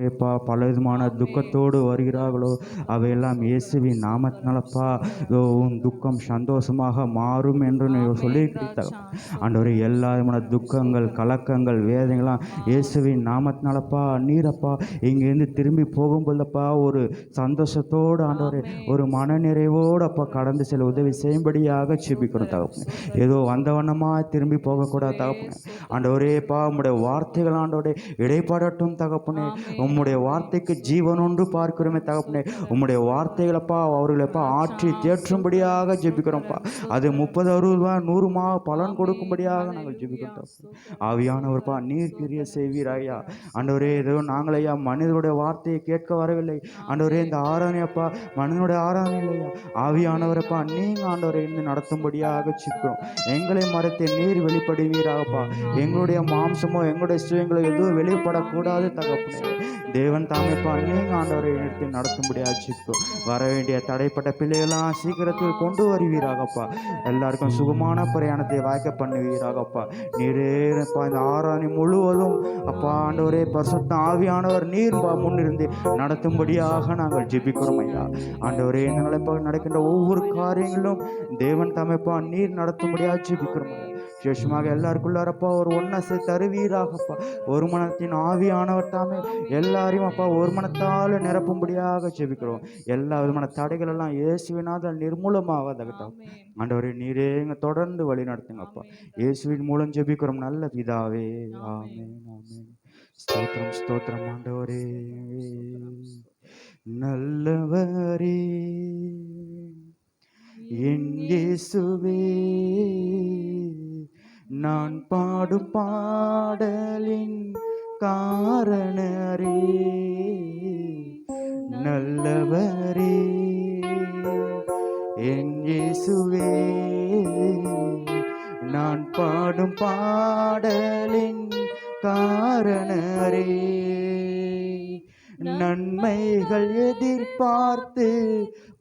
ஏப்பா பல விதமான துக்கத்தோடு வருகிறார்களோ அவையெல்லாம் இயேசுவின் நாமத்தினாலப்பா உன் துக்கம் சந்தோஷமாக மாறும் என்று நீ சொல்லியிருக்கிறீர்கள் ஆண்டவரே. எல்லா விதமான துக்கங்கள் கலக்கங்கள் வேதனைகள்லாம் இயேசுவின் நாமத்தினாலப்பா நீரப்பா இங்கேருந்து திரும்பி போகும்போதப்பா ஒரு சந்தோஷத்தோடு ஆண்டவரே ஒரு மனநிறைவோடு அப்பா கடந்து செல்ல உதவி செய்யும்படியாக செபிக்கிறோம் தகப்பனே. ஏதோ வந்த வண்ணமாக திரும்பி போகக்கூடாது தகப்பனே. ஆண்டவரேப்பா உம்முடைய வார்த்தைகள் ஆண்டவரே இடைப்படட்டும் தகப்பனே. உம்முடைய வார்த்தைக்கு ஜீவன் ஒன்று பார்க்கிறோமே தகப்பனே. உம்முடைய வார்த்தைகளப்பா அவர்களப்பா ஆற்றி தேற்றும்படியாக ஜெபிக்கிறோம்ப்பா. அது 30 60 100 பலன் கொடுக்கும்படியாக நாங்கள் ஜெபிக்கிறோம். ஆவியானவர்ப்பா நீர் கிரிய செய்வீராயா ஆண்டவரே. ஏதோ நாங்களையா மனிதனுடைய வார்த்தையை கேட்க வரவில்லை ஆண்டவரே. இந்த ஆராதனையப்பா மனிதனுடைய ஆராதனை இல்லையா. ஆவியானவரப்பா நீங்க ஆண்டவரை இருந்து நடத்தும்படியாக ஜெபிக்கிறோம். எங்களை மறைத்து நீர் வெளிப்படுவீராகப்பா. எங்களுடைய மாம்சமோ எங்களுடைய சுயங்களோ எதுவும் வெளிப்படக்கூடாது தகப்பனே. தேவன் தாமேப்பா நீங்க ஆண்டவரை எடுத்து நடத்தும்படியாக ஜெபிக்கிறோம். வர வேண்டிய தடைப்பட்ட பிள்ளைகளாம் சீக்கிரத்தில் கொண்டு வருவீராகப்பா. எல்லாருக்கும் சுகமான பிரயாணத்தை வாய்க்க பண்ணுவீராகப்பா. நீரேப்பா இந்த ஆராதனை முழுவதும் அப்பா ஆண்டவரே பரிசுத்த ஆவியானவர் நீர் முன்னிருந்து நடத்தும்படியாக நாங்கள் ஜெபிக்கிறோம் ஐயா. ஆண்டவரே இந்த நிலைப்பாக நடக்கின்ற ஒவ்வொரு காரியங்களும் தேவன் தாமேப்பா நீர் நடத்தும்படியாக ஜெபிக்கிறோம் ஐயா. விசேஷமாக எல்லாருக்குள்ளாரப்பா ஒரு ஒன்னசை தருவீராகப்பா. ஒரு மனத்தின் ஆவியானவர் தாமே எல்லாரையும் அப்பா ஒரு மனத்தால் நிரப்பும்படியாக ஜெபிக்கிறோம். எல்லா விதமான தடைகள் எல்லாம் இயேசுவினால் நிர்மூலமாவதாகட்டும் ஆண்டவரே. நீரே எங்க தொடர்ந்து வழி நடத்துங்கப்பா. இயேசுவின் மூலம் ஜெபிக்கிறோம் நல்ல பிதாவே. ஆமென் ஆமென். ஸ்தோத்திரம் ஸ்தோத்திரம் ஆண்டவரே. நல்லவரே என் இயேசுவே, நான் பாடும் பாடலின் காரணரே. நல்லவரே என் இயேசுவே, நான் பாடும் பாடலின் காரணரே. நன்மைகள் எதிர்பார்த்து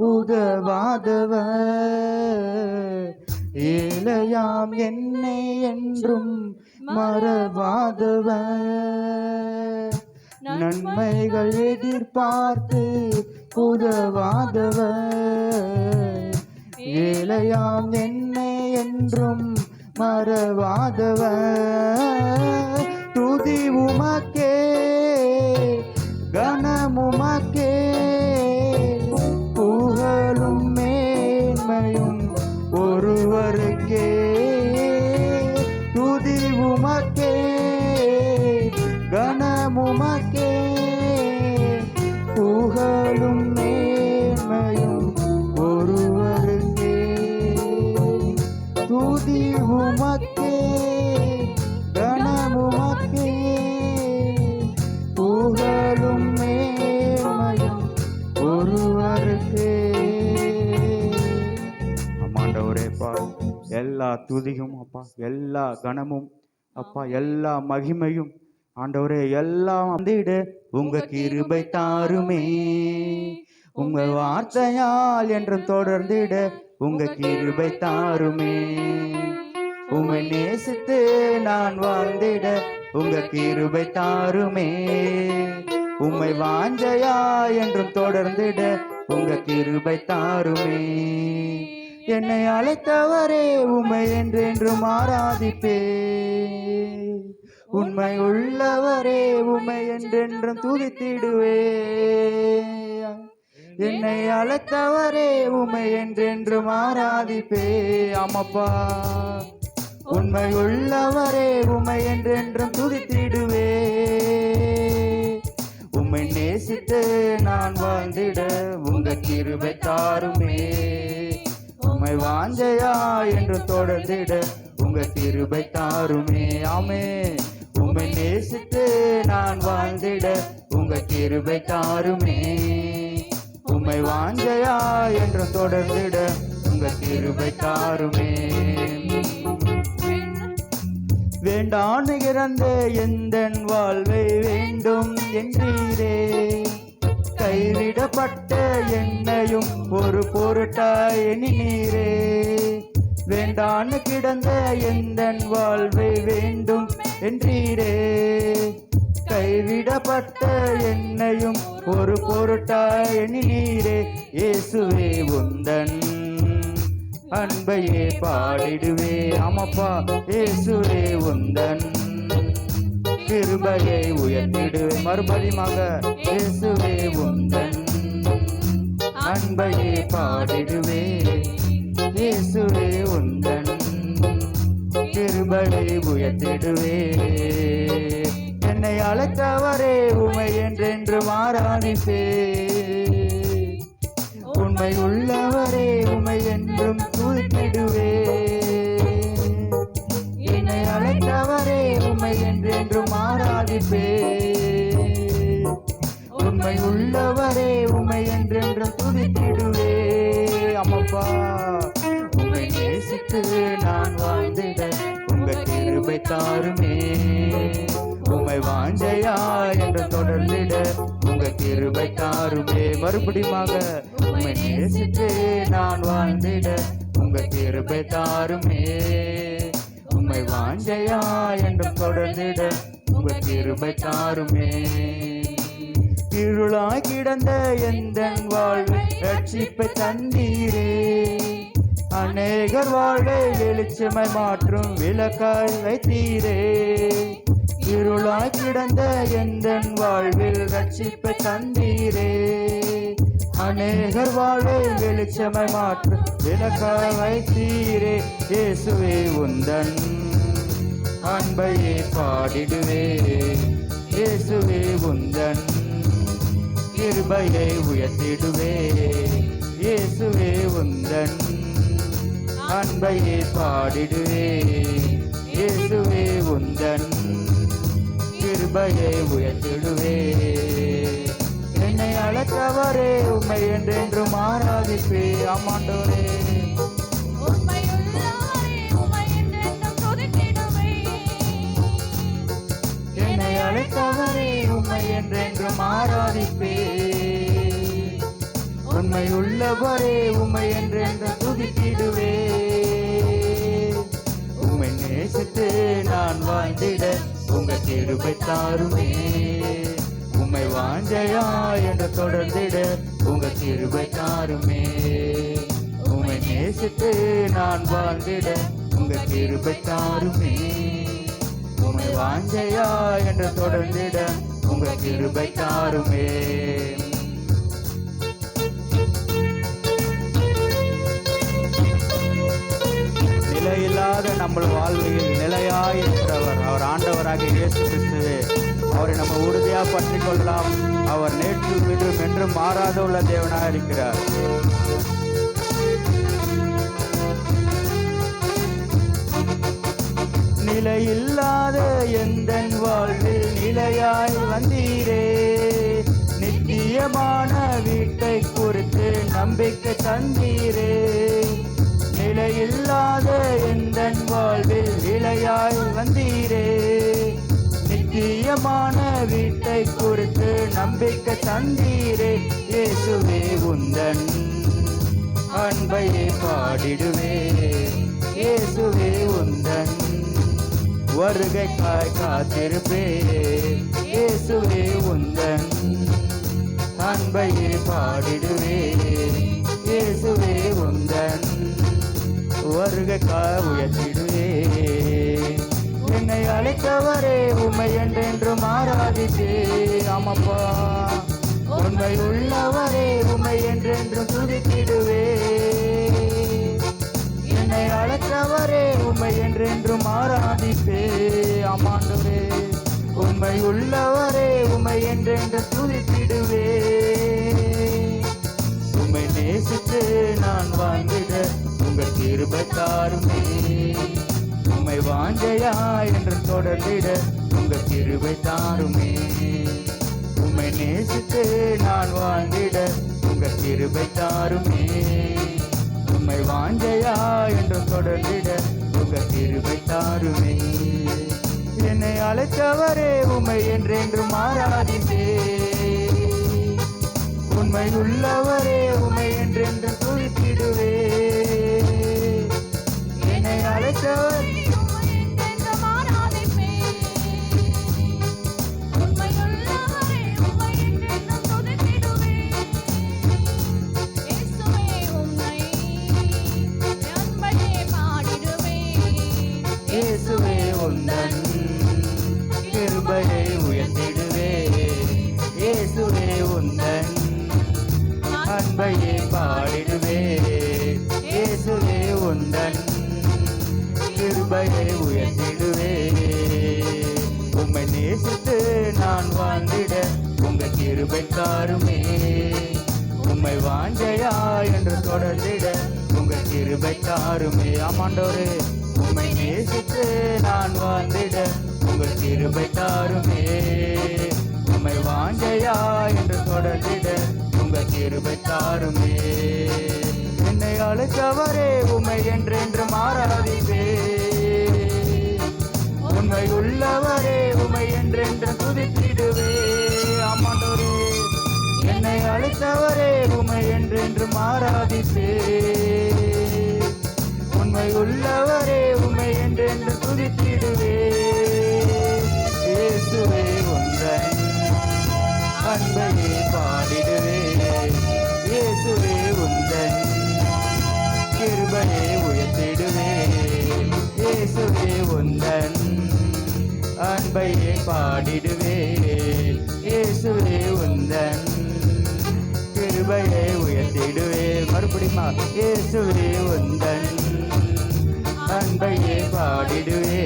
உதவாதவர், ஏழையாம் என்னை என்றும் மறவாதவர். நன்மைகள் எதிர்பார்த்து உதவாதவர், ஏழையாம் என்னை என்றும் மறவாதவர். துதி உமக்கே கனமுமக்கே, புகழும் மேன்மையும் ஒருவருக்கே. துதி உமக்கே கனமுமக்கே, புகழும் மேன்மையும் ஒருவருக்கே. துதி உமக்கே கனமுமக்கே, புகழும் மேன்மையும் ஒருவருக்கே. ஆமாண்டவரேப்பா எல்லா துதியும் அப்பா, எல்லா கனமும் அப்பா, எல்லா மகிமையும் ஆண்டவரே எல்லாம் வந்திட உங்க கிருபை தாருமே. உங்க வார்த்தையால் என்றும் தொடர்ந்திட உங்க கிருபை தாருமே. உம்மை நேசித்து நான் வாழ்ந்திட உங்க கிருபை தாருமே. உம்மை வாஞ்சையா என்றும் தொடர்ந்திட உங்க கிருபை தாருமே. என்னை அழைத்தவரே உம்மை என்றென்றும் ஆராதிப்பே. உண்மை உள்ளவரே உம்மை என்றென்றும் துதித்திடுவே. என்னை அழைத்தவரே உம்மை என்றென்றும் ஆராதிப்பே. ஆமப்பா உண்மை உள்ளவரே உம்மை என்றென்றும் துதித்திடுவே. உம்மை நேசித்து நான் வாழ்ந்திட உங்க கிருபை தாருமே. உம்மை வாஞ்சையா என்று தொடர்ந்திட உங்க கிருபை தாருமே. ஆமே உம்மை நேசித்து நான் வாழ்ந்திட உங்க கிருபை தாருமே. உம்மை வாஞ்சையா என்று தொடர்ந்திட உங்க கிருபை தாருமே. வேண்டான்னு இறந்த எந்தன் வாழ்வை வேண்டும் என்றீரே. கைவிடப்பட்ட என்னையும் ஒரு பொருட்டாய் எண்ணினீரே. வேண்டான்னு கிடந்த எந்தன் வாழ்வை வேண்டும் என்றீரே. கைவிடப்பட்ட என்னையும் ஒரு பொருட்டாய் எண்ணினீரே. இயேசுவே உந்தன் அன்பையே பாடிடுவே. ஆமாப்பா, இயேசுவே உந்தன் கிருபையை உயர்த்திடுவே. மறுபடியுமாக, இயேசுவே உந்தன் அன்பையே பாடிடுவே. இயேசுவே உந்தன் கிருபையை உயர்த்திடுவே. என்னை அழைத்தவரே உமை என்றென்று ஆராதிப்பே. உண்மை உள்ளவரே உமை என்றும் துதித்திடுவே. என்னை அழைத்தவரே உமை என்றென்றும் ஆராதிப்பே. உண்மை உள்ளவரே உமை என்றென்றும் துதித்திடுவே. அம்மப்பா, உம்மை நேசித்து நான் வாழ்ந்திட உங்க கிருபை தாருமே. உம்மை வாஞ்சையா என்று தொடர்ந்திட உங்க கிருபை தாருமே. மறுபடியுமாக, உம்மை நேசித்து நான் வாழ்ந்திட உங்க கிருபை தாருமே. உம்மை வாஞ்சையா என்று தொடர்ந்திட உங்க கிருபை தாருமே. இருளாய் கிடந்த எந்தன் வாழ்வை ரட்சிப்பை தந்தீரே. அநேகர் வாழ்வை வெளிச்சமாய் மாற்றும் விளக்காய் வைத்தீரே. இருளாய் கிடந்த எந்தன் வாழ்வில் ரட்சிப்பை தந்தீரே. அநேகர் வாழ்வை வெளிச்சமாய் மாற்றும் விளக்காய் வைத்தீரே. இயேசுவே உந்தன் அன்பையே பாடிடுவே. இயேசுவே உந்தன் கிருபையை உயர்த்திடுவே. இயேசுவே உந்தன் அன்பையே பாடிடுவே. இயேசுவே உந்தன் கிருபையை உயர்த்திடுவே. என்னை அழைத்தவரே உம்மை என்றென்றும் ஆராதிப்பே. ஆமாண்டவரே, என்னை அழைத்தவரே உம்மை என்றென்றும் ஆராதிப்பே. உண்மை உள்ளவரே உம்மை என்றென்றும் துதித்திடுவே. உம்மை நேசித்து நான் வாழ்ந்திட உங்க கிருபை தாருமே. உம்மை வாஞ்சையா என்று தொடர்ந்திட உங்க கிருபை தாருமே. உம்மை நேசித்து நான் வாழ்ந்திட உங்க கிருபை தாருமே. உம்மை வாஞ்சையா என்று தொடர்ந்திட உங்க கிருபை தாருமே. நிலையில்லாத நம்ம வாழ்வில் நிலையாய் இருக்கிறவர் அவர் ஆண்டவராகிய இயேசு கிறிஸ்துவே. அவரை நம்ம உறுதியாக பற்றி கொள்ளலாம். அவர் நேற்று இன்றும் என்றும் மாறாத உள்ள தேவனாக இருக்கிறார். நிலையில்லாத எந்தன் வாழ்வில் நிலையாய் வந்தீரே. நித்தியமான வீட்டை குறித்து நம்பிக்கை தந்தீரே. நிலையில்லாத எந்தன் வாழ்வில் நிலையாய் வந்தீரே. நித்தியமான வீட்டை குறித்து நம்பிக்கை தந்தீரே. இயேசுவே உந்தன் அன்பையே பாடிடுவே. இயேசுவே உந்தன் வருகைக்காய் காத்திருப்பே. இயேசுவே உந்தன் அன்பையே பாடிடுவே. இயேசுவே உந்தன் வருகைக்காய் உயர்த்திடுவே. என்னை அழைத்தவரே உம்மை என்றென்றும் ஆராதிப்பே. ஆமாப்பா, உண்மை உள்ளவரே உம்மை என்றென்றும் துதித்திடுவே. என்னை அழைத்தவரே உம்மை என்றென்றும் ஆராதிப்பே. ஆமாண்டவரே, உண்மை உள்ளவரே உம்மை என்றென்று துதித்திடுவே. உம்மை நேசித்து நான் வாழ்ந்திட உங்கள் கிருபை தாருமே. உம்மை வாஞ்சையா என்று தொடர்ந்திட உங்கள் கிருபை தாருமே. உம்மை நேசித்து நான் வாழ்ந்திட உங்கள் கிருபை தாருமே. உம்மை வாஞ்சையா என்று தொடர்ந்திட உங்கள் கிருபை தாருமே. என்னை அழைத்தவரே உம்மை என்றென்றும் ஆராதிப்பே. உண்மை உள்ளவரே உம்மை என்றென்று துதித்திடுவே. என்னை அழைத்தவர் உம்மை நேசித்து நான் வாழ்ந்திட உங்க கிருபை தாருமே. உம்மை வாஞ்சையா என்று தொடர்ந்திட உங்க கிருபை தாருமே. ஆமாண்டவரே, உம்மை நேசித்து நான் வாழ்ந்திட உங்கள் கிருபை தாருமே. உம்மை வாஞ்சையா என்று தொடர்ந்திட உங்க கிருபை தாருமே. என்னை அழைத்தவரே உம்மை என்றென்று ஆராதிப்பே. உண்மை உள்ளவரே உம்மை என்றென்று துதித்திடுவே. ஆமாண்டவரே, என்னை அழைத்தவரே உம்மை என்றென்று ஆராதிப்பே. உண்மை உள்ளவரே உம்மை என்றென்று துதித்திடுவே. இயேசுவே உந்தன் அன்பையே பாடிடுவே. இயேசுவே உந்தன் கிருபையை உயர்த்திடுவே. இயேசுவே உந்தன் அன்பையே பாடிடுவே. இயேசுவே உந்தன் கிருபையை உயர்த்திடுவே. மறுபடியுமா, இயேசுவே உந்தன் அன்பையே பாடிடுவே.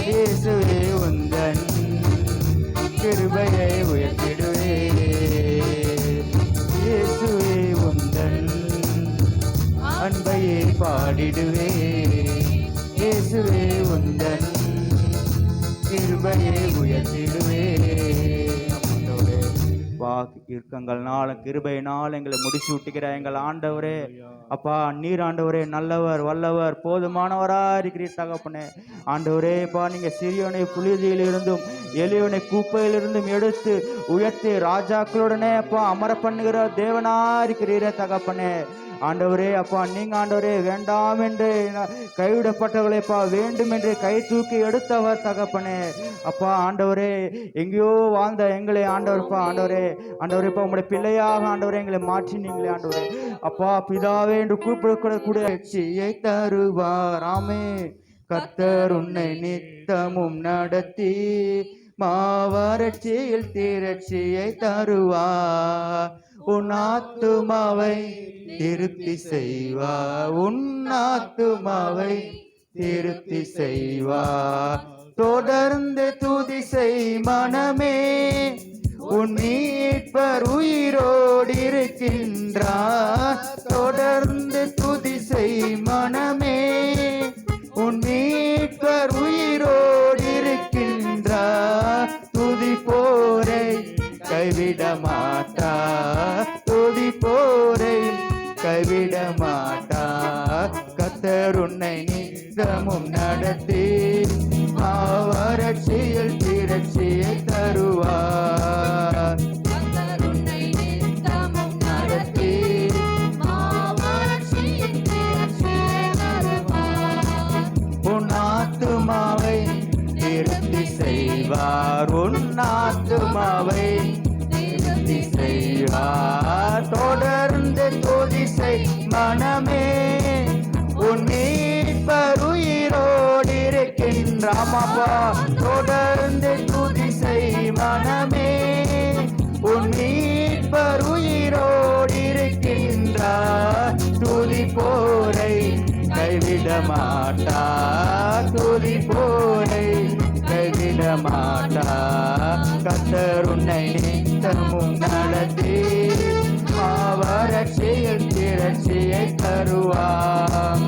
இயேசுவே உந்தன் கிருபையை உயர்த்திடுவே. இயேசுவே உந்தன் அன்பையே பாடிடுவே. இயேசுவே உந்தன் கிருபையை உயர்த்திடுவே. இருக்கங்கள்னாலும் கிருபையினால் எங்களை முடிச்சு விட்டுக்கிற எங்கள் ஆண்டவரே, அப்பா நீர் ஆண்டவரே நல்லவர் வல்லவர் போதுமானவரா இருக்கிறீர் தகப்பனே. ஆண்டவரே அப்பா, நீங்க சிறியவனை புழுதியிலிருந்தும் எளியவனை கூப்பையிலிருந்தும் எடுத்து உயர்த்தி ராஜாக்களுடனே அப்பா அமர பண்ணுகிற தேவனா இருக்கிறீரே தகப்பனே. ஆண்டவரே அப்பா, நீங்க ஆண்டவரே வேண்டாம் என்று கைவிடப்பட்டவர்களைப்பா வேண்டும் என்று கை தூக்கி எடுத்தவர் தகப்பனே. அப்பா ஆண்டவரே, எங்கேயோ வாழ்ந்த எங்களை ஆண்டவர்ப்பா ஆண்டவரே இப்ப உங்களுடைய பிள்ளையாக ஆண்டவரே எங்களை மாற்றினீங்களே ஆண்டவரே. அப்பா பிதாவே என்று கூப்பிடக்கூட ரட்சியை தருவார். ஆமே, கர்த்தர் உன்னை நித்தமும் நடத்தி மாவரட்சியில் திரட்சியை தருவார். உன் ஆத்துமாவை திருப்தி செய்வார். உன் ஆத்துமாவை திருப்தி செய்வார். தொடர்ந்து துதி செய் மனமே, உன் மீட்பர் உயிரோடு இருக்கின்றார். தொடர்ந்து துதி செய் மனமே, உன் மீட்பர் உயிரோடு இருக்கின்றார். துதி போரை கைவிட மாட்டா. துதி போரை கைவிட மாட்டா. கர்த்தர் உன்னை நித்தமும் நடத்தி மாவரட்சியில் திரட்சியை தருவார். நடத்தி உன் ஆத்துமாவை திருப்தி செய்வார். உன் ஆத்துமாவை திருப்தி செய்வார். தொடர்ந்து துதி செய் மனமே, உன் மீட்பர் உயிரோடு இருக்கின்றாமப்பா. தொடர்ந்து துதி செய் மனமே, உன் மீட்பர் உயிரோடு இருக்கின்றார். துதி போரை கைவிட மாட்டா. துதி போரை கைவிட மாட்டா. கர்த்தர் உன்னை நித்தமும் நடத்தி மாவரட்சியில் திரட்சியை தருவார்.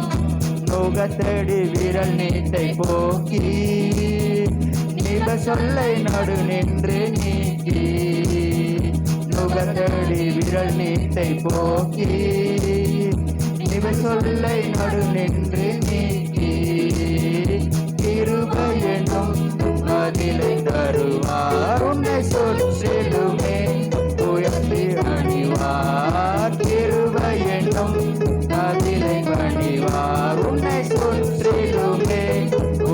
நோகத்தடி விரல் நீட்டை போக்கி நிப சொல்லை நடு நின்று நீக்கி. நோகத்தடி விரல் நீட்டை போக்கி நிப சொல்லை நடு நின்று நீக்கி. கிருபை என்னும் பதிலை தருவார். உன்னை சொற்றிலுமே உயர்த்தி அணிவார். கிருபை என்னும் பதிலை பணிவார். உன்னை சொற்றிலுமே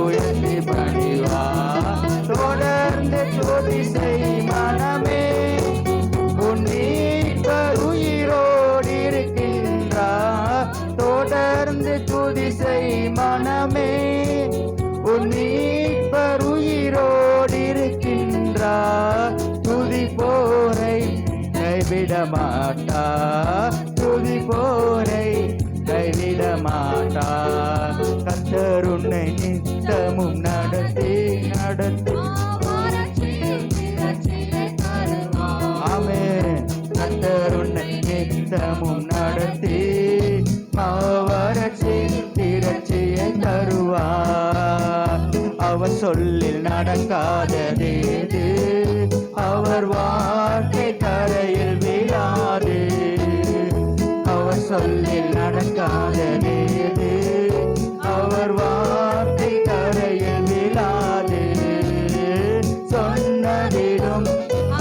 உயர்த்தி பணிவார். தொடர்ந்து துதி செய் மனமே, உன் மீட்பர் உயிரோடு இருக்கின்றார். தொடர்ந்து துதி செய் மனமே, உன் மீட்பர் உயிரோடு இருக்கின்றார். துதி போரை கைவிட மாட்டா. துதி போரை கைவிட மாட்டா. கர்த்தர் உன்னை நித்தமும் நடத்தி சொல்லில் நடக்காததேது, அவர் வார்த்தை தரையில் விழாது. அவர் சொல்லில் நடக்காததேது, அவர் வார்த்தை தரையில் விழாது. சொன்னதிலும்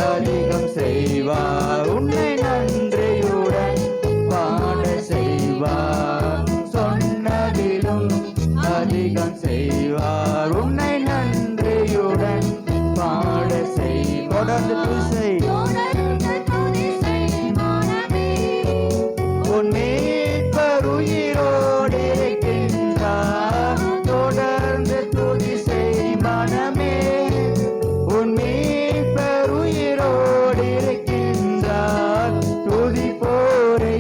அதிகம் செய்வார், உன்னை நன்றியுடன் பாட செய்வார். சொன்னதிலும் அதிகம் செய்வார், உன்னை நன்றியுடன் பாட செய்வார். தொடர்ந்து துதி செய், உன் மீட்பர் உயிரோடு இருக்கின்றார். தொடர்ந்து துதி செய் மனமே, உன் மீட்பர் உயிரோடு இருக்கின்றார். துதிப்போரை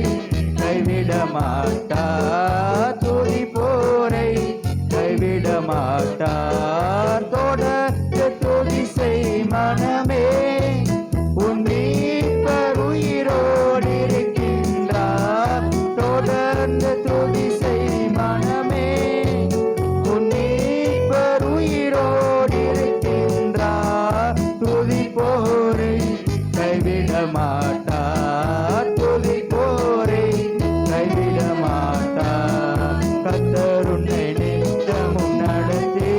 கைவிட மாட்டார், துதிப்போரை கைவிட மாட்டார். தொடர்ந்து துதி செய் மனமே, உன் மீட்பர் உயிரோடு இருக்கின்றார். தொடர்ந்து துதி செய் மனமே, உன் மீட்பர் உயிரோடு இருக்கின்றார். துதிப்போரை கைவிட மாட்டார், துதிப்போரை கைவிட மாட்டார். கர்த்தர் உன்னை நித்தமும் நடத்தி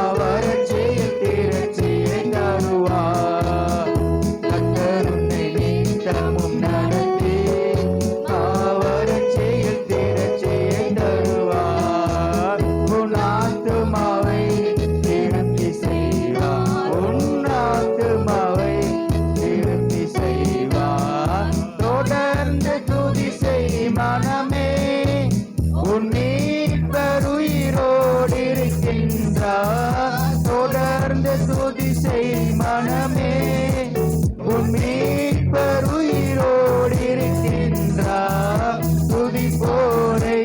அவரட்சியில் திரட்சியை தருவார். கர்த்தர் உன்னை நித்தமும் நடத்தி அவரட்சியில் திரட்சியை தருவார். உன் ஆத்துமாவை திருப்தி செய்வார், உன் ஆத்துமாவை திருப்தி செய்வார். தொடர்ந்து துதி செய் மனமே, உன் மீட்பர் உயிரோடு இருக்கின்றார். தொடர்ந்து துதி செய் மனமே, உன் மீட்பர் உயிரோடு இருக்கின்றார். துதிப்போரை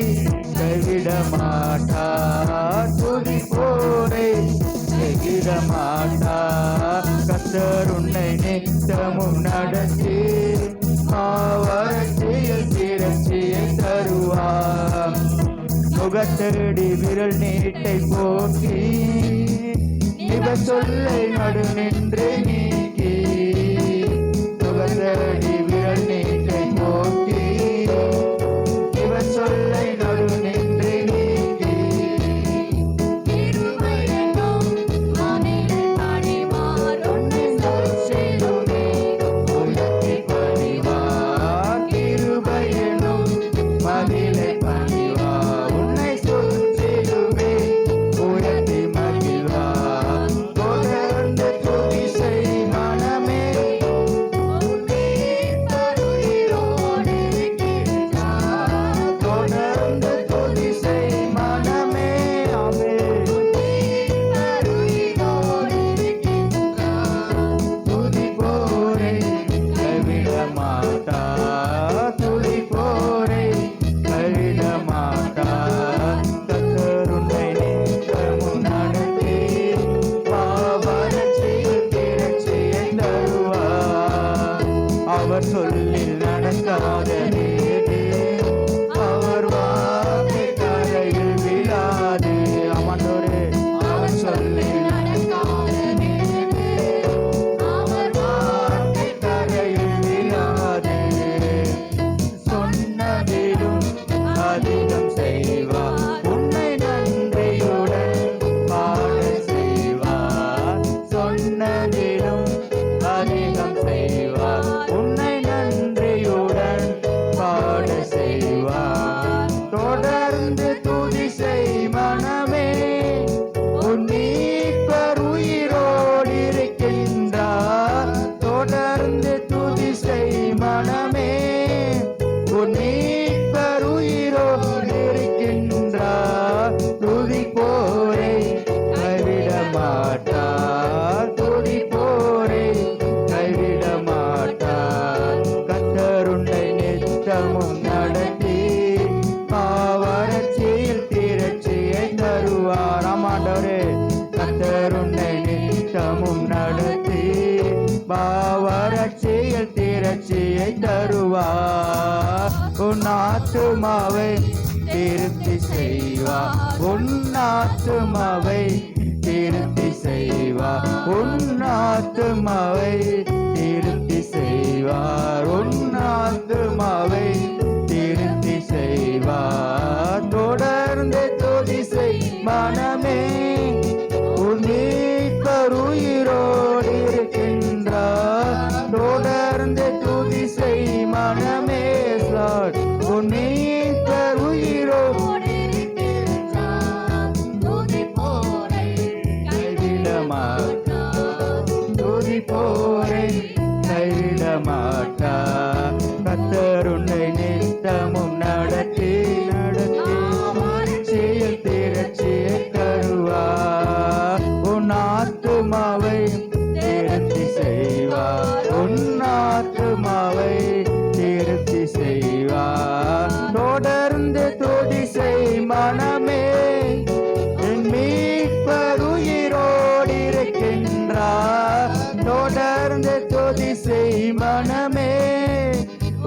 கைவிட மாட்டார், துதிப்போரை கைவிட மாட்டார். கர்த்தர் உன்னை நித்தமும் நடத்தி அவரட்சியில் திரட்சியை தருவார். முகத்தடி விரல் நீட்டை போக்கி இவர் சொல்லை நடு நின்று நீக்கி. முகத்தடி விரல் நீட்டை போக்கி இவர் சொல்லை நடு நின்று நீக்கி. செய்துமே உயர்த்தி பணிவார், கிருபையெனும் மதிலை பணிவார். உன்னை செய்துமே உயர்த்தி மகிழ்வார். தொடர்ந்து துதி செய் மனமே, தொடர்ந்து துதி செய் மனமே. துதிப்போரை கைவிட மாட்டார், துதிப்போரை கைவிட மாட்டார். கர்த்தர் உன்னை நித்தமும் நடத்தி அவரட்சியில் திரட்சியை தருவார். அவர் சொல்லில் நடக்காததேது, அவர் வார்த்தை தரையில் விழாது. ஆமாண்டவரே, அவர் சொல்லில் அவர் வார்த்தை தரையில் விழாது. சொன்னதிலும் அதிகம் செய்வார், உன்னை நன்றியுடன் பாட செய்வார். சொன்னதிலும் அதிகம் செய்வார், உன்னை நன்றியுடன் பாட செய்வார். தொடர்ந்து துதி செய் மனமே, உன் மீட்பர் உயிரோடு இருக்கின்றார். தொடர்ந்து துதி செய் மனமே, உன் மீட்பர் உயிரோடு இருக்கின்றார். துதிப்போரை கைவிட மாட்டார், துதிப்போரை கைவிட மாட்டார். கர்த்தர் உன்னை நித்தமும் நடத்தி அவரட்சியில் திரட்சியை தருவார். ஆமாண்டவரே, கர்த்தர் உன்னை நித்தமும் நடத்தி அவரட்சியில் திரட்சியை தருவார். உன் ஆத்துமாவை திருப்தி செய்வார், உன் ஆத்துமாவை உன் ஆத்துமாவை திருப்தி செய்வார். உன் ஆத்துமாவை திருப்தி செய்வார். தொடர்ந்து துதி செய் மனமே, உன் மீட்பர் உயிரோடு இருக்கின்றார். தொடர்ந்து துதி செய் மனமே, உன் மீட்பர் உயிரோடு இருக்கின்றார். துதி போரை கைவிட மாட்டார். துதி போரை கைவிட மாட்டார். கர்த்தர் உன்னை நித்தமும் நடத்தி செயல் திரட்சியை தருவார். உன் ஆத்துமாவை திருப்தி செய்வார். உன் ஆத்துமாவை திருப்தி செய்வார். தொடர்ந்து துதி செய் மனமே, என் மீட்பர் உயிரோடு இருக்கின்றார். தொடர்ந்து துதி செய் மனமே,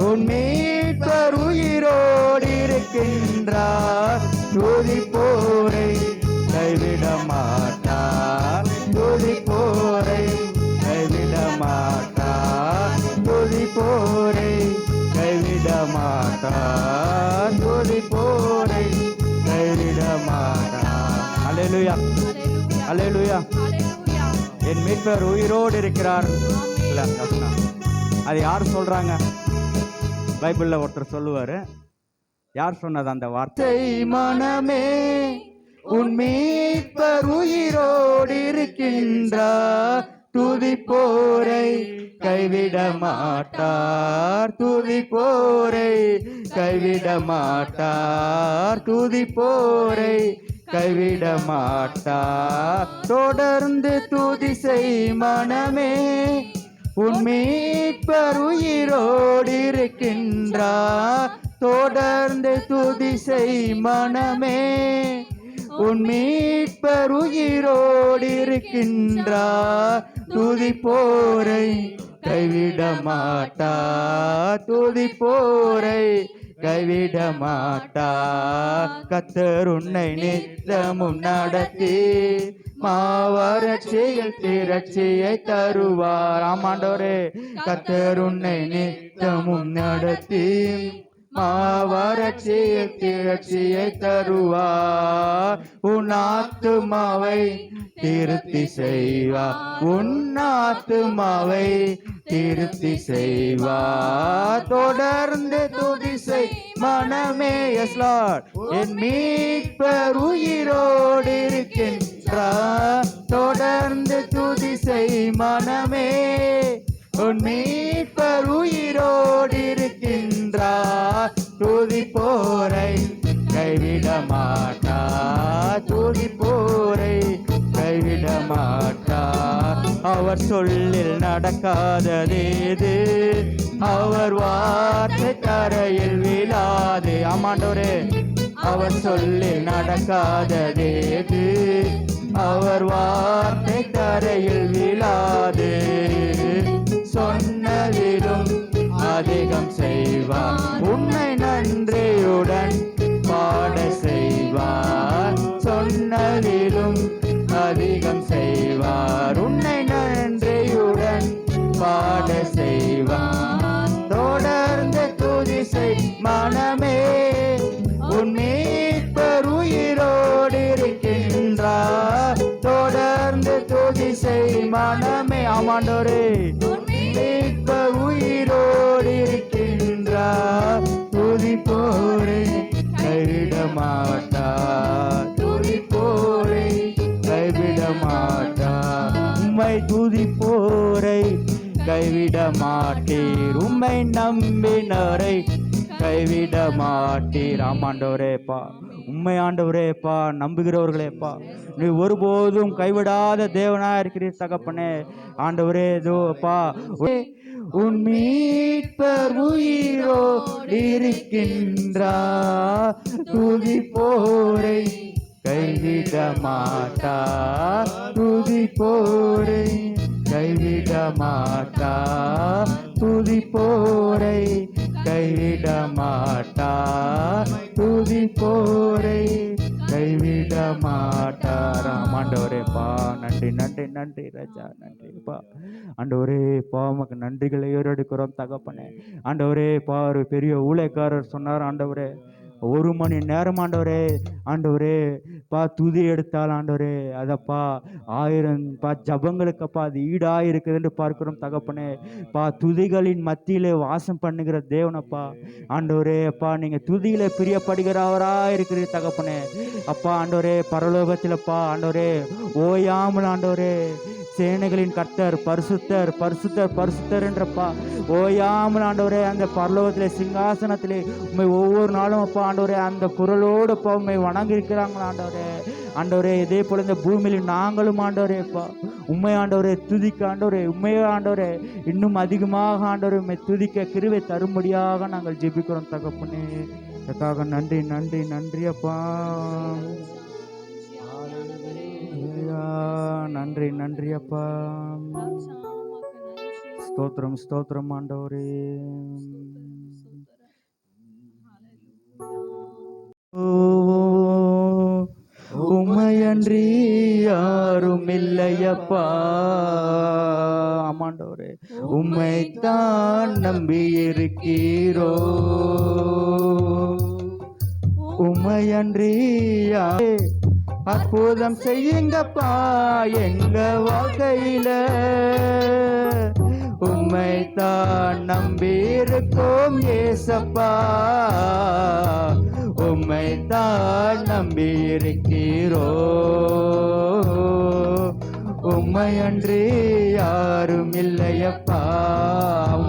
உன் மீட்பர் உயிரோடு இருக்கின்றார். துதி போரை கைவிட மாட்டார். துதி போரை கைவிட மாட்டார். துதி போரை கைவிட மாட்டார். துதி போரை கைவிட மாட்டார். அல்லேலூயா, அல்லேலூயா. என் மீட்பர் உயிரோடு இருக்கிறார். அது யார் சொல்றாங்க? பைபிள்ல ஒருத்தர் சொல்லுவாரு. யார் சொன்னது அந்த வார்த்தை? மனமே, உன் மீட்பர் உயிரோடு இருக்கின்றார். துதி போரை கைவிட மாட்டார். துதி போரை கைவிட மாட்டார். துதி போரை கைவிட மாட்டார். தொடர்ந்து துதி செய் மனமே, உன் மீட்பர் உயிரோடு இருக்கின்றார். தொடர்ந்து துதி செய் மனமே, உன் மீட்பர் உயிரோடு இருக்கின்றார். துதி போரை கைவிட மாட்டார். துதி போரை கைவிட மாட்டார். கர்த்தர் உன்னை நித்தமும் நடத்தி மாவரட்சியில் திரட்சியை தருவார். ஆமாண்டவரே, கர்த்தர் உன்னை நித்தமும் நடத்தி மாவரட்சியில் திரட்சியை தருவார். உன் ஆத்துமாவை திருப்தி செய்வார். உன் ஆத்துமாவை திருப்தி செய்வார். தொடர்ந்து துதி செய் மனமே, எஸ் லார்ட், என் மீட்பர் உயிரோடு இருக்கின்றார். தொடர்ந்து துதி செய் மனமே, உன் மீட்பர் உயிரோடு இருக்கின்றார். துதி போரை கைவிட மாட்டார். துதி போரை கைவிட மாட்டார். அவர் சொல்லில் நடக்காததேது, அவர் வார்த்தை தரையில் விழாது. ஆமாண்டவரே, அவர் சொல்லில் நடக்காததேது, அவர் வார்த்தை தரையில் விழாது. சொன்னதிலும் அதிகம் செய்வார். உன்னை நன்றியுடன் பாட செய்வார். சொன்னதிலும் அதிகம் செய்வார். உன்னை நன்றியுடன் பாட செய்வார். தொடர்ந்து துதி செய் மனமே, உன் மீட்பர் உயிரோடு இருக்கின்றார். தொடர்ந்து துதி செய் மனமே. ஆமாண்டோரே, மீட்பர் உயிரோடு இருக்கின்றார். துதி போரை கைவிட மாட்டார். துதி போரை கைவிட மாட்டார். உம்மை துதி போரை கைவிட மாட்டீர். உம்மை நம்பினரை கைவிட மாட்டீர். ஆமாண்டவரேப்பா, உண்மை ஆண்டவரேப்பா, நம்புகிறவர்களேப்பா, நீ ஒருபோதும் கைவிடாத தேவனா இருக்கிறீர் தகப்பனே. ஆண்டவரே, இதோப்பா, உன் மீட்பர் உயிரோடு இருக்கின்றார். துதி போரை கைவிட மாட்டார். துதி போரை கைவிட மாட்டார். துதி போரை கைவிட மாட்டார். துதி போரை கைவிட மாட்டாராம். ஆண்டவரே பா நன்றி நன்றி நன்றி ராஜா, நன்றிப்பா ஆண்டவரே. பா உமக்கு நன்றிகளை ஏறெடுக்கிறோம் தகப்பனே. ஆண்டவரே பா ஒரு பெரிய ஊழியக்காரர் சொன்னார் ஆண்டவரே, 1 மணி நேரம் ஆண்டவரே, ஆண்டவரே பா துதி எடுத்தால் ஆண்டவரே அதப்பா 1000 பா ஜபங்களுக்கப்பா அது ஈடா இருக்குது என்று பார்க்கிறோம் தகப்பனே. பா துதிகளின் மத்தியிலே வாசம் பண்ணுகிற தேவனப்பா ஆண்டவரே. அப்பா நீங்க துதியில பிரியப்படுகிறவரா இருக்கிறீர் தகப்பனே. அப்பா ஆண்டவரே பரலோகத்திலப்பா ஆண்டவரே ஓயாமல் ஆண்டவரே சேனைகளின் கர்த்தர் பரிசுத்தர் பரிசுத்தர் பரிசுத்தர் என்றப்பா ஓயாமல் ஆண்டவரே அந்த பரலோகத்திலே சிங்காசனத்திலே உண்மை ஒவ்வொரு நாளும் அப்பா ஆண்டவரே அந்த குரலோடு அப்பா உண்மை வணங்கி இருக்கிறாங்களா ஆண்டவரே. ஆண்டவரே இதே போல இந்த பூமியில் நாங்களும் ஆண்டவரே அப்பா உண்மை ஆண்டவரே துதிக்க ஆண்டவரே உண்மையே ஆண்டவரே இன்னும் அதிகமாக ஆண்டவரே உண்மை துதிக்க கிருபை தரும்படியாக நாங்கள் ஜெபிக்கிறோம் தகப்பனே. அதுக்காக நன்றி நன்றி நன்றி அப்பா. நன்றி நன்றி அப்பா. ஸ்தோத்திரம் ஸ்தோத்திரம் ஆண்டவரே. உம்மையன்றி யாரும் இல்லையப்பா. ஆமாண்டவரே உம்மைத்தான் நம்பி இருக்கிறோ. உம்மையன்றி அற்புதம் செய்யுங்கப்பா எங்க வாழ்க்கையில. உம்மைத்தான் நம்பி இருக்கோம் ஏசப்பா. உம்மைத்தான் நம்பி இருக்கிறோ. உம்மையன்றி யாரும் இல்லையப்பா.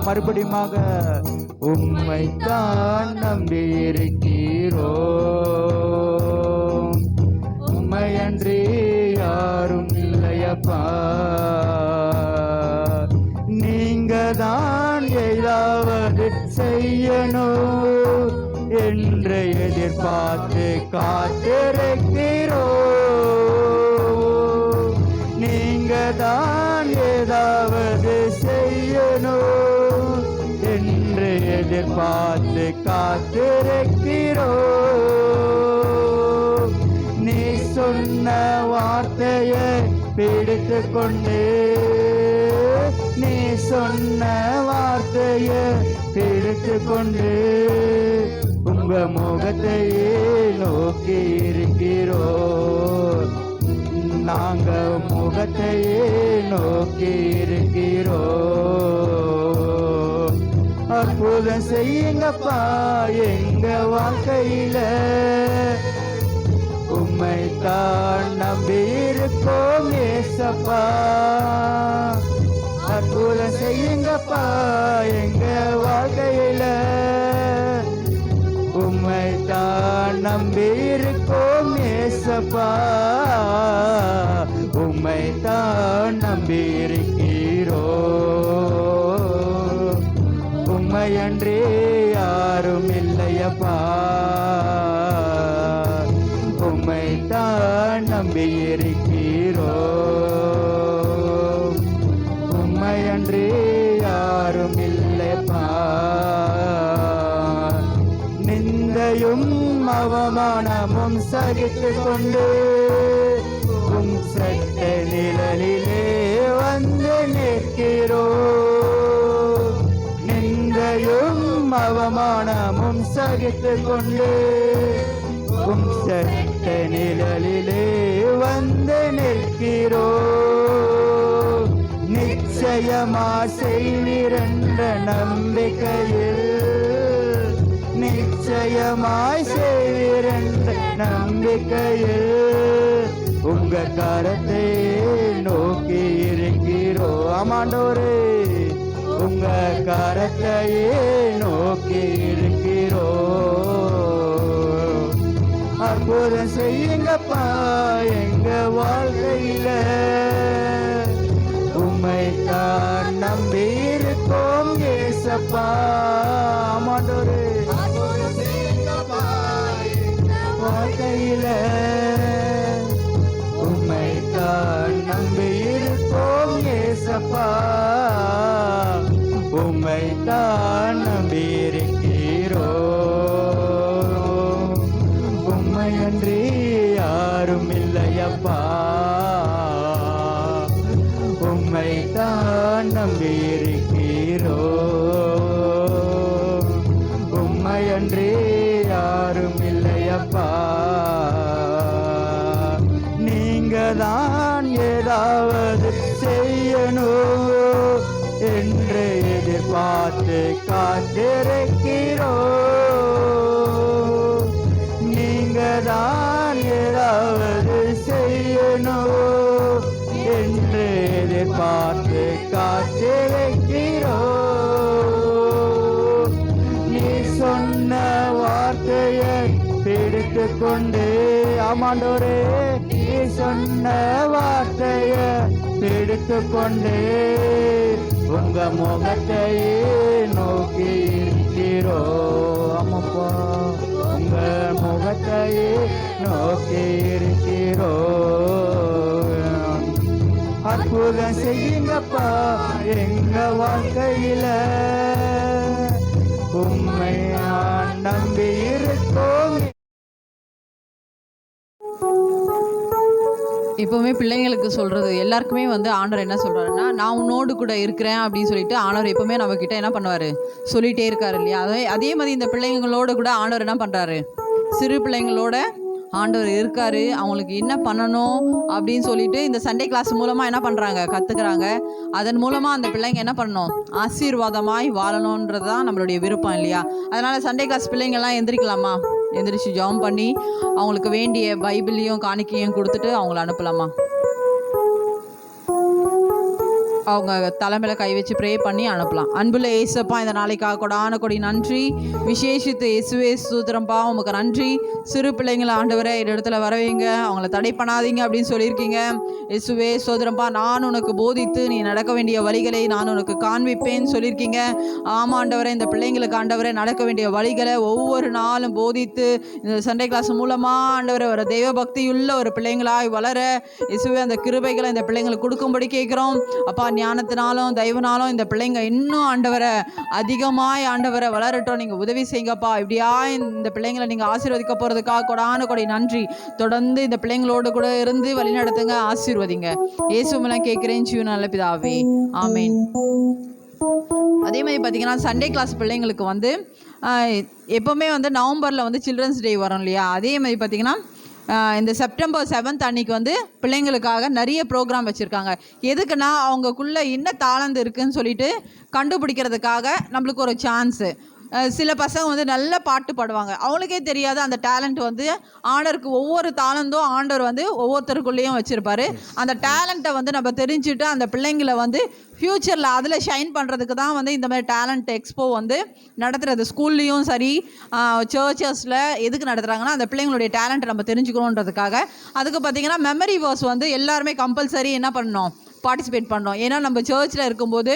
மறுபடியுமாக உம்மைத்தான் நம்பி இருக்கிறோ. உம்மையன்றி யாரும் இல்லையப்பா. நீங்க தான் ஏதாவது செய்யணும் என்று எதிர்பார்த்து காத்திருக்கிறோ. நீங்க தான் ஏதாவது செய்யணும் என்று எதிர்பார்த்து காத்திருக்கிறோ. நீ சொன்ன வார்த்தையை பிடித்து கொண்டு, நீ சொன்ன வார்த்தையை பிடித்து கொண்டு உங்க முகத்தையே நோக்கி இருக்கிறோ. நாங்க முகத்தையே நோக்கி இருக்கிறோ. அற்புதம் செய்யுங்கப்பா எங்க வாழ்க்கையில. உம்மைத்தான் நம்பி இருக்கோம் ஏசப்பா. அற்புதம் செய்யுங்கப்பா எங்க வாழ்க்கையில. உம்மைத்தான் நம்பி இருக்கோம் ஏசப்பா. உம்மைத்தான் நம்பி இருக்கிறோ. உம்மையன்றி யாரும் இல்லையப்பா. உம்மைத்தான் நம்பி இருக்கிறோ. உம்மையன்றி யாரும் இல்லையப்பா. நிந்தையும் அவமானமும் சகித்து கொண்டு உம் சட்ட நிழலிலே வந்து நிற்கிறோ. நிந்தையும் அவமானமும் சகித்து கொண்டு உம் சட்ட நிழலிலே வந்து நிற்கிறோ. நிச்சயமா செய்வீரென்ற நம்பிக்கையில், நிச்சயமாய் செய்வீரென்ற நம்பிக்கையில் உங்க கரத்தை நோக்கி இருக்கிறோ. ஆமாண்டோரே உங்க கரத்தையே நோக்கி இருக்கிறோ. அற்புதம் செய்யுங்கப்பா எங்க வாழ்க்கையில. உம்மைத்தான் நம்பி இருக்கோம் ஏசப்பா. ஆமாண்டோரே வாழ்க்கையில. உம்மைத்தான் நம்பி இருக்கோம் ஏசப்பா. உம்மைத்தான் நம்பி இருக்கிறோ. உம்மையன்றி நம்பியிருக்கிறோ, உம்மையன்றி யாரும் இல்லையப்பா. நீங்க தான் ஏதாவது செய்யணும் என்று எதிர்பார்த்து காத்திருக்கிறோ, நீங்க தான் ஏதாவது செய்யணும் என்று எதிர்பார்த்து காத்திருக்கிறோ. நீ சொன்ன வார்த்தையை பிடித்து கொண்டு, ஆமாண்டோரே, நீ சொன்ன வார்த்தையை பிடித்து கொண்டு உங்க முகத்தையே நோக்கி இருக்கிறோ. ஆமாப்பா, உங்க முகத்தையே நோக்கி இருக்கிறோ. அற்புதம் செய்யுங்கப்பா எங்க வாழ்க்கையில, உம்மை நான் நம்பி இருக்கோம். எப்போவுமே பிள்ளைங்களுக்கு சொல்கிறது எல்லாருக்குமே வந்து ஆண்டவர் என்ன சொல்கிறாருன்னா, நான் உன்னோடு கூட இருக்கிறேன் அப்படின்னு சொல்லிட்டு ஆண்டவர் எப்போவுமே நம்மக்கிட்ட என்ன பண்ணுவார், சொல்லிகிட்டே இருக்கார் இல்லையா. அதே மாதிரி இந்த பிள்ளைங்களோட கூட ஆண்டவர் என்ன பண்ணுறாரு, சிறு பிள்ளைங்களோட ஆண்டவர் இருக்கார். அவங்களுக்கு என்ன பண்ணணும் அப்படின்னு சொல்லிட்டு இந்த சண்டே கிளாஸ் மூலமாக என்ன பண்ணுறாங்க, கற்றுக்குறாங்க. அதன் மூலமாக அந்த பிள்ளைங்க என்ன பண்ணணும், ஆசீர்வாதமாய் வாழணுன்றது தான் நம்மளுடைய விருப்பம் இல்லையா. அதனால் சண்டே கிளாஸ் பிள்ளைங்கள்லாம் எந்திரிக்கலாமா, எந்திரிச்சு ஜெபம் பண்ணி அவங்களுக்கு வேண்டிய பைபிளையும் காணிக்கையும் கொடுத்துட்டு அவங்கள அனுப்பலாமா. அவங்க தலைமையில கை வச்சு ப்ரே பண்ணி அனுப்பலாம். அன்புள்ள ஏசப்பா, இந்த நாளைக்காக கொடான கொடி நன்றி. விசேஷித்து இயேசுவே ஸ்தோத்திரம்பா, உமக்கு நன்றி. சிறு பிள்ளைங்களை ஆண்டவரே இடத்துல வரவைங்க, அவங்கள தடை பண்ணாதீங்க அப்படின்னு சொல்லியிருக்கீங்க. இயேசுவே ஸ்தோத்திரம்பா, நான் உனக்கு போதித்து நீ நடக்க வேண்டிய வழிகளை நான் உனக்கு காண்பிப்பேன்னு சொல்லியிருக்கீங்க. ஆமாம் ஆண்டவரே, இந்த பிள்ளைங்களுக்கு ஆண்டவரே நடக்க வேண்டிய வழிகளை ஒவ்வொரு நாளும் போதித்து இந்த சண்டே கிளாஸ் மூலமாக ஆண்டவரை ஒரு தெய்வ பக்தியுள்ள ஒரு பிள்ளைங்களாய் வளர இயேசுவே அந்த கிருபைகளை இந்த பிள்ளைங்களுக்கு கொடுக்கும்படி கேட்குறோம். அப்பா, ஞானத்தினாலும் தயவுனாலும் இந்த பிள்ளைங்க இன்னும் ஆண்டவரை அதிகமாய் ஆண்டவரை வளரட்டும். நீங்கள் உதவி செய்யுங்கப்பா. இப்படியா இந்த பிள்ளைங்களை நீங்கள் ஆசீர்வதிக்க போகிறதுக்காக கொடான கொடை நன்றி. தொடர்ந்து இந்த பிள்ளைங்களோடு கூட இருந்து வழி நடத்துங்க, ஆசீர்வதிங்க. இயேசுவெல்லாம் கேட்குறேன் ஜீவன் நல்ல பிதாவே, ஆமீன். அதே மாதிரி பார்த்தீங்கன்னா சண்டே கிளாஸ் பிள்ளைங்களுக்கு வந்து எப்போவுமே வந்து நவம்பரில் வந்து சில்ட்ரன்ஸ் டே வரும் இல்லையா. அதே மாதிரி பார்த்திங்கன்னா இந்த செப்டம்பர் 7th அன்னைக்கு வந்து பிள்ளைங்களுக்காக நிறைய ப்ரோக்ராம் வச்சுருக்காங்க. எதுக்குன்னா அவங்களுக்குள்ளே என்ன தாளந்து இருக்குதுன்னு சொல்லிட்டு கண்டுபிடிக்கிறதுக்காக நம்மளுக்கு ஒரு சான்ஸு. சில பசங்க வந்து நல்ல பாட்டு பாடுவாங்க, அவங்களுக்கே தெரியாது அந்த டேலண்ட் வந்து ஆண்டவருக்கு ஒவ்வொரு தாளந்தும் ஆண்டவர் வந்து ஒவ்வொருத்தருக்குள்ளேயும் வச்சுருப்பாரு. அந்த டேலண்ட்டை வந்து நம்ம தெரிஞ்சுட்டு அந்த பிள்ளைங்களை வந்து ஃப்யூச்சரில் அதில் ஷைன் பண்ணுறதுக்கு தான் வந்து இந்த மாதிரி டேலண்ட் எக்ஸ்போ வந்து நடத்துகிறது. ஸ்கூல்லேயும் சரி, சர்ச்சஸில் எதுக்கு நடத்துகிறாங்கன்னா அந்த பிள்ளைங்களுடைய டேலண்ட்டை நம்ம தெரிஞ்சுக்கணுன்றதுக்காக. அதுக்கு பார்த்திங்கன்னா மெமரி வேர்ஸ் வந்து எல்லாருமே கம்பல்சரி என்ன பண்ணணும், பார்ட்டிசிபேட் பண்ணோம். ஏன்னா நம்ம சர்ச்சில் இருக்கும்போது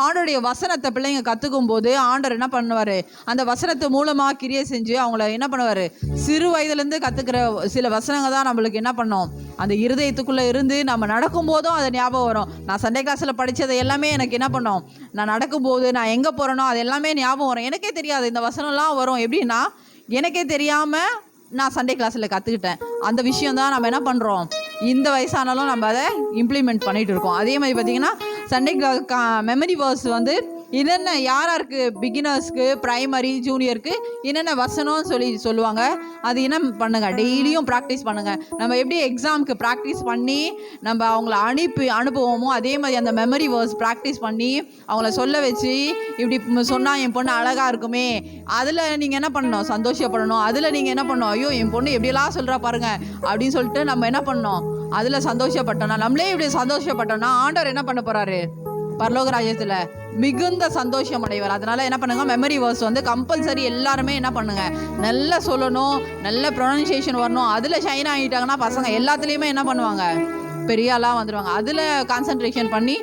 ஆண்டோடைய வசனத்தை பிள்ளைங்க கற்றுக்கும் போது ஆண்டவர் என்ன பண்ணுவார், அந்த வசனத்தை மூலமாக கிரியை செஞ்சு அவங்கள என்ன பண்ணுவார், சிறு வயதுலேருந்து கற்றுக்கிற சில வசனங்கள் தான் நம்மளுக்கு என்ன பண்ணோம், அந்த இருதயத்துக்குள்ளே இருந்து நம்ம நடக்கும்போதும் அது ஞாபகம் வரும். நான் சண்டே கிளாஸில் படித்ததை எல்லாமே எனக்கு என்ன பண்ணோம், நான் நடக்கும்போது நான் எங்கே போகிறேனோ அது எல்லாமே ஞாபகம் வரும். எனக்கே தெரியாது இந்த வசனம்லாம் வரும். எப்படின்னா எனக்கே தெரியாமல் நான் சண்டே கிளாஸில் கற்றுக்கிட்டேன். அந்த விஷயம் தான் நம்ம என்ன பண்ணுறோம், இந்த வயசானாலும் நம்ம அதை இம்ப்ளிமெண்ட் பண்ணிகிட்டு இருக்கோம். அதே மாதிரி பார்த்திங்கன்னா சண்டே மெமரி வேர்ஸ் வந்து என்னென்ன யாராருக்கு பிகினர்ஸ்க்கு, ப்ரைமரி, ஜூனியருக்கு என்னென்ன வசனம்னு சொல்லுவாங்க. அது என்ன பண்ணுங்கள், டெய்லியும் ப்ராக்டிஸ் பண்ணுங்கள். நம்ம எப்படி எக்ஸாமுக்கு ப்ராக்டிஸ் பண்ணி நம்ம அவங்கள அனுப்புவோமோ அதே மாதிரி அந்த மெமரி வேர்ஸ் ப்ராக்டிஸ் பண்ணி அவங்கள சொல்ல வச்சு, இப்படி சொன்னால் என் பொண்ணு அழகாக இருக்குமே, அதில் நீங்கள் என்ன பண்ணணும், சந்தோஷப்படணும். அதில் நீங்கள் என்ன பண்ணணும், ஐயோ என் பொண்ணு எப்படியெல்லாம் சொல்கிறா பாருங்கள் அப்படின்னு சொல்லிட்டு நம்ம என்ன பண்ணணும், அதில் சந்தோஷப்பட்டோம்னா, நம்மளே இப்படி சந்தோஷப்பட்டோம்னா ஆண்டவர் என்ன பண்ண போகிறாரு, பரலோக ராஜ்யத்தில் மிகுந்த சந்தோஷம் அடைவார். அதனால் என்ன பண்ணுங்க, மெமரி வேர்ஸ் வந்து கம்பல்சரி எல்லாருமே என்ன பண்ணுங்க, நல்லா சொல்லணும், நல்ல ப்ரொனன்சியேஷன் வரணும். அதில் ஷைன் ஆகிட்டாங்கன்னா பசங்க எல்லாத்துலேயுமே என்ன பண்ணுவாங்க, பெரிய ஆளாக வந்துடுவாங்க. அதில் கான்சன்ட்ரேஷன் பண்ணி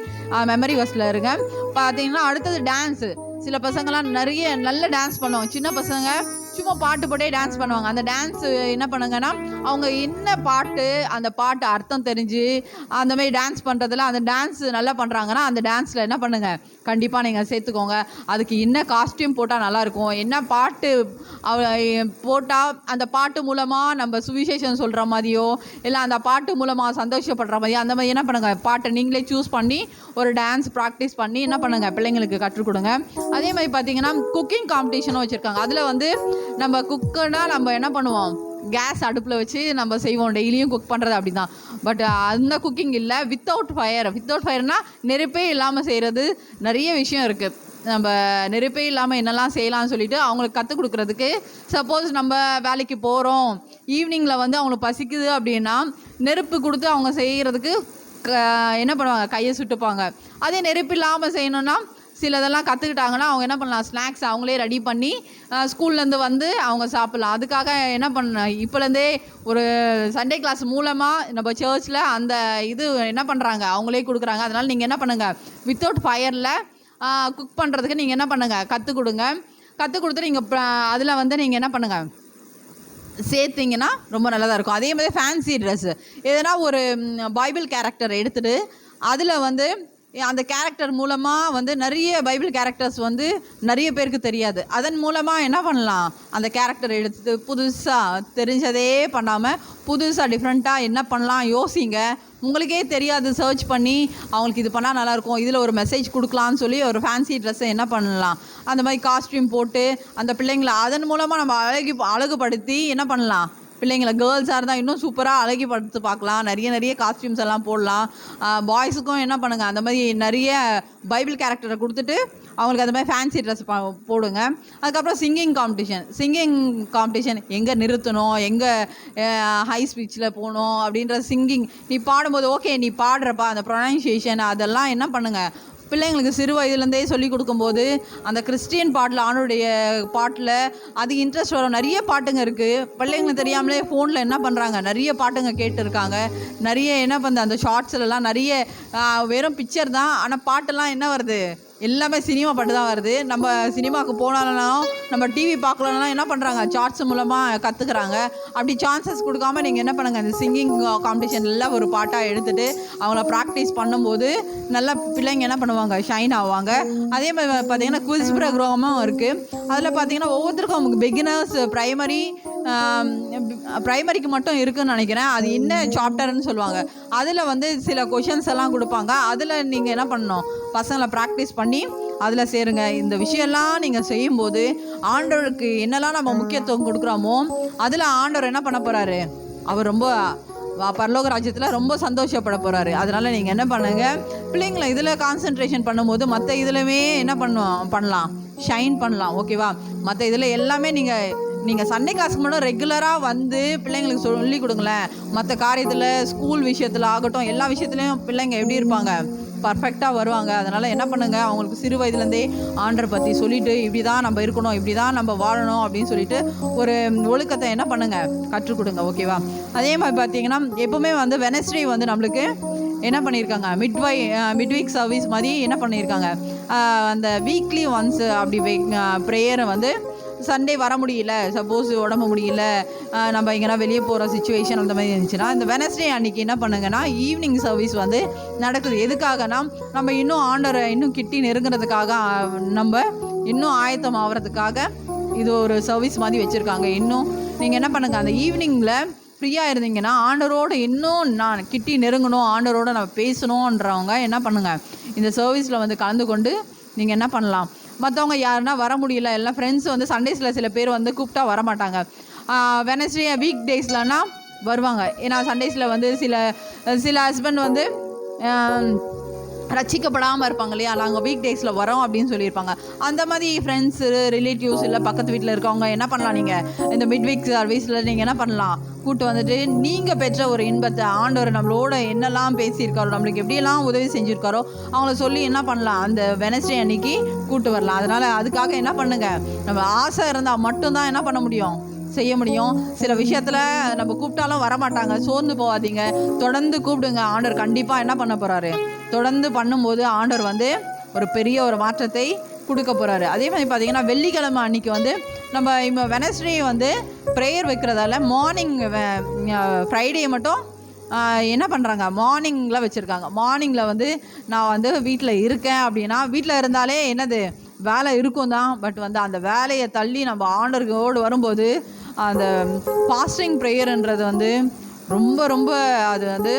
மெமரி வேர்ஸில் இருங்க. பார்த்தீங்கன்னா அடுத்தது டான்ஸு. சில பசங்களாம் நிறைய நல்ல டான்ஸ் பண்ணுவாங்க. சின்ன பசங்க சும்மா பாட்டு போட்டே டான்ஸ் பண்ணுவாங்க. அந்த டான்ஸ் என்ன பண்ணுங்கன்னா, அவங்க என்ன பாட்டு, அந்த பாட்டு அர்த்தம் தெரிஞ்சு அந்த மாதிரி டான்ஸ் பண்ணுறதுல அந்த டான்ஸ் நல்லா பண்ணுறாங்கன்னா, அந்த டான்ஸில் என்ன பண்ணுங்க, கண்டிப்பாக நீங்கள் சேர்த்துக்கோங்க. அதுக்கு என்ன காஸ்டியூம் போட்டால் நல்லாயிருக்கும், என்ன பாட்டு போட்டால் அந்த பாட்டு மூலமாக நம்ம சுவிசேஷம் சொல்கிற மாதிரியோ, இல்லை அந்த பாட்டு மூலமாக சந்தோஷப்படுற மாதிரியோ, அந்த மாதிரி என்ன பண்ணுங்கள், பாட்டை நீங்களே சூஸ் பண்ணி ஒரு டான்ஸ் ப்ராக்டிஸ் பண்ணி என்ன பண்ணுங்கள், பிள்ளைங்களுக்கு கற்றுக் கொடுங்க. அதே மாதிரி பார்த்தீங்கன்னா குக்கிங் காம்படிஷனும் வச்சுருக்காங்க. அதில் வந்து நம்ம குக்குன்னா நம்ம என்ன பண்ணுவோம், கேஸ் அடுப்பில் வச்சு நம்ம செய்வோம், டெய்லியும் குக் பண்ணுறது அப்படி தான். பட் அந்த குக்கிங் இல்லை, வித்தவுட் ஃபயர்னால் நெருப்பே இல்லாமல் செய்கிறது நிறைய விஷயம் இருக்குது. நம்ம நெருப்பே இல்லாமல் என்னெல்லாம் செய்யலாம்னு சொல்லிட்டு அவங்களுக்கு கற்றுக் கொடுக்குறதுக்கு, சப்போஸ் நம்ம வேலைக்கு போகிறோம், ஈவினிங்கில் வந்து அவங்களுக்கு பசிக்குது அப்படின்னா நெருப்பு கொடுத்து அவங்க செய்கிறதுக்கு என்ன பண்ணுவாங்க, கையை சுட்டுப்பாங்க. அதே நெருப்பு இல்லாமல் செய்யணுன்னா சிலதெல்லாம் கற்றுக்கிட்டாங்கன்னா அவங்க என்ன பண்ணலாம், ஸ்நாக்ஸ் அவங்களே ரெடி பண்ணி ஸ்கூல்லேருந்து வந்து அவங்க சாப்பிட்லாம். அதுக்காக என்ன பண்ண, இப்போலேருந்தே ஒரு சண்டே கிளாஸ் மூலமாக நம்ம சர்ச்சில் அந்த இது என்ன பண்ணுறாங்க, அவங்களே கொடுக்குறாங்க. அதனால் நீங்கள் என்ன பண்ணுங்கள், வித்தவுட் ஃபயரில் குக் பண்ணுறதுக்கு நீங்கள் என்ன பண்ணுங்கள், கற்றுக் கொடுங்க. கற்றுக் கொடுத்து நீங்கள் அதில் வந்து நீங்கள் என்ன பண்ணுங்கள், சேர்த்திங்கன்னா ரொம்ப நல்லதாக இருக்கும். அதே மாதிரி ஃபேன்சி ட்ரெஸ்ஸு, எதனா ஒரு பைபிள் கேரக்டர் எடுத்துகிட்டு அதில் வந்து அந்த கேரக்டர் மூலமாக வந்து நிறைய பைபிள் கேரக்டர்ஸ் வந்து நிறைய பேருக்கு தெரியாது. அதன் மூலமாக என்ன பண்ணலாம், அந்த கேரக்டர் எடுத்து புதுசாக தெரிஞ்சதே பண்ணாமல் புதுசாக டிஃப்ரெண்ட்டாக என்ன பண்ணலாம் யோசிங்க. உங்களுக்கே தெரியாது, சர்ச் பண்ணி அவங்களுக்கு இது பண்ணால் நல்லாயிருக்கும், இதில் ஒரு மெசேஜ் கொடுக்கலான்னு சொல்லி ஒரு ஃபேன்சி ட்ரெஸ்ஸை என்ன பண்ணலாம், அந்த மாதிரி காஸ்ட்யூம் போட்டு அந்த பிள்ளைங்களை அதன் மூலமாக நம்ம அழகுபடுத்தி என்ன பண்ணலாம், பிள்ளைங்களை கேர்ள்ஸாக இருந்தால் இன்னும் சூப்பராக அழகுபடுத்தி பார்க்கலாம். நிறைய காஸ்ட்யூம்ஸ் எல்லாம் போடலாம். பாய்ஸுக்கும் என்ன பண்ணுங்கள், அந்த மாதிரி நிறைய பைபிள் கேரக்டரை கொடுத்துட்டு அவங்களுக்கு அந்த மாதிரி ஃபேன்சி ட்ரெஸ் போடுங்க. அதுக்கப்புறம் சிங்கிங் காம்படிஷன் எங்கே நிறுத்தணும், எங்கே ஹை ஸ்பீச்சில் போகணும் அப்படின்ற சிங்கிங், நீ பாடும்போது ஓகே நீ பாடுறப்பா அந்த ப்ரொனன்சியேஷன் அதெல்லாம் என்ன பண்ணுங்கள், பிள்ளைங்களுக்கு சிறு வயதுலேருந்தே சொல்லி கொடுக்கும்போது அந்த கிறிஸ்டியன் பாட்டில், ஆணுடைய பாட்டில் அது இன்ட்ரெஸ்ட் வரும். நிறைய பாட்டுங்க இருக்குது, பிள்ளைங்களுக்கு தெரியாமலே ஃபோனில் என்ன பண்ணுறாங்க, நிறைய பாட்டுங்க கேட்டுருக்காங்க. நிறைய என்ன பண்ணுது, அந்த ஷார்ட்ஸ்லாம் நிறைய வெறும் பிக்சர் தான், ஆனால் பாட்டெல்லாம் என்ன வருது, எல்லாமே சினிமா பாட்டு தான் வருது. நம்ம சினிமாவுக்கு போனாலும் நம்ம டிவி பார்க்கலன்னா என்ன பண்ணுறாங்க, சார்ட்ஸ் மூலமாக கற்றுக்குறாங்க. அப்படி சான்சஸ் கொடுக்காம நீங்கள் என்ன பண்ணுங்கள், இந்த சிங்கிங் காம்படிஷனில் ஒரு பாட்டாக எடுத்துகிட்டு அவங்கள ப்ராக்டிஸ் பண்ணும்போது நல்லா பிள்ளைங்க என்ன பண்ணுவாங்க, ஷைன் ஆவாங்க. அதே மாதிரி பார்த்திங்கன்னா குவிஸ் ப்ரோக்ராமும் இருக்குது. அதில் பார்த்திங்கன்னா ஒவ்வொருத்தருக்கும் பிகினர்ஸ் ப்ரைமரிக்கு மட்டும் இருக்குதுன்னு நினைக்கிறேன். அது என்ன சாப்டர்னு சொல்லுவாங்க. அதில் வந்து சில கொஷின்ஸ் எல்லாம் கொடுப்பாங்க. அதில் நீங்கள் என்ன பண்ணணும், பசங்களை ப்ராக்டிஸ் பண்ணி அதில் சேருங்க. இந்த விஷயம்லாம் நீங்கள் செய்யும்போது ஆண்டவருக்கு என்னெல்லாம் நம்ம முக்கியத்துவம் கொடுக்குறோமோ அதில் ஆண்டவர் என்ன பண்ண போகிறாரு, அவர் ரொம்ப பரலோக ராஜ்யத்தில் ரொம்ப சந்தோஷப்பட போகிறாரு. அதனால் நீங்கள் என்ன பண்ணுங்கள், பிள்ளைங்களை இதில் கான்சன்ட்ரேஷன் பண்ணும்போது மற்ற இதுலையுமே என்ன பண்ணலாம், ஷைன் பண்ணலாம். ஓகேவா, மற்ற இதில் எல்லாமே நீங்கள் சண்டே கிளாஸ்க்கு மட்டும் ரெகுலராக வந்து பிள்ளைங்களுக்கு சொல்லி கொடுங்களேன். மற்ற காரியத்தில், ஸ்கூல் விஷயத்தில் ஆகட்டும், எல்லா விஷயத்துலையும் பிள்ளைங்க எப்படி இருப்பாங்க, பர்ஃபெக்டாக வருவாங்க. அதனால் என்ன பண்ணுங்கள், அவங்களுக்கு சிறு வயதுலேருந்தே ஆண்டரை பற்றி சொல்லிவிட்டு இப்படி தான் நம்ம இருக்கணும், இப்படி தான் நம்ம வாழணும் அப்படின்னு சொல்லிட்டு ஒரு ஒழுக்கத்தை என்ன பண்ணுங்கள், கற்றுக் கொடுங்க. ஓகேவா, அதே மாதிரி பார்த்தீங்கன்னா எப்போவுமே வந்து வெனஸ்டே வந்து நம்மளுக்கு என்ன பண்ணியிருக்காங்க, மிட்வீக் சர்வீஸ் மாதிரி என்ன பண்ணியிருக்காங்க, அந்த வீக்லி ஒன்ஸ் அப்படி ப்ரேயரை வந்து சண்டே வர முடியல, சப்போஸ் உடம்பு முடியல, நம்ம எங்கன்னா வெளியே போகிற சுச்சுவேஷன் அந்த மாதிரி இருந்துச்சுன்னா இந்த வெனஸ்டே அன்றைக்கி என்ன பண்ணுங்கன்னா ஈவினிங் சர்வீஸ் வந்து நடக்குது. எதுக்காகனா நம்ம இன்னும் ஆண்டரை இன்னும் கிட்டி நெருங்கிறதுக்காக, நம்ம இன்னும் ஆயத்தம் ஆகிறதுக்காக இது ஒரு சர்வீஸ் மாதிரி வச்சுருக்காங்க. இன்னும் நீங்கள் என்ன பண்ணுங்கள், அந்த ஈவினிங்கில் ஃப்ரீயாக இருந்தீங்கன்னா ஆண்டரோடு இன்னும் நான் கிட்டி நெருங்கணும், ஆண்டரோடு நம்ம பேசணுன்றவங்க என்ன பண்ணுங்கள், இந்த சர்வீஸில் வந்து கலந்து கொண்டு நீங்கள் என்ன பண்ணலாம். மற்றவங்க யாருன்னா வர முடியல, எல்லாம் ஃப்ரெண்ட்ஸ் வந்து சண்டேஸில் சில பேர் வந்து கூப்பிட்டா வரமாட்டாங்க. வெனஸ்டே வீக் டேஸ்லனா வருவாங்க. ஏன்னா சண்டேஸில் வந்து சில ஹஸ்பண்ட் வந்து ரசிக்கப்படாமல் இருப்பாங்க இல்லையா, நாங்கள் வீக் டேஸில் வரோம் அப்படின்னு சொல்லியிருப்பாங்க. அந்த மாதிரி ஃப்ரெண்ட்ஸு, ரிலேட்டிவ்ஸ் இல்லை பக்கத்து வீட்டில் இருக்கவங்க என்ன பண்ணலாம், நீங்கள் இந்த மிட்வீக் சர்வீஸில் நீங்கள் என்ன பண்ணலாம், கூப்பிட்டு வந்துட்டு நீங்கள் பெற்ற ஒரு இன்பத்தை, ஆண்டவர் நம்மளோட என்னெல்லாம் பேசியிருக்காரோ, நம்மளுக்கு எப்படியெல்லாம் உதவி செஞ்சுருக்காரோ அவங்கள சொல்லி என்ன பண்ணலாம், அந்த வெனஸ்டே அன்னைக்கு கூப்பிட்டு வரலாம். அதனால் அதுக்காக என்ன பண்ணுங்கள், நம்ம ஆசை இருந்தால் மட்டும்தான் என்ன பண்ண முடியும், செய்ய முடியும். சில விஷயத்தில் நம்ம கூப்பிட்டாலும் வரமாட்டாங்க, சோர்ந்து போகாதீங்க, தொடர்ந்து கூப்பிடுங்க. ஆண்டவர் கண்டிப்பாக என்ன பண்ண போகிறாரு, தொடர்ந்து பண்ணும்போது ஆண்டவர் வந்து ஒரு பெரிய ஒரு மாற்றத்தை கொடுக்க போகிறாரு. அதே மாதிரி பார்த்தீங்கன்னா வெள்ளிக்கிழமை அன்றைக்கி வந்து நம்ம இப்போ வெனஸ்டே வந்து ப்ரேயர் வைக்கிறதால மார்னிங் ஃப்ரைடே மட்டும் என்ன பண்ணுறாங்க, மார்னிங்கில் வச்சுருக்காங்க. மார்னிங்கில் வந்து நான் வந்து வீட்டில் இருக்கேன் அப்படின்னா, வீட்டில் இருந்தாலே என்னது வேலை இருக்கும் தான், பட் வந்து அந்த வேலையை தள்ளி நம்ம ஆண்டவரோடு வரும்போது அந்த ஃபாஸ்டிங் ப்ரேயர்ன்றது வந்து ரொம்ப ரொம்ப அது வந்து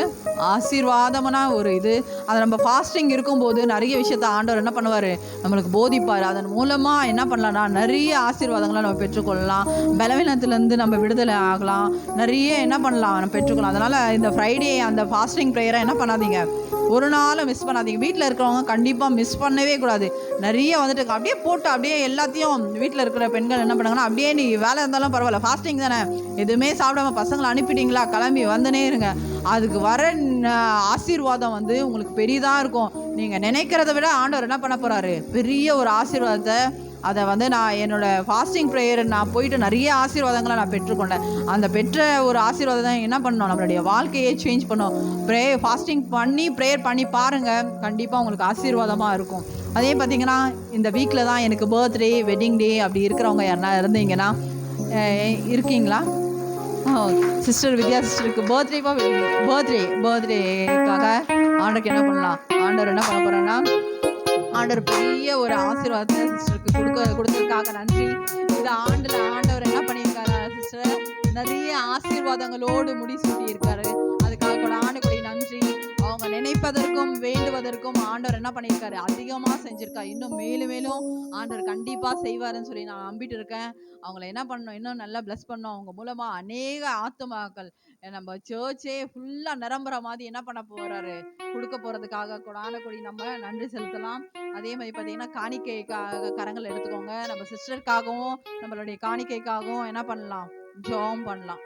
ஆசீர்வாதமான ஒரு இது. அதை நம்ம ஃபாஸ்டிங் இருக்கும்போது நிறைய விஷயத்த ஆண்டவர் என்ன பண்ணுவார், நம்மளுக்கு போதிப்பார். அதன் மூலமாக என்ன பண்ணலாம்னா நிறைய ஆசீர்வாதங்களை நம்ம பெற்றுக்கொள்ளலாம். பலவீனத்துலேருந்து நம்ம விடுதலை ஆகலாம். நிறைய என்ன பண்ணலாம் நம்ம பெற்றுக்கொள்ளலாம். அதனால் இந்த ஃப்ரைடே அந்த ஃபாஸ்டிங் ப்ரேயரை என்ன பண்ணாதீங்க, ஒரு நாளும் மிஸ் பண்ணாதீங்க. வீட்டில் இருக்கிறவங்க கண்டிப்பாக மிஸ் பண்ணவே கூடாது. நிறைய வந்துட்டு அப்படியே போட்டு அப்படியே எல்லாத்தையும் வீட்டில் இருக்கிற பெண்கள் என்ன பண்ணாங்கன்னா, அப்படியே நீ வேலை இருந்தாலும் பரவாயில்ல, ஃபாஸ்டிங் தானே, எதுவுமே சாப்பிடாம பசங்களை அனுப்பிட்டீங்களா, கிளம்பி வந்துனே இருங்க. அதுக்கு வர ஆசீர்வாதம் வந்து உங்களுக்கு பெரியதாக இருக்கும். நீங்கள் நினைக்கிறத விட ஆண்டவர் என்ன பண்ண போகிறாரு, பெரிய ஒரு ஆசீர்வாதத்தை. அதை வந்து நான் என்னோடய ஃபாஸ்டிங் ப்ரேயர் நான் போயிட்டு நிறைய ஆசீர்வாதங்களை நான் பெற்றுக்கொண்டேன். அந்த பெற்ற ஒரு ஆசீர்வாதம் தான் என்ன பண்ணோம், நம்மளுடைய வாழ்க்கையே சேஞ்ச் பண்ணோம். ஃபாஸ்டிங் பண்ணி ப்ரேயர் பண்ணி பாருங்கள், கண்டிப்பாக உங்களுக்கு ஆசீர்வாதமாக இருக்கும். அதே பார்த்திங்கன்னா இந்த வீக்கில் தான் எனக்கு பர்த்டே, வெட்டிங் டே அப்படி இருக்கிறவங்க யாருன்னா இருந்தீங்கன்னா இருக்கீங்களா? சிஸ்டர் வித்யா சிஸ்டருக்கு பர்த்டேக்காக ஆண்டருக்கு என்ன பண்ணலாம், ஆண்டவர் என்ன பண்ண போகிறேன்னா, ஆண்டவர் பெரிய ஒரு ஆசீர்வாதத்தை சிஸ்டருக்கு கொடுத்ததுக்காக நன்றி. இந்த ஆண்டில் ஆண்டவர் என்ன பண்ணியிருக்காரு சிஸ்டர், நிறைய ஆசீர்வாதங்களோடு முடிசூட்டி இருக்காரு. அதுக்காக கூட ஆண்டுக்குடைய நன்றி. அவங்க நினைப்பதற்கும் வேண்டுவதற்கும் ஆண்டவர் என்ன பண்ணியிருக்காரு, அதிகமாக செஞ்சுருக்காரு. இன்னும் மேலும் மேலும் ஆண்டவர் கண்டிப்பாக செய்வாருன்னு சொல்லி நான் நம்பிட்டு இருக்கேன். அவங்கள என்ன பண்ணணும், இன்னும் நல்லா பிளஸ் பண்ணணும். அவங்க மூலமாக அநேக ஆத்துமாக்கள் நம்ம சர்ச்சே ஃபுல்லாக நிரம்புற மாதிரி என்ன பண்ண போகிறாரு, கொடுக்க போகிறதுக்காக கொடி நம்ம நன்றி செலுத்தலாம். அதே மாதிரி பார்த்தீங்கன்னா காணிக்கைக்காக கரங்கள் எடுத்துக்கோங்க. நம்ம சிஸ்டருக்காகவும் நம்மளுடைய காணிக்கைக்காகவும் என்ன பண்ணலாம், ஜெபம் பண்ணலாம்.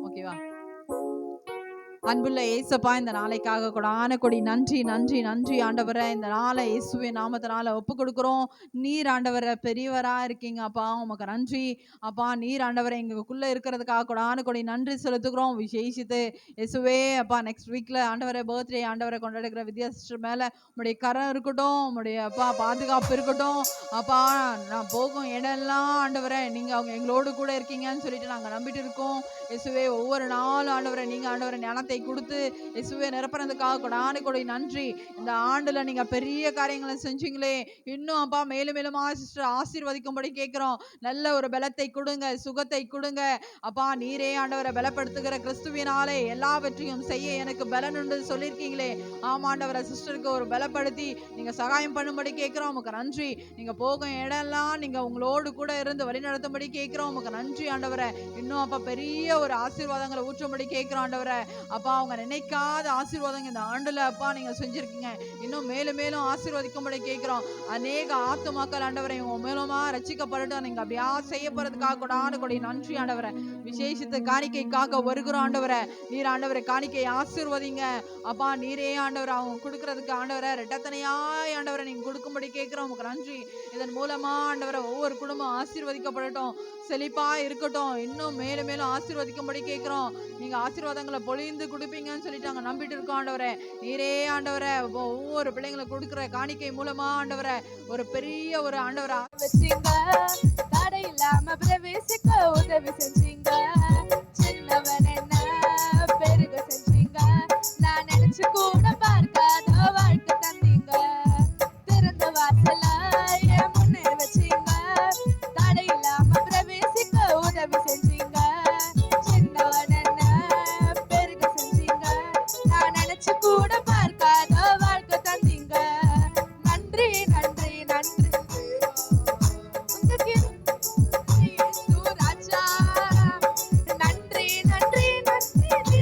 ஓகேவா? அன்புள்ள ஏசப்பா, இந்த நாளைக்காக கொடி நன்றி நன்றி நன்றி ஆண்டவரை. இந்த நாளை இயேசுவின் நாமத்தினால ஒப்பு கொடுக்குறோம். நீர் ஆண்டவரை பெரியவராக இருக்கீங்க அப்பா, உமக்கு நன்றி அப்பா. நீர் ஆண்டவரை எங்களுக்குள்ளே இருக்கிறதுக்காக கொடி நன்றி செலுத்துக்கிறோம். விசேஷித்து இயேசுவே அப்பா, நெக்ஸ்ட் வீக்கில் ஆண்டவரை பர்த்டே ஆண்டவரை கொண்டாடுகிற வித்யா சிஸ்டர் மேலே உங்களுடைய கரம் இருக்கட்டும், உங்களுடைய அப்பா பாதுகாப்பு இருக்கட்டும் அப்பா. நான் போகும் இடம்லாம் ஆண்டவரை நீங்கள் அவங்க எங்களோடு கூட இருக்கீங்கன்னு சொல்லிட்டு நாங்கள் நம்பிட்டு இருக்கோம். இயேசுவே ஒவ்வொரு நாளும் ஆண்டவரை நீங்கள் ஆண்டவரை ஞானத்தை கொடுத்து இயேசுவே நிரப்புறதுக்காக கொடி நன்றி. இந்த ஆண்டுல நீங்க பெரிய காரியங்களை செஞ்சீங்களே, இன்னும் அப்பா மேலும் மேலும் சிஸ்டர் ஆசீர்வதிக்கும்படி கேட்கிறோம். நல்ல ஒரு பலத்தை கொடுங்க, சுகத்தை கொடுங்க அப்பா. நீரே ஆண்டவரை பலப்படுத்துகிற கிறிஸ்துவினாலே எல்லாவற்றையும் செய்ய எனக்கு பலன் உண்டு சொல்லியிருக்கீங்களே. ஆமா ஆண்டவரை, சிஸ்டருக்கு ஒரு பலப்படுத்தி நீங்க சகாயம் பண்ணும்படி கேட்கிறோம். உமக்கு நன்றி. நீங்க போகும் இடம்லாம் நீங்க உங்களோடு கூட இருந்து வழி நடத்தும்படி கேட்கிறோம். உமக்கு நன்றி ஆண்டவரை. இன்னும் அப்பா பெரிய ஒரு ஆசீர்வாதங்களை ஊற்றும்படி கேட்கிறோம் ஆண்டவரை. அப்பா அவங்க நினைக்காத ஆசீர்வாதம் இந்த ஆண்டுல அப்பா நீங்க செஞ்சிருக்கீங்க. இன்னும் மேலும் மேலும் ஆசீர்வதிக்கும்படி கேட்கிறோம். அநேக ஆத்துமாக்கள் ஆண்டவரை உங்க மூலமா ரட்சிக்கப்பட்டு நீங்க அப்படியா செய்ய போறதுக்காக கொடி நன்றி ஆண்டவரை. விசேஷித்த காணிக்கைக்காக வருகிறோம் ஆண்டவரை. நீர் ஆண்டவரை காணிக்கை ஆசீர்வதிங்க அப்பா. நீரே ஆண்டவர் அவங்க கொடுக்கறதுக்கு ஆண்டவரை ரெட்டத்தனையாய் ஆண்டவரை நீங்க கொடுக்கும்படி கேட்கிறோம். உங்களுக்கு நன்றி. இதன் மூலமா ஆண்டவரை ஒவ்வொரு குடும்பம் ஆசீர்வதிக்கப்படட்டும், செழிப்பா இருக்கட்டும். இன்னும் மேலும் மேலும் ஆசீர்வதிக்கும்படி கேட்கிறோம். நீங்க ஆசீர்வாதங்களை பொழிந்து கொடுப்பீங்கன்னு சொல்லிட்டு நாங்கள் நம்பிட்டு இருக்கோம் ஆண்டவரை. நீரே ஆண்டவரை ஒவ்வொரு பிள்ளைங்களுக்கு கொடுக்குற காணிக்கை மூலமா ஆண்டவரை ஒரு பெரிய ஒரு ஆண்டவரை தடை இல்லாம பிரவேசிக்க உதவி செஞ்சீங்க. சின்னவன் என்ன பெருக செஞ்சீங்க. நான் நினைச்சு கூட பார்க்காத வாழ்க்கை தந்தீங்க. திறந்த வாசல என் முன்னே வச்சீங்க. தடை இல்லாம பிரவேசிக்க உதவி செஞ்சீங்க. சின்னவன் என்ன பெருக செஞ்சீங்க. நான் நினைச்சு கூட பார்க்காத வாழ்க்கை தந்தீங்க. நன்றி நன்றி நன்றி ராஜா. நன்றி நன்றி நன்றி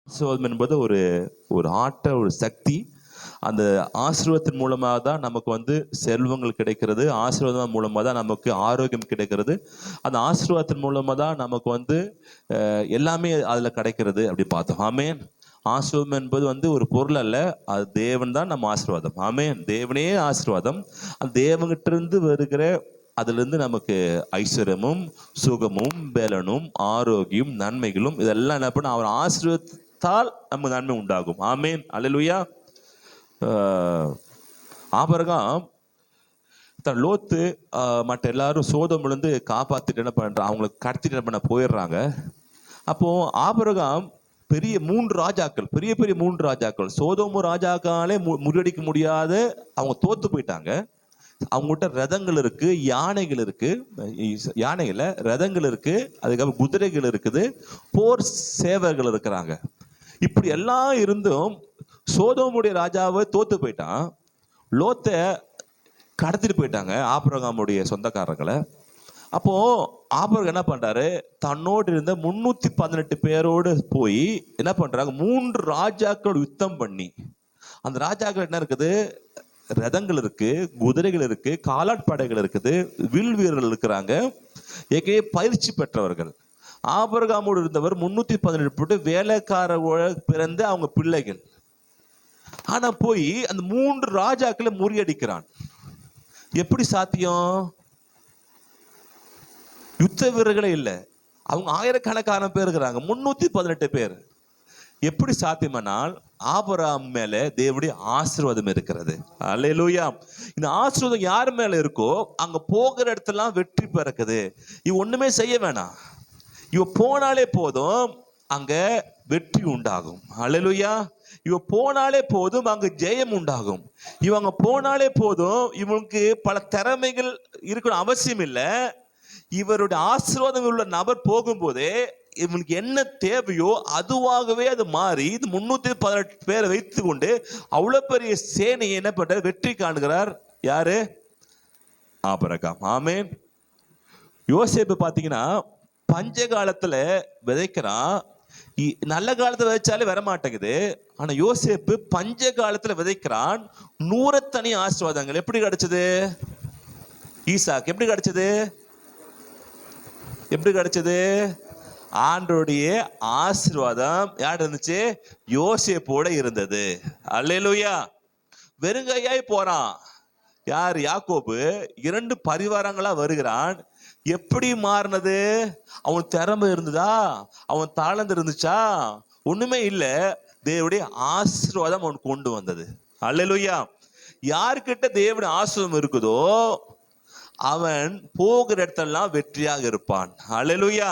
ஆசீர்வாதம் என்பது ஒரு ஒரு ஒரு சக்தி. அந்த ஆசீர்வாதத்தின் மூலமாக தான் நமக்கு வந்து செல்வங்கள் கிடைக்கிறது. ஆசீர்வாதம் மூலமாக தான் நமக்கு ஆரோக்கியம் கிடைக்கிறது. அந்த ஆசீர்வாதத்தின் மூலமாக தான் நமக்கு வந்து எல்லாமே அதில் கிடைக்கிறது அப்படி பார்த்தோம். ஆமேன். ஆசீர்வாதம் என்பது வந்து ஒரு பொருள் அல்ல, அது தேவன் தான் நம்ம ஆசீர்வாதம். ஆமேன். தேவனே ஆசீர்வாதம். அந்த தேவன்கிட்ட இருந்து வருகிற அதிலிருந்து நமக்கு ஐஸ்வர்யமும் சுகமும் பலனும் ஆரோக்கியம் நன்மைகளும் இதெல்லாம் என்ன பண்ண அவர் ஆசீர்வாதத்தால் நமக்கு நன்மை உண்டாகும். ஆமேன். அல்லேலூயா. ஆபிரகாம் தன் லோத்து மற்ற எல்லாரும் சோதோமிலிருந்து காப்பாத்திட்டு என்ன பண்றாங்க, அவங்களுக்கு கடத்திட்டு என்ன பண்ண போயிடுறாங்க. அப்போ ஆபிரகாம் பெரிய 3 ராஜாக்கள், பெரிய பெரிய 3 ராஜாக்கள், சோதோமு ராஜாக்காலே முறியடிக்க முடியாத அவங்க தோத்து போயிட்டாங்க. அவங்ககிட்ட ரதங்கள் இருக்கு, யானைகள் இருக்கு, யானைகள ரதங்கள் இருக்கு, அதுக்கப்புறம் குதிரைகள் இருக்குது, போர் சேவர்கள் இருக்கிறாங்க. இப்படி எல்லாம் இருந்தும் சோதோமுடைய ராஜாவை தோத்து போயிட்டான். லோத்தை கடத்திட்டு போயிட்டாங்க ஆபிரகாமுடைய சொந்தக்காரர்களை. அப்போ ஆபிரகாம் என்ன பண்றாரு, தன்னோடு இருந்த 318 பேரோடு போய் என்ன பண்றாங்க, 3 ராஜாக்கள் யுத்தம் பண்ணி, அந்த ராஜாக்கள் என்ன இருக்குது, ரதங்கள் இருக்கு, குதிரைகள் இருக்கு, காலாட்படைகள் இருக்குது, வில் வீரர்கள் இருக்கிறாங்க, ஏற்கனவே பயிற்சி பெற்றவர்கள். ஆபிரகாமோடு இருந்தவர் 318 வேலைக்காரர்களோட பிறந்த அவங்க பிள்ளைகள். ஆனா போய் அந்த 3 ராஜாக்களை முறியடிக்கிறான். எப்படி சாத்தியம்? யுத்த வீரர்களே இல்லை, அவங்க ஆயிரக்கணக்கான பேர் இருக்கிறாங்க, 318 பேர். எப்படி சாத்தியமானால் ஆபிரகாம் மேல தேவனுடைய ஆசீர்வாதம் இருக்கிறது. அல்லேலூயா. இந்த ஆசீர்வாதம் யார் மேல இருக்கோ அங்க போகிற இடத்தெல்லாம் வெற்றி பிறக்குது. இவ ஒண்ணுமே செய்ய வேணாம், இவ போனாலே போதும் அங்க வெற்றி உண்டாகும். அல்லேலூயா. இவ போனாலே போதும் அங்க ஜெயம் உண்டாகும். இவங்க போனாலே போதும், இவனுக்கு பல திறமைகள் இருக்கணும் அவசியம் இல்லை. இவருடைய ஆசீர்வாதம் உள்ள நபர் போகும்போதே இவனுக்கு என்ன தேவையோ அதுவாகவே அது மாறி 318 பேரை வைத்து கொண்டு அவ்வளவு பெரிய சேனையை என்ன பண்ற வெற்றி காணுகிறார். யாரு? ஆபிரகாம். ஆமேன். யோசேப்பு பாத்தீங்கன்னா பஞ்ச காலத்துல விதைக்கிறான், நல்ல காலத்துல விதைச்சாலே வர மாட்டேங்குது. ஆனா யோசேப்பு பஞ்ச காலத்துல விதைக்கிறான், 100 தனி ஆசீர்வாதங்கள். எப்படி கிடைச்சது? ஈசாக்கு எப்படி கிடைச்சது? எப்படி கிடைச்சது? ஆண்டவருடைய ஆசீர்வாதம் யார் இருந்துச்சு? யோசேப்போட இருந்தது. அல்லேலூயா. வெறுங்கையாய் போறான். யார்? யாக்கோபு. 2 பரிவாரங்களா வருகிறான். எப்படி மாறினது? அவன் திறமை இருந்ததா? அவன் தாளந்து இருந்துச்சா? ஒண்ணுமே இல்லை. தேவனுடைய ஆசீர்வாதம் அவன் கொண்டு வந்தது. அல்லேலூயா. யார்கிட்ட தேவனுடைய ஆசீர்வாதம் இருக்குதோ அவன் போகிற இடத்தெல்லாம் வெற்றியாக இருப்பான். அல்லேலூயா.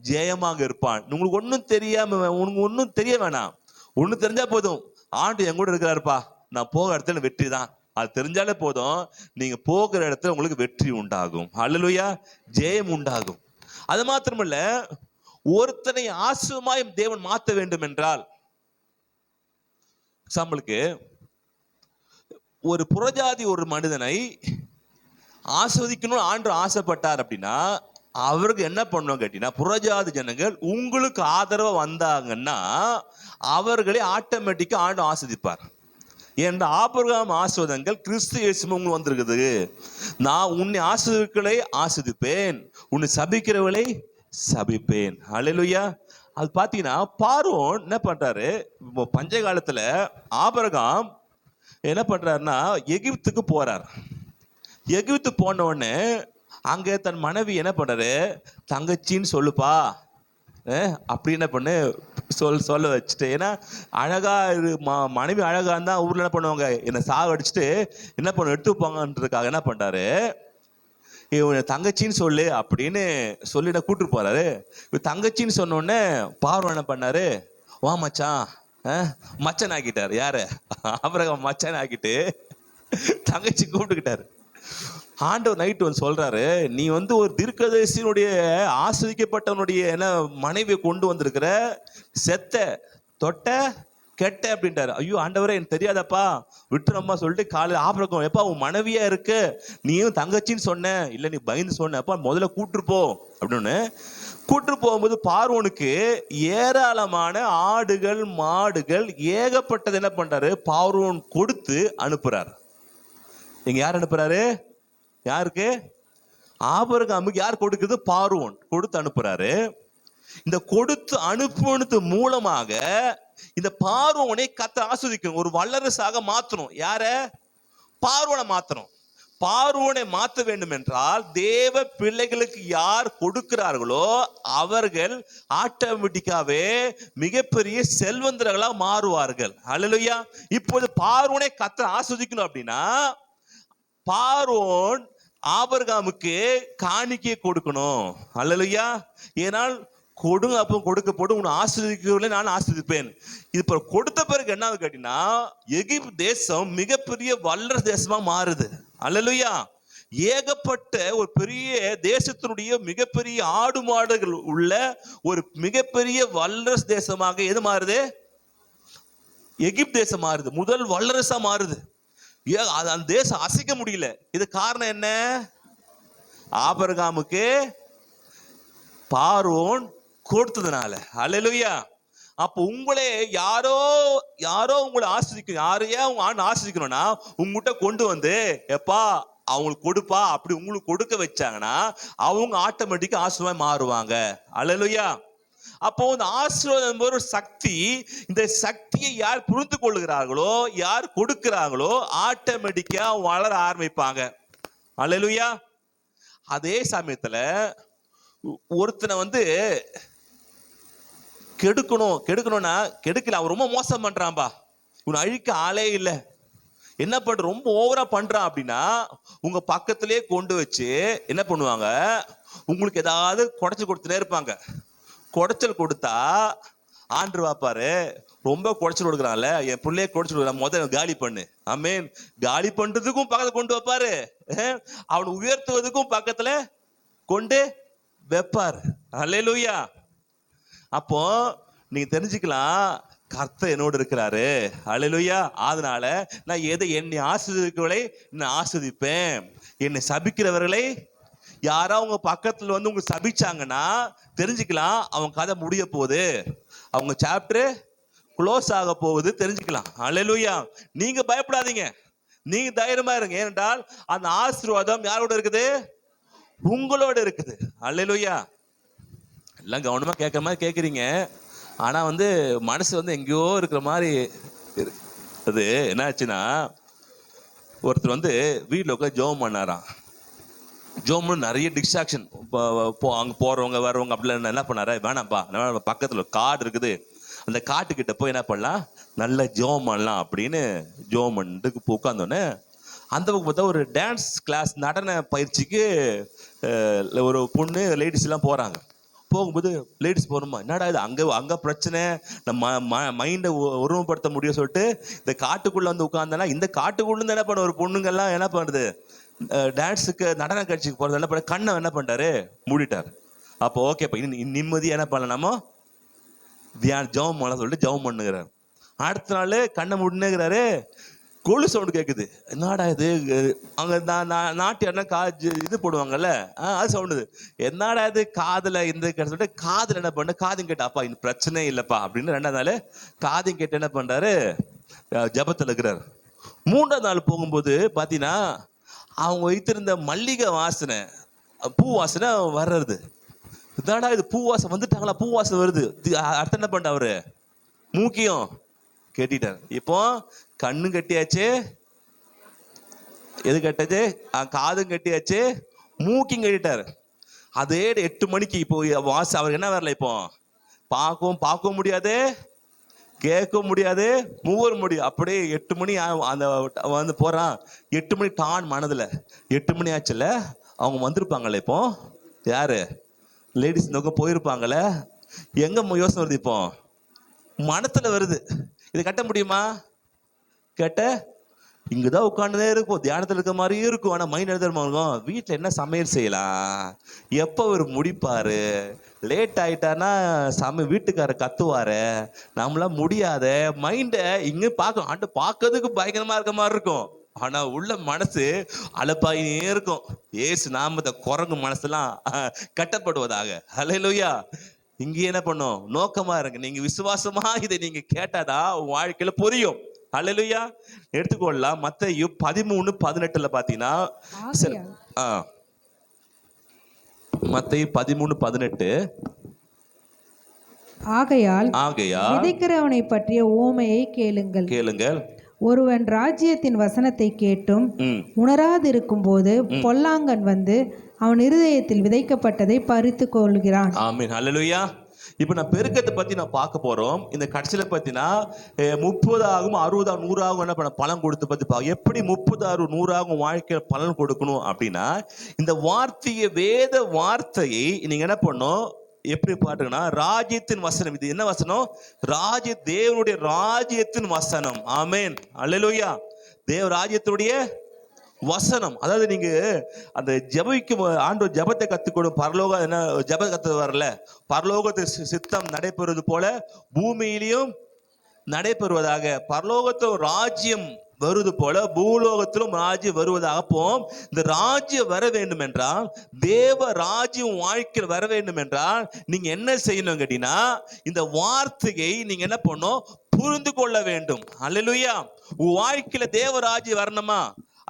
ஜெயமாக இருப்பான். உங்களுக்கு ஒன்றும் தெரியாம, உனக்கு ஒன்றும் தெரிய வேணாம், ஒன்று தெரிஞ்சா போதும், ஆண்டு என் கூட இருக்கிறாருப்பா, நான் போகிற இடத்துல வெற்றி தான். அது தெரிஞ்சாலே போதும், நீங்க போகிற இடத்துல உங்களுக்கு வெற்றி உண்டாகும். அல்லேலூயா. ஜெயம் உண்டாகும். அது மாத்திரமல்ல, ஒருத்தனை ஆசீர்வாதமாய் தேவன் மாற்ற வேண்டும் என்றால், எக்ஸாம்பிளுக்கு ஒரு புறஜாதி ஒரு மனிதனை ஆஸ்வதிக்கணும்னு ஆண்டு ஆசைப்பட்டார் அப்படின்னா அவருக்கு என்ன பண்ணுவாங்க கேட்டீங்கன்னா, புறஜாதி ஜனங்கள் உங்களுக்கு ஆதரவா வந்தாங்கன்னா அவர்களை ஆட்டோமேட்டிக்கா ஆண்டு ஆஸ்வதிப்பார். என்ற ஆபிரகாம் ஆசீர்வாதங்கள் கிறிஸ்து இயேசு உங்களுக்கு வந்திருக்குது. நான் உன்னை ஆசீர்வதிக்கிறவர்களை ஆசீர்வதிப்பேன், உன்னை சபிக்கிறவர்களை சபிப்பேன். அல்லேலூயா. அது பார்த்தீங்கன்னா பார்வோன் என்ன பண்றாரு, பஞ்ச காலத்துல ஆபிரகாம் என்ன பண்றாருன்னா எகிப்துக்கு போறார். எகிப்து போன உடனே அங்க தன் மனைவி என்ன பண்றாரு, தங்கச்சின்னு சொல்லுப்பா அப்படி என்ன பண்ணு சொல்ல வச்சுட்டு, ஏன்னா அழகா மனைவி அழகா இருந்தா ஊர்ல என்ன பண்ணுவாங்க, என்னை சாகடிச்சுட்டு என்ன பண்ண எடுத்து வைப்பாங்கன்றதுக்காக என்ன பண்றாரு, இவன் தங்கச்சின்னு சொல்லு அப்படின்னு சொல்லிட கூட்டு போறாரு. இவன் தங்கச்சின்னு சொன்ன உடனே பார்வன் என்ன பண்ணாரு, வா மச்சான், மச்சன் ஆக்கிட்டாரு. யாரு? ஆபிரகாம் மச்சன் ஆக்கிட்டு தங்கச்சி கூப்பிட்டுக்கிட்டாரு. ஆண்டவர் நைட்டு வந்து சொல்றாரு, நீ வந்து ஒரு தீர்க்கதரிசியினுடைய ஆஸ்வதிக்கப்பட்டவனுடைய என்ன மனைவியை கொண்டு வந்திருக்கிற, செத்த தொட்ட கெட்ட அப்படின்ட்டாரு. ஐயோ ஆண்டவரே எனக்கு தெரியாதப்பா விட்டுறம்மா சொல்லிட்டு காலையில் ஆபரகம், எப்பா உன் மனைவியா இருக்கு, நீயும் தங்கச்சின்னு சொன்ன, இல்லை நீ பயந்து சொன்ன, அப்பா முதல்ல கூட்டுருப்போ அப்படின்னு கூட்டு போகும்போது பார்வோனுக்கு ஏராளமான ஆடுகள் மாடுகள் ஏகப்பட்டது என்ன பண்றாரு, பார்வோன் கொடுத்து அனுப்புறாரு. இங்க யார் அனுப்புறாரு? யாருக்கு? ஆபிரகாமுக்கு யார் கொடுக்குது? பார்வோன் கொடுத்து அனுப்புறாரு. இந்த கொடுத்து அனுப்புனது மூலமாக இந்த பார்வோனை கர்த்தர் ஆசீர்வதிக்கணும், ஒரு வல்லரசாக மாத்தணும். யார? பார்வோனை மாத்தணும். பார்வோனை மாற்ற வேண்டும் என்றால் தேவ பிள்ளைகளுக்கு யார் கொடுக்கிறார்களோ அவர்கள் ஆட்டோமேட்டிக்காவே மிகப்பெரிய செல்வந்தர்களா மாறுவார்கள். அல்லேலூயா. இப்போது பார்வோனை கர்த்தர் ஆசீர்வதிக்கணும் அப்படின்னா பார்வோன் ஆபிரகாமுக்கு காணிக்கை கொடுக்கணும். அல்லேலூயா. ஏனால் கொடுங்க அப்போ கொடுக்கப்படும், உன்னை ஆசீர்வதிக்கவில்லை நான் ஆசீர்வதிப்பேன். இது இப்போ கொடுத்த பிறகு என்ன கேட்டீங்கன்னா எகிப்து தேசம் மிகப்பெரிய வல்லரசு தேசமா மாறுது. அல்லேலூயா. ஏகப்பட்ட ஒரு பெரிய தேசத்தினுடைய மிகப்பெரிய ஆடு மாடுகள் உள்ள ஒரு மிகப்பெரிய வல்லரசு தேசமாக எது மாறுது? எகிப்து தேசம் மாறுது. முதல் வல்லரசா மாறுது. அந்த தேசம் அசைக்க முடியல. இது காரணம் என்ன? ஆபிரகாமுக்கு பார்வோன் கொடுத்ததுனால. அல்லேலூயா. அப்போ உங்களே யாரோ உங்களை ஆசிரிக்கணும், யாரையா உங்க ஆசிரிக்கணும்னா உங்ககிட்ட கொண்டு வந்து எப்பா அவங்களுக்கு கொடுப்பா அப்படி உங்களுக்கு கொடுக்க வச்சாங்கன்னா அவங்க ஆட்டோமேட்டிக்கா ஆசீர்வாதம் மாறுவாங்க. அல்லேலூயா. அப்போ இந்த ஆசீர்வாதம் ஒரு சக்தி, இந்த சக்தியை யார் புரிந்து கொள்கிறார்களோ யார் கொடுக்கிறாங்களோ ஆட்டோமேட்டிக்கா வளர ஆரம்பிப்பாங்க. அல்லேலூயா. அதே சமயத்துல ஒருத்தனை வந்து கெடுக்கணும்னா கெடுக்கல, அவன் ரொம்ப மோசம் பண்றான்பா, உன்னை அழிக்க ஆளே இல்லை, என்ன பண்ற ரொம்ப ஓவரா பண்றான் அப்படின்னா உங்க பக்கத்திலே கொண்டு வச்சு என்ன பண்ணுவாங்க, உங்களுக்கு ஏதாவது குடைச்சல் கொடுத்துனே இருப்பாங்க. குடைச்சல் கொடுத்தா ஆண்டு வாப்பாரு, ரொம்ப குடைச்சல் கொடுக்குறான்ல என் பிள்ளைய குடைச்சல் கொடுக்குறான், முதல்ல காலி பண்ணு. ஆமேன். காலி பண்றதுக்கும் பக்கத்துல கொண்டு வைப்பாரு, அவனை உயர்த்துவதுக்கும் பக்கத்துல கொண்டு வைப்பாரு. அல்லேலூயா. அப்போ நீங்க தெரிஞ்சுக்கலாம் கர்த்தர் என்னோடு இருக்கிறாரு. அல்லேலூயா. அதனால நான் எதை என்னை ஆசீர்வதிக்கிறவர்களை நான் ஆசீர்வதிப்பேன், என்னை சபிக்கிறவர்களை யாரா உங்க பக்கத்துல வந்து உங்க சபிச்சாங்கன்னா தெரிஞ்சுக்கலாம் அவங்க கதை முடிய போகுது, அவங்க சாப்டர் க்ளோஸ் ஆக போகுது தெரிஞ்சுக்கலாம். அல்லேலூயா. நீங்க பயப்படாதீங்க, நீங்க தைரியமா இருங்க. ஏனென்றால் அந்த ஆசீர்வாதம் யாரோட இருக்குது? உங்களோட இருக்குது. அல்லேலூயா. எல்லாம் கவனமா கேட்கற மாதிரி கேட்குறீங்க, ஆனா வந்து மனசு வந்து எங்கேயோ இருக்கிற மாதிரி இருக்கு. அது என்ன ஆச்சுன்னா ஒருத்தர் வந்து வீட்டில் உட்காந்து ஜெபம் பண்ணாராம். ஜெபம் பண்ண நிறைய டிஸ்ட்ராக்ஷன், அங்கே போறவங்க வரவங்க அப்படிலாம் என்ன பண்ணாரா, வேணாம்ப்பா பக்கத்தில் காடு இருக்குது, அந்த காட்டுக்கிட்ட போய் என்ன பண்ணலாம், நல்ல ஜெபம் பண்ணலாம் அப்படின்னு ஜெபம் பண்ணிட்டு உட்காந்தோன்னே அந்த பக்கம் பார்த்தா ஒரு டான்ஸ் கிளாஸ் நடன பயிற்சிக்கு ஒரு பொண்ணு லேடிஸ் எல்லாம் போறாங்க. போகும்போது லேடிஸ் போகணுமா, என்னடா இது அங்கே பிரச்சனை, நம்ம மைண்டை ஒருமைப்படுத்த முடியும் சொல்லிட்டு இந்த காட்டுக்குள்ளே வந்து உட்காந்தனா இந்த காட்டுக்குள்ளேருந்து என்ன பண்ண ஒரு பொண்ணுங்கெல்லாம் என்ன பண்ணுறது, டான்ஸுக்கு நடன காட்சிக்கு போகிறது என்ன பண்ண கண்ணை என்ன பண்ணிட்டாரு மூடிட்டார். அப்போ ஓகேப்பா நிம்மதியாக என்ன பண்ணலாமோ ஜெபம் பண்ணலாம் சொல்லிட்டு ஜெபம் பண்ணுகிறார். அடுத்த நாள் கண்ணை மூடினுங்கிறாரு, கொலு சவுண்டு கேட்குது. என்னடா இது, அங்கே நாட்டியார்னா இது போடுவாங்கல்ல அது சவுண்டு, என்னடா இது காதில் இந்த சொல்லிட்டு காதில் என்ன பண்ண காதும் கேட்டா, அப்பா இந்த பிரச்சனை இல்லைப்பா அப்படின்னு 2ஆவது நாள் காதையும் கேட்டு என்ன பண்ணுறாரு ஜபத்தில் இருக்கிறார். 3ஆவது நாள் போகும்போது பார்த்தீங்கன்னா அவங்க வைத்திருந்த மல்லிகை வாசனை பூ வாசனை வர்றது. இதாடா இது பூ வாசனை வந்துட்டாங்களா, பூ வாசனை வருது. அடுத்த என்ன பண்ண அவரு மூக்கியும் கட்டிட்டார். இப்போ கண்ணும் கட்டியாச்சு, எது கட்டாச்சு, காதும் கட்டியாச்சு, மூக்கியும் கட்டிட்டாரு. அதே 8 மணிக்கு இப்போ வாசம் அவருக்கு என்ன வரல, இப்போ பார்க்கவும் முடியாது, கேட்கவும் முடியாது, மூவரும் முடியும். அப்படியே 8 மணி அந்த வந்து போறான். 8 மணி டான் மனதில் 8 மணி ஆச்சுல்ல, அவங்க வந்திருப்பாங்கல்ல, இப்போ யாரு லேடிஸ் நோக்கம் போயிருப்பாங்கல்ல, எங்க யோசனை வருது, இப்போ மனத்துல வருது, இது கட்ட முடியுமா, கட்ட இங்கதான் உட்காந்துதான் இருக்கும், தியானத்துல இருக்க மாதிரியே இருக்கும். ஆனா மைண்ட் எழுதுறோம், வீட்டுல என்ன சமையல் செய்யலாம், எப்ப அவர் முடிப்பாரு, லேட் ஆயிட்டானா வீட்டுக்காரர் கத்துவாரு, நம்மளாம் முடியாத மைண்ட இங்க பார்க்க ஆண்டு பார்க்கறதுக்கு பயங்கரமா இருக்க மாதிரி இருக்கும். ஆனா உள்ள மனசு அலப்பாயினே இருக்கும். ஏசு நாமத்தை குரங்கு மனசுலாம் கட்டப்படுவதாக. ஹல்லேலூயா. இங்க என்ன பண்ணும், நோக்கமா இருங்க. நீங்க விசுவாசமா இதை நீங்க கேட்டாதான் உங்க வாழ்க்கையில புரியும். ஹல்லேலூயா. எடுத்துக்கொள்ளலாம். மத்தேயு 13:18 பாத்தீங்கன்னா, மத்தேயு 13:18, ஆகையால் ஆகையால் விதைக்கிறவனை பற்றிய உவமையை கேளுங்கள். ஒருவன் ராஜ்யத்தின் வசனத்தை கேட்டும் உணராதிருக்கும் போது பொல்லாங்கன் வந்து அவன் இருதயத்தில் விதைக்கப்பட்டதை பறித்து கொள்கிறான். ஆமென். ஹல்லேலூயா. இப்ப நான் பெருக்கத்தை பத்தி நான் பார்க்க போறோம். இந்த கடைசியில பத்தினா 30 ஆகும், 60 ஆகும், 100 ஆகும், என்ன பண்ண பலன் கொடுத்து பத்தி எப்படி 30, 60, 100 ஆகும் வாழ்க்கையில பலன் கொடுக்கணும் அப்படின்னா, இந்த வார்த்தையை, வேத வார்த்தையை நீங்க என்ன பண்ணும், எப்படி பாட்டுங்கன்னா ராஜ்யத்தின் வசனம். இது என்ன வசனம்? தேவனுடைய ராஜ்யத்தின் வசனம். ஆமென். அல்லேலூயா. தேவ ராஜ்யத்துடைய வசனம். அதாவது நீங்க அந்த ஜெபிக்கும் ஆண்டவர் ஜெபத்தை கத்துக்கணும். பரலோக என்ன ஜெப கத்து வரல, பரலோகத்து சித்தம் நடைபெறுவது போல பூமியிலையும் நடைபெறுவதாக. பரலோகத்தில் ராஜ்யம் வருவது போல பூலோகத்திலும் ராஜ்யம் வருவதாக. அப்போ இந்த ராஜ்யம் வர வேண்டும் என்றால், தேவ ராஜ்யம் வாழ்க்கையில் வர வேண்டும் என்றால் நீங்க என்ன செய்யணும் கேட்டீங்கன்னா, இந்த வார்த்தையை நீங்க என்ன பண்ணணும், புரிந்து கொள்ள வேண்டும். அல்லேலூயா. உன் வாழ்க்கையில தேவ ராஜ்யம் வரணுமா?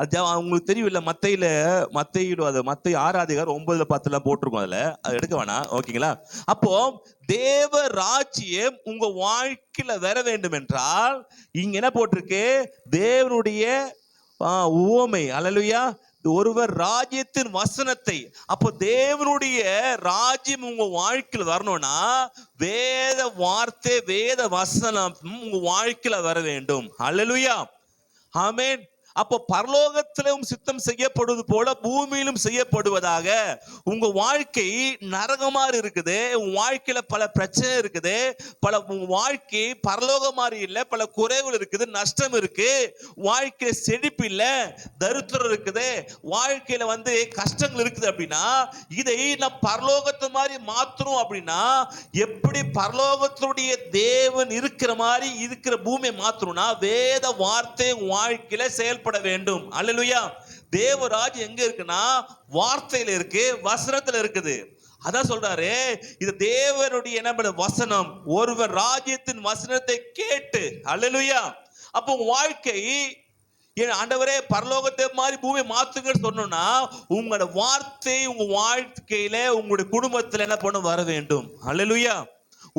அது உங்களுக்கு தெரியும் இல்ல, மத்தேயு 6:9-10 போட்டிருக்கோம். அது எடுக்க வேணாம், ஓகேங்களா? அப்போ தேவ ராஜ்யம் உங்க வாழ்க்கையில வர வேண்டும் என்றால் இங்க என்ன போட்டிருக்கு, தேவனுடைய உவமை. அல்லேலூயா. ஒருவர் ராஜ்யத்தின் வசனத்தை. அப்போ தேவனுடைய ராஜ்யம் உங்க வாழ்க்கையில் வரணும்னா வேத வார்த்தை, வேத வசனம் உங்க வாழ்க்கையில வர வேண்டும். அல்லேலூயா. ஆமென். அப்போ பரலோகத்திலும் சித்தம் செய்யப்படுவது போல பூமியிலும் செய்யப்படுவதாக. உங்க வாழ்க்கை நரக மாதிரி இருக்குது, உங்க வாழ்க்கையில பல பிரச்சனை இருக்குது, உங்க வாழ்க்கை பரலோக மாதிரி இல்லை, பல குறைவுகள் இருக்குது, நஷ்டம் இருக்கு, வாழ்க்கையில செழிப்பு இல்லை, தரித்திரம் இருக்குது, வாழ்க்கையில கஷ்டங்கள் இருக்குது அப்படின்னா, இதை நான் பரலோகத்து மாதிரி மாற்றணும் அப்படின்னா எப்படி பரலோகத்துடைய தேவன் இருக்கிற மாதிரி இருக்கிற பூமியை மாற்றணும்னா வேத வார்த்தை வாழ்க்கையில செயல்பட வேண்டும். அல்லேலூயா. தேவராஜ் எங்க இருக்குன்னா வார்த்தையில இருக்கு, வசனத்துல இருக்குது. அதான் சொல்றாரு, இது தேவனுடைய என்ன வசனம். ஒருவர் ராஜ்யத்தின் வசனத்தை கேட்டு. அல்லேலூயா. அப்போ வாழ்க்கை ஆண்டவரே பரலோகத்தை மாதிரி பூமி மாத்துங்கன்னு சொன்னோம்னா உங்களோட வார்த்தை உங்க வாழ்க்கையில உங்களுடைய குடும்பத்துல என்ன பண்ண வர வேண்டும். அல்லேலூயா.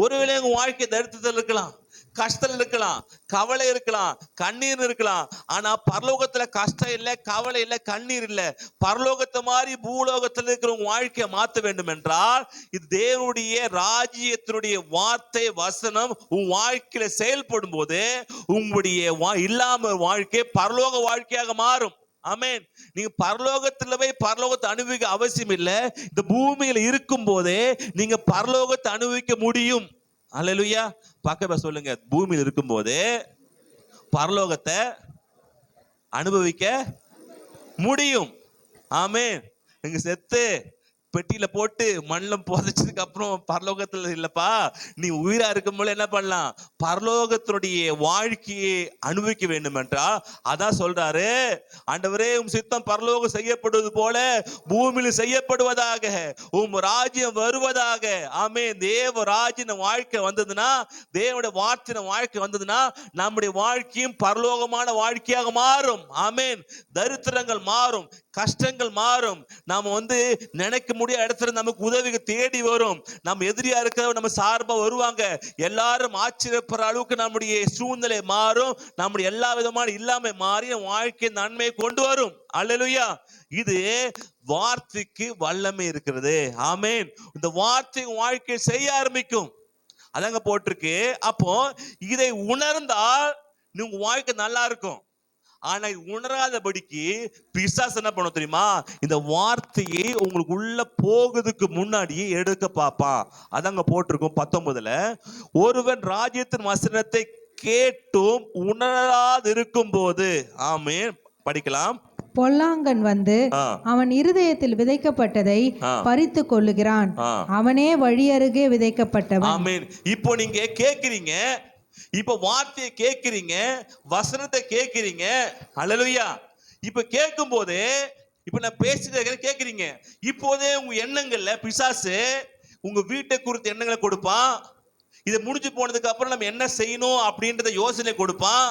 ஒருவேளை உங்க வாழ்க்கை தரித்திரத்தில் இருக்கலாம், கஷ்டம் இருக்கலாம், கவலை இருக்கலாம், கண்ணீர் இருக்கலாம். ஆனா பரலோகத்துல கஷ்டம் இல்லை, கவலை இல்லை, கண்ணீர் இல்லை. பரலோகத்தை மாதிரி பூலோகத்தில் இருக்கிற உங்க வாழ்க்கையை மாற்ற வேண்டும் என்றால் இது தேவனுடைய ராஜ்யத்தினுடைய வார்த்தை வசனம் உன் வாழ்க்கையில செயல்படும் போது உங்களுடைய இல்லாம வாழ்க்கை பரலோக வாழ்க்கையாக மாறும். ஆமென். நீங்க பரலோகத்துல போய் பரலோகத்தை அனுபவிக்க அவசியம் இல்லை, இந்த பூமியில இருக்கும் போதே நீங்க பரலோகத்தை அனுபவிக்க முடியும். அல்லேலூயா. பக்கத்துல சொல்லுங்க, பூமியில் இருக்கும் போதே பரலோகத்தை அனுபவிக்க முடியும். ஆமென். நீங்க செத்து பெட்டியில போட்டு மண்ணில் புதைச்சதுக்கு அப்புறம் பரலோகத்துல இல்லப்பா, நீ உயிரா இருக்கும் போல என்ன பண்ணலாம், பரலோகத்தினுடைய வாழ்க்கையை அனுபவிக்க வேண்டும் என்றால் அதான் சொல்றாரு, ஆண்டவரே உம் சித்தம் பரலோகம் செய்யப்படுவது போல பூமியில் செய்யப்படுவதாக, உம் ராஜ்யம் வருவதாக. ஆமென். தேவ ராஜ்யம் வாழ்க்கை வந்ததுன்னா, தேவனுடைய வார்த்தை வாழ்க்கை வந்ததுன்னா நம்முடைய வாழ்க்கையும் பரலோகமான வாழ்க்கையாக மாறும். ஆமென். தரித்திரங்கள் மாறும், கஷ்டங்கள் மாறும், நாம நினைக்க முடியாத இடத்துல நமக்கு உதவி தேடி வரும், நம்ம எதிரியா இருக்கிற நம்ம சார்பா வருவாங்க, எல்லாரும் ஆச்சரியப்படுற அளவுக்கு நம்முடைய சூழ்நிலை மாறும், நம்முடைய எல்லா விதமான இல்லாம மாறி வாழ்க்கை நன்மை கொண்டு வரும். அல்லேலூயா. இது வார்த்தைக்கு வல்லமை இருக்கிறது. ஆமென். இந்த வார்த்தை வாழ்க்கை செய்ய ஆரம்பிக்கும். அதாங்க போட்டிருக்கு. அப்போ இதை உணர்ந்தால் உங்க வாழ்க்கை நல்லா இருக்கும். ஆனா உணராதபடிக்கு பிசாசு என்ன பண்ண தெரியுமா, இந்த வார்த்தையை உங்களுக்கு உள்ள போகுதுக்கு முன்னாடியே எடுக்க பார்ப்பான். அதாங்க போட்டிருக்கும் 19. ஒருவன் ராஜ்யத்தின் வசனத்தை கேட்டும் உணராதிருக்கும் போது. ஆமென். படிக்கலாம். பொல்லாங்கன் வந்து ஆ. அவன் இருதயத்தில் விதைக்கப்பட்டதை ஆ. பறித்து கொள்ளுகிறான். ஆ. அவனே வழியருகே விதைக்கப்பட்டவன். ஆமென். இப்போ நீங்க கேக்குறீங்க, இப்போ வார்த்தையை கேக்குறீங்க, வசனத்தை கேக்குறீங்க. ஹல்லேலூயா. இப்ப கேட்கும் போது, இப்ப நான் பேசிட்டு கேக்குறீங்க, இப்போதே உங்க எண்ணங்கள்ல பிசாசு உங்க வீட்டை குறித்த எண்ணங்களை கொடுப்பான். இது முடிஞ்சு போனதுக்கு அப்புறம் நம்ம என்ன செய்யணும் அப்படின்றத யோசனை கொடுப்பான்.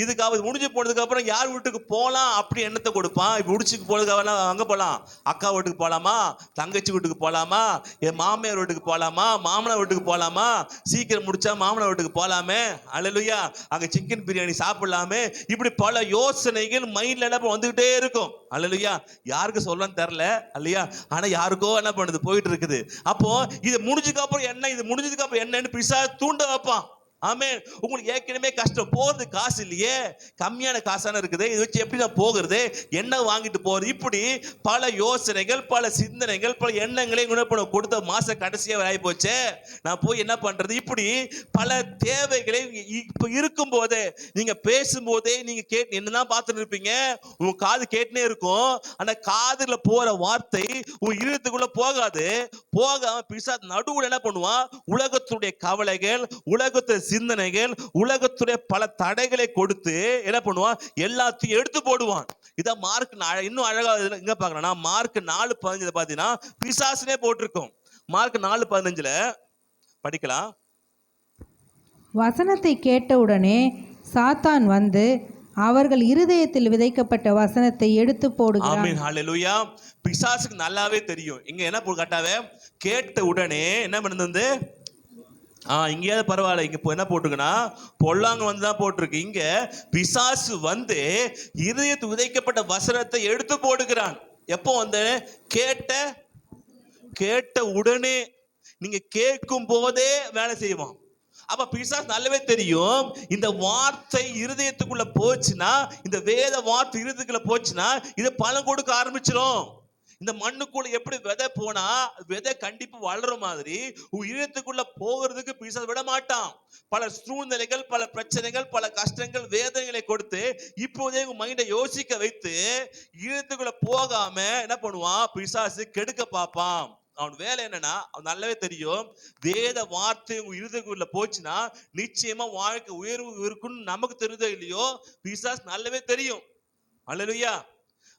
இதுக்கு முடிஞ்சு போனதுக்கு அப்புறம் யார் வீட்டுக்கு போகலாம் அப்படி எண்ணத்தை கொடுப்பான். இப்போ முடிச்சுக்கு போனதுக்கு அப்புறம் அங்கே போகலாம், அக்கா வீட்டுக்கு போகலாமா, தங்கச்சி வீட்டுக்கு போகலாமா, என் மாமியார் வீட்டுக்கு போகலாமா, மாமனார் வீட்டுக்கு போகலாமா, சீக்கிரம் முடிச்சா மாமனார் வீட்டுக்கு போகலாமே, அல்லேலூயா, அங்கே சிக்கன் பிரியாணி சாப்பிடலாமே, இப்படி பல யோசனைகள் மைண்ட்ல என்ன வந்துகிட்டே இருக்கும். அல்லேலூயா. யாருக்கு சொல்லணும்னு தெரில அல்லையா, ஆனா யாருக்கோ என்ன பண்ணுது போயிட்டு இருக்குது. அப்போ இது முடிஞ்சதுக்கு அப்புறம் என்ன, இது முடிஞ்சதுக்கு அப்புறம் என்னன்னு பிசாசு தூண்ட வைப்பான். ஆமென். உங்களுக்கு ஏற்கனவே கஷ்டம், போறது காசு இல்லையே, கம்மியான காசான இருக்குது, இதை வச்சு எப்படி நான் போகிறது, என்ன வாங்கிட்டு போறது, இப்படி பல யோசனைகள், பல சிந்தனைகள், பல எண்ணங்களை கொடுத்த மாச கடைசியா ஆகி போச்சு, நான் போய் என்ன பண்றது, இப்படி பல தேவைகளை இப்ப இருக்கும் போதே நீங்க பேசும்போதே நீங்க என்னதான் பார்த்துட்டு இருப்பீங்க, உங்க காது கேட்டுனே இருக்கும். ஆனா காதுல போற வார்த்தை உங்க இருதயத்துக்குள்ள போகாது. போகாம பிசாசு நடுவுல என்ன பண்ணுவான், உலகத்துடைய கவலைகள், உலகத்தை சிந்தனைகள், உலகத்துடைய பல தடைகளை கொடுத்து என்ன பண்ணுவான், எல்லாத்தையும் எடுத்து போடுவான். இதான் மார்க் இன்னும் அழகா எங்க பார்க்கறேன்னா, மார்க் 4:15 பாத்தீங்கன்னா பிசாசுனே போட்டிருக்கும். மார்க் 4:15 படிக்கலாம். வசனத்தை கேட்டவுடனே சாத்தான் வந்து அவர்கள் இருதயத்தில் விதைக்கப்பட்ட வசனத்தை எடுத்து போடுகிறான். ஆமென். ஹல்லேலூயா. பிசாசுக்கு நல்லாவே தெரியும். இங்க என்ன கட்டாவே கேட்ட உடனே என்ன பண்ணுது, இங்கேயாவது பரவாயில்ல, இங்க என்ன போட்டிருக்குன்னா பொல்லாங்க வந்து தான் போட்டிருக்கு. இங்க பிசாசு வந்து இதயத்து விதைக்கப்பட்ட வசனத்தை எடுத்து போடுகிறான். எப்போ வந்து கேட்ட உடனே, நீங்க கேட்கும் போதே வேலை செய்வான். அப்ப பிசாசு நல்லாவே தெரியும், இந்த வார்த்தை இருதயத்துக்குள்ள போச்சுன்னா, இந்த வேத வார்த்தை இருதயத்துக்குள்ள போச்சுன்னா இது பலன் கொடுக்க ஆரம்பிச்சிடும். இந்த மண்ணுக்குள்ள எப்படி விதை போனா விதை கண்டிப்பா வளர மாதிரி உன் இதயத்துக்குள்ள போகிறதுக்கு பிசாசு விட மாட்டான். பல சூழ்நிலைகள், பல பிரச்சனைகள், பல கஷ்டங்கள், வேதனைகளை கொடுத்து இப்போதே உங்க மைண்டை யோசிக்க வைத்து இதயத்துக்குள்ள போகாம என்ன பண்ணுவான், பிசாசு கெடுக்க பார்ப்பான். அவன் வேலை என்னன்னா, அவன் நல்லாவே தெரியும், வேத வார்த்தை உங்க இருதயத்துக்குள்ள போச்சுன்னா நிச்சயமா வாழ்க்கை உயர்வு இருக்குன்னு நமக்கு தெரியுதோ இல்லையோ, பிசாசு நல்லாவே தெரியும். அல்லேலூயா.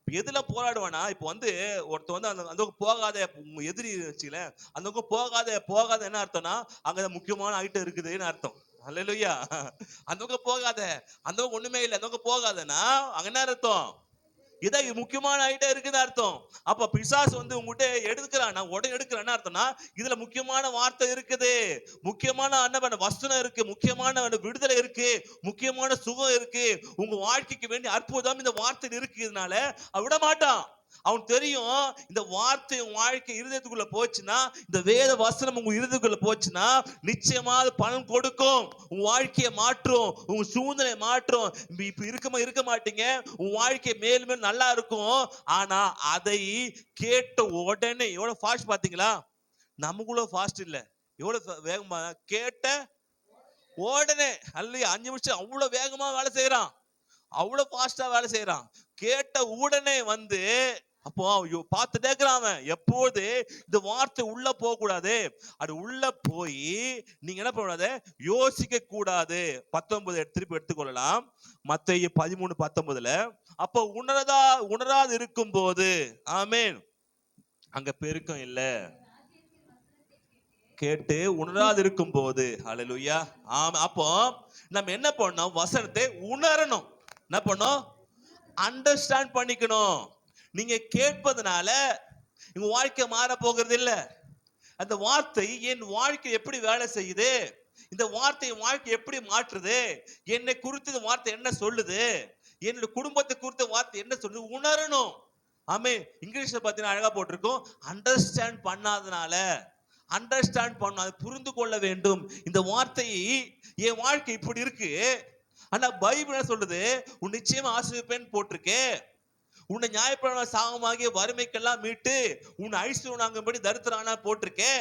எதுல போராடுவானா, இப்போ வந்து ஒருத்தர் வந்து அந்த போகாத எதிரி வச்சுக்கல, அந்த போகாத என்ன அர்த்தம்னா, அங்க முக்கியமான ஐட்டம் இருக்குதுன்னு அர்த்தம். அல்லேலூயா. அந்த போகாத, அந்த ஒண்ணுமே இல்லை, அந்த போகாதன்னா அங்க என்ன அர்த்தம், இதான் முக்கியமான ஐட்டம் இருக்குன்னு அர்த்தம். அப்ப பிசாசு வந்து உங்ககிட்ட எடுக்கிறான்னா, உடனே எடுக்கிறான்னு அர்த்தம்னா இதுல முக்கியமான வார்த்தை இருக்குது, முக்கியமான வசனம் இருக்கு, முக்கியமான விடுதலை இருக்கு, முக்கியமான சுகம் இருக்கு, உங்க வாழ்க்கைக்கு வேண்டிய அற்புதம் இந்த வார்த்தை இருக்குதுனால விட மாட்டான். அவன் தெரியும், இந்த வார்த்தை உங்க வாழ்க்கை இருதயத்துக்குள்ள போச்சுன்னா, இந்த வேத வசனம் உங்க இருதயத்துக்குள்ள போச்சுன்னா நிச்சயமா அது பலன் கொடுக்கும், உங்க வாழ்க்கையை மாற்றும், உங்க சூழ்நிலை மாற்றும். இப்ப இருக்க மாட்டீங்க, உங்க வாழ்க்கை மேலும் மேலும் நல்லா இருக்கும். ஆனா அதை கேட்ட உடனே, எவ்வளவு ஃபாஸ்ட் பாத்தீங்களா, நமக்குள்ள ஃபாஸ்ட் இல்ல, எவ்வளவு வேகமா கேட்ட உடனே, அல்ல 5 நிமிஷம் அவ்வளவு வேகமா வேலை செய்யறான், அவ்வளவு ஃபாஸ்டா வேலை செய்யறான். கேட்ட உடனே வந்து அப்போ பார்த்துட்டே இருக்கிறான், எப்போது இந்த வார்த்தை உள்ள போக கூடாது, அது உள்ள போய் நீங்க என்ன பண்ணக்கூடாது, யோசிக்க கூடாது. 19 திருப்பி எடுத்துக்கொள்ளலாம், மத்தேயு 13:19. அப்போ உணராது இருக்கும் போது, ஆமென், அங்க பெருக்கம் இல்ல, கேட்டு உணராது இருக்கும் போது, ஹல்லேலூயா. ஆமா. அப்போ நம்ம என்ன பண்ணோம், வசனத்தை உணரணும், என்ன பண்ணோம், அண்டர்ஸ்டாண்ட் பண்ணிக்கணும். நீங்க கேட்பதனால உங்க வாழ்க்கை மாற போகிறது இல்ல. அந்த வார்த்தை என் வாழ்க்கை எப்படி வேலை செய்யுது, இந்த வார்த்தை வாழ்க்கை எப்படி மாற்றுது, என்னை குறித்து இந்த வார்த்தை என்ன சொல்லுது, என்னோட குடும்பத்தை குறித்த வார்த்தை என்ன சொல்லுது, உணரணும். ஆமே. இங்கிலீஷ்ல பாத்தீங்கன்னா அழகா போட்டிருக்கோம், அண்டர்ஸ்டாண்ட் பண்ணாதனால, அண்டர்ஸ்டாண்ட் பண்ண, அதை புரிந்து கொள்ள வேண்டும். இந்த வார்த்தையை என் வாழ்க்கை இப்படி இருக்கு, ஆனா பைபிள் என்ன சொல்லுது, உன் நிச்சயமா ஆசீர்வதிப்பேன்னு போட்டிருக்கு, உன்னை நியாயப்பிரமாண சாபமாகிய வறுமைக்கெல்லாம் மீட்டு உன் ஐஸ்வர்யனாகும்படி தரித்திரனா போட்டிருக்கே.